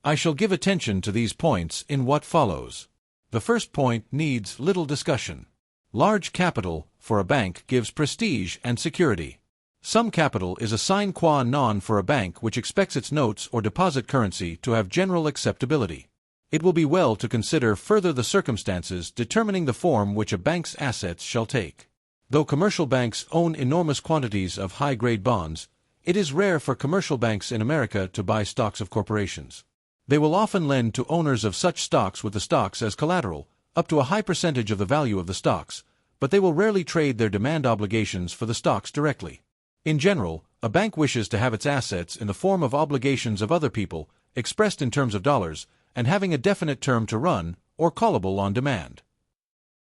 I shall give attention to these points in what follows. The first point needs little discussion. Large capital, for a bank, gives prestige and security. Some capital is a sine qua non for a bank which expects its notes or deposit currency to have general acceptability. It will be well to consider further the circumstances determining the form which a bank's assets shall take. Though commercial banks own enormous quantities of high-grade bonds, it is rare for commercial banks in America to buy stocks of corporations. They will often lend to owners of such stocks with the stocks as collateral, up to a high percentage of the value of the stocks, but they will rarely trade their demand obligations for the stocks directly. In general, a bank wishes to have its assets in the form of obligations of other people, expressed in terms of dollars, and having a definite term to run, or callable on demand.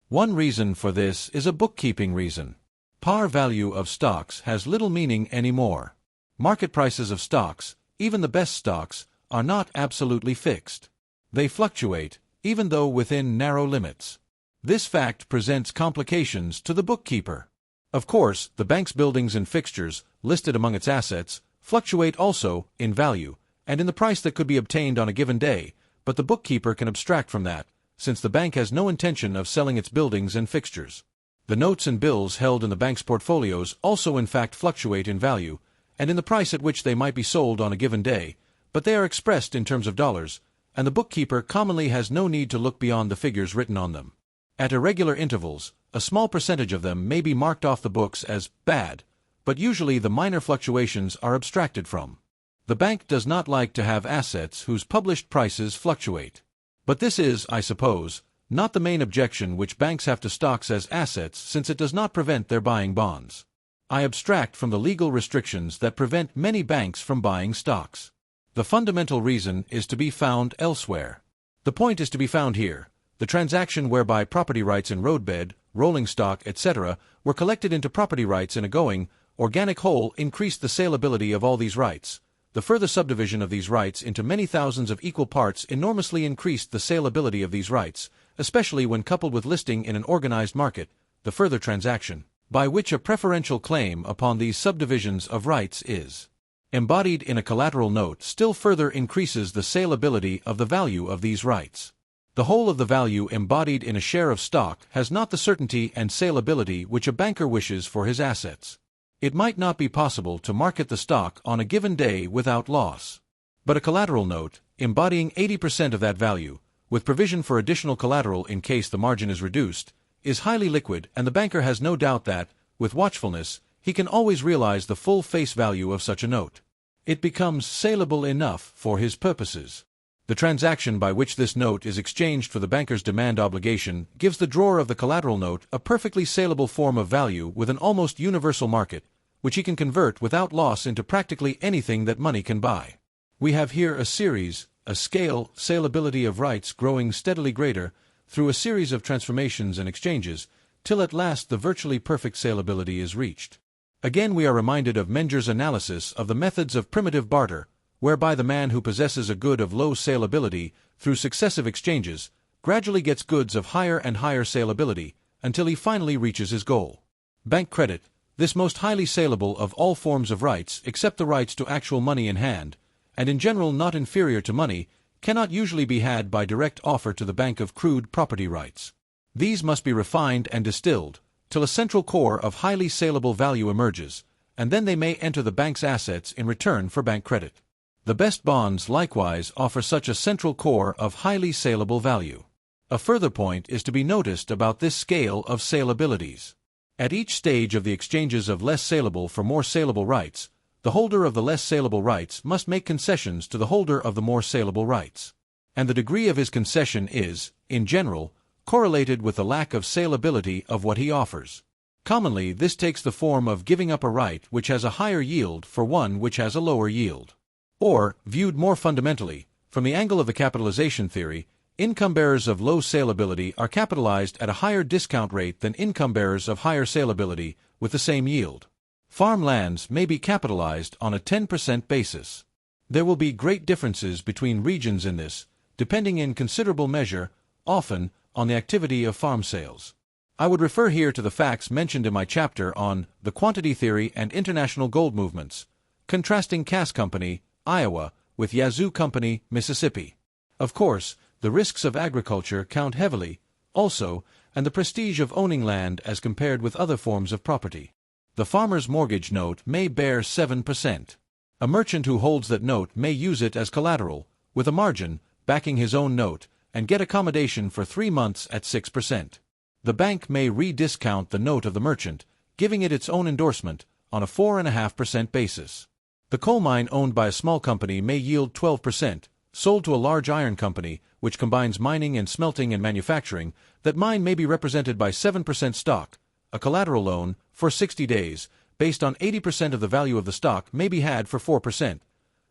One reason for this is a bookkeeping reason. Par value of stocks has little meaning anymore. Market prices of stocks, even the best stocks, are not absolutely fixed. They fluctuate, even though within narrow limits. This fact presents complications to the bookkeeper. Of course, the bank's buildings and fixtures, listed among its assets, fluctuate also in value, and in the price that could be obtained on a given day, but the bookkeeper can abstract from that, since the bank has no intention of selling its buildings and fixtures. The notes and bills held in the bank's portfolios also in fact fluctuate in value, and in the price at which they might be sold on a given day, but they are expressed in terms of dollars, and the bookkeeper commonly has no need to look beyond the figures written on them. At irregular intervals, a small percentage of them may be marked off the books as bad, but usually the minor fluctuations are abstracted from. The bank does not like to have assets whose published prices fluctuate. But this is, I suppose, not the main objection which banks have to stocks as assets, since it does not prevent their buying bonds. I abstract from the legal restrictions that prevent many banks from buying stocks. The fundamental reason is to be found elsewhere. The point is to be found here. The transaction whereby property rights in roadbed, rolling stock, etc., were collected into property rights in a going, organic whole increased the saleability of all these rights. The further subdivision of these rights into many thousands of equal parts enormously increased the saleability of these rights, especially when coupled with listing in an organized market, the further transaction, by which a preferential claim upon these subdivisions of rights is embodied in a collateral note, still further increases the saleability of the value of these rights. The whole of the value embodied in a share of stock has not the certainty and saleability which a banker wishes for his assets. It might not be possible to market the stock on a given day without loss. But a collateral note, embodying 80% of that value, with provision for additional collateral in case the margin is reduced, is highly liquid, and the banker has no doubt that, with watchfulness, he can always realize the full face value of such a note. It becomes saleable enough for his purposes. The transaction by which this note is exchanged for the banker's demand obligation gives the drawer of the collateral note a perfectly saleable form of value with an almost universal market, which he can convert without loss into practically anything that money can buy. We have here a scale, saleability of rights growing steadily greater through a series of transformations and exchanges, till at last the virtually perfect saleability is reached. Again we are reminded of Menger's analysis of the methods of primitive barter, whereby the man who possesses a good of low saleability through successive exchanges gradually gets goods of higher and higher saleability until he finally reaches his goal. Bank credit, this most highly saleable of all forms of rights except the rights to actual money in hand, and in general not inferior to money, cannot usually be had by direct offer to the bank of crude property rights. These must be refined and distilled, till a central core of highly saleable value emerges, and then they may enter the bank's assets in return for bank credit. The best bonds likewise offer such a central core of highly saleable value. A further point is to be noticed about this scale of saleabilities. At each stage of the exchanges of less saleable for more saleable rights, the holder of the less saleable rights must make concessions to the holder of the more saleable rights. And the degree of his concession is, in general, correlated with the lack of saleability of what he offers. Commonly this takes the form of giving up a right which has a higher yield for one which has a lower yield. Or, viewed more fundamentally, from the angle of the capitalization theory, income bearers of low saleability are capitalized at a higher discount rate than income bearers of higher saleability with the same yield. Farm lands may be capitalized on a 10% basis. There will be great differences between regions in this, depending in considerable measure often, on the activity of farm sales. I would refer here to the facts mentioned in my chapter on the quantity theory and international gold movements, contrasting Cass Company, Iowa, with Yazoo Company, Mississippi. Of course, the risks of agriculture count heavily, also, and the prestige of owning land as compared with other forms of property. The farmer's mortgage note may bear 7%. A merchant who holds that note may use it as collateral, with a margin, backing his own note, and get accommodation for 3 months at 6%. The bank may re-discount the note of the merchant, giving it its own endorsement, on a 4.5% basis. The coal mine owned by a small company may yield 12%, sold to a large iron company, which combines mining and smelting and manufacturing. That mine may be represented by 7% stock, a collateral loan, for 60 days, based on 80% of the value of the stock may be had for 4%.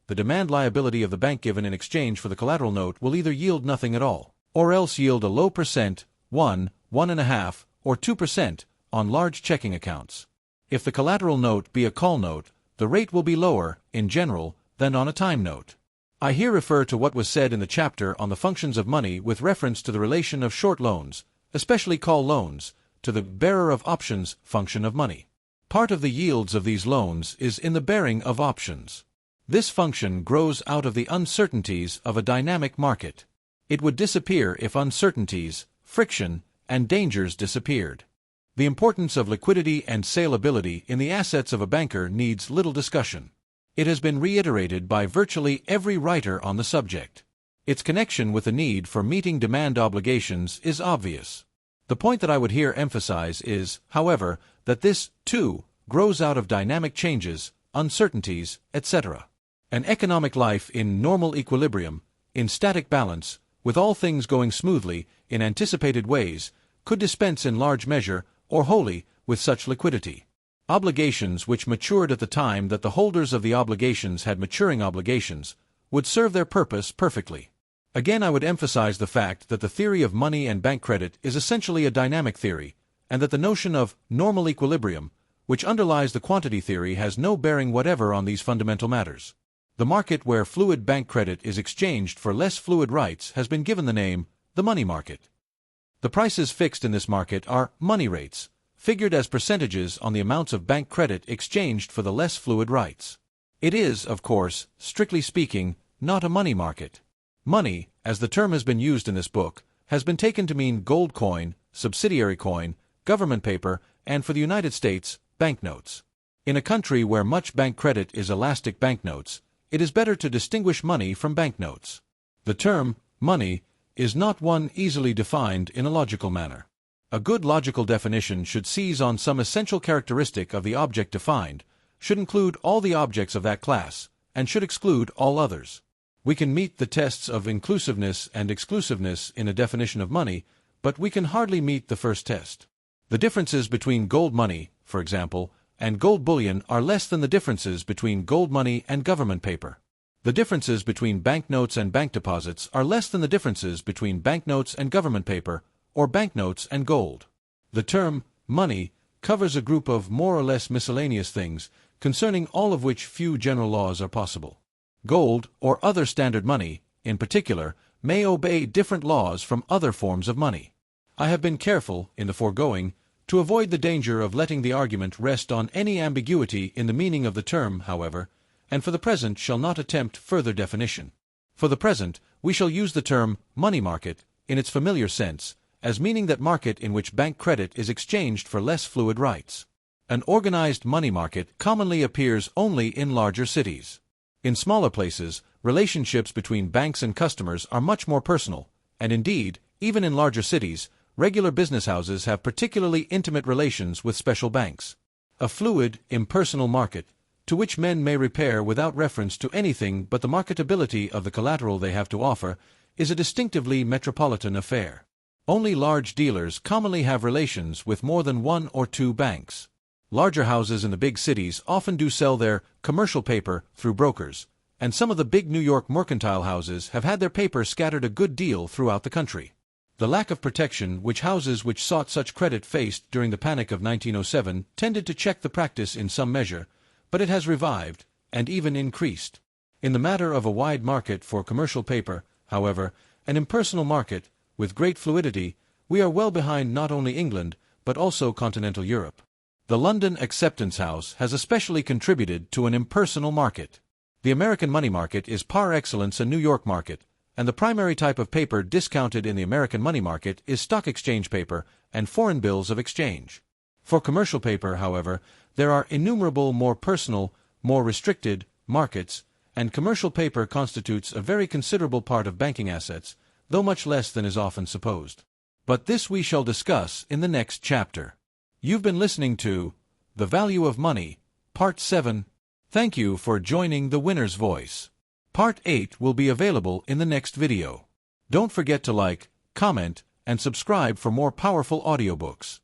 The demand liability of the bank given in exchange for the collateral note will either yield nothing at all, or else yield a low percent, 1, 1.5, or 2%, on large checking accounts. If the collateral note be a call note, the rate will be lower, in general, than on a time note. I here refer to what was said in the chapter on the functions of money with reference to the relation of short loans, especially call loans, to the bearer of options function of money. Part of the yields of these loans is in the bearing of options. This function grows out of the uncertainties of a dynamic market. It would disappear if uncertainties, friction, and dangers disappeared. The importance of liquidity and saleability in the assets of a banker needs little discussion. It has been reiterated by virtually every writer on the subject. Its connection with the need for meeting demand obligations is obvious. The point that I would here emphasize is, however, that this, too, grows out of dynamic changes, uncertainties, etc. An economic life in normal equilibrium, in static balance, with all things going smoothly, in anticipated ways, could dispense in large measure, or wholly, with such liquidity. Obligations which matured at the time that the holders of the obligations had maturing obligations would serve their purpose perfectly. Again, I would emphasize the fact that the theory of money and bank credit is essentially a dynamic theory, and that the notion of normal equilibrium, which underlies the quantity theory, has no bearing whatever on these fundamental matters. The market where fluid bank credit is exchanged for less fluid rights has been given the name, the money market. The prices fixed in this market are money rates, figured as percentages on the amounts of bank credit exchanged for the less fluid rights. It is, of course, strictly speaking, not a money market. Money, as the term has been used in this book, has been taken to mean gold coin, subsidiary coin, government paper, and for the United States, banknotes. In a country where much bank credit is elastic banknotes, it is better to distinguish money from banknotes. The term, money, is not one easily defined in a logical manner. A good logical definition should seize on some essential characteristic of the object defined, should include all the objects of that class, and should exclude all others. We can meet the tests of inclusiveness and exclusiveness in a definition of money, but we can hardly meet the first test. The differences between gold money, for example, and gold bullion are less than the differences between gold money and government paper. The differences between banknotes and bank deposits are less than the differences between banknotes and government paper, or banknotes and gold. The term, money, covers a group of more or less miscellaneous things, concerning all of which few general laws are possible. Gold, or other standard money, in particular, may obey different laws from other forms of money. I have been careful, in the foregoing, to avoid the danger of letting the argument rest on any ambiguity in the meaning of the term, however, and for the present shall not attempt further definition. For the present, we shall use the term money market, in its familiar sense, as meaning that market in which bank credit is exchanged for less fluid rights. An organized money market commonly appears only in larger cities. In smaller places, relationships between banks and customers are much more personal, and indeed, even in larger cities, regular business houses have particularly intimate relations with special banks. A fluid, impersonal market, to which men may repair without reference to anything but the marketability of the collateral they have to offer, is a distinctively metropolitan affair. Only large dealers commonly have relations with more than one or two banks. Larger houses in the big cities often do sell their commercial paper through brokers, and some of the big New York mercantile houses have had their paper scattered a good deal throughout the country. The lack of protection which houses which sought such credit faced during the panic of 1907 tended to check the practice in some measure, but it has revived, and even increased. In the matter of a wide market for commercial paper, however, an impersonal market, with great fluidity, we are well behind not only England, but also continental Europe. The London Acceptance House has especially contributed to an impersonal market. The American money market is par excellence a New York market, and the primary type of paper discounted in the American money market is stock exchange paper and foreign bills of exchange. For commercial paper, however, there are innumerable more personal, more restricted markets, and commercial paper constitutes a very considerable part of banking assets, though much less than is often supposed. But this we shall discuss in the next chapter. You've been listening to The Value of Money, Part 7. Thank you for joining The Winner's Voice. Part 8 will be available in the next video. Don't forget to like, comment, and subscribe for more powerful audiobooks.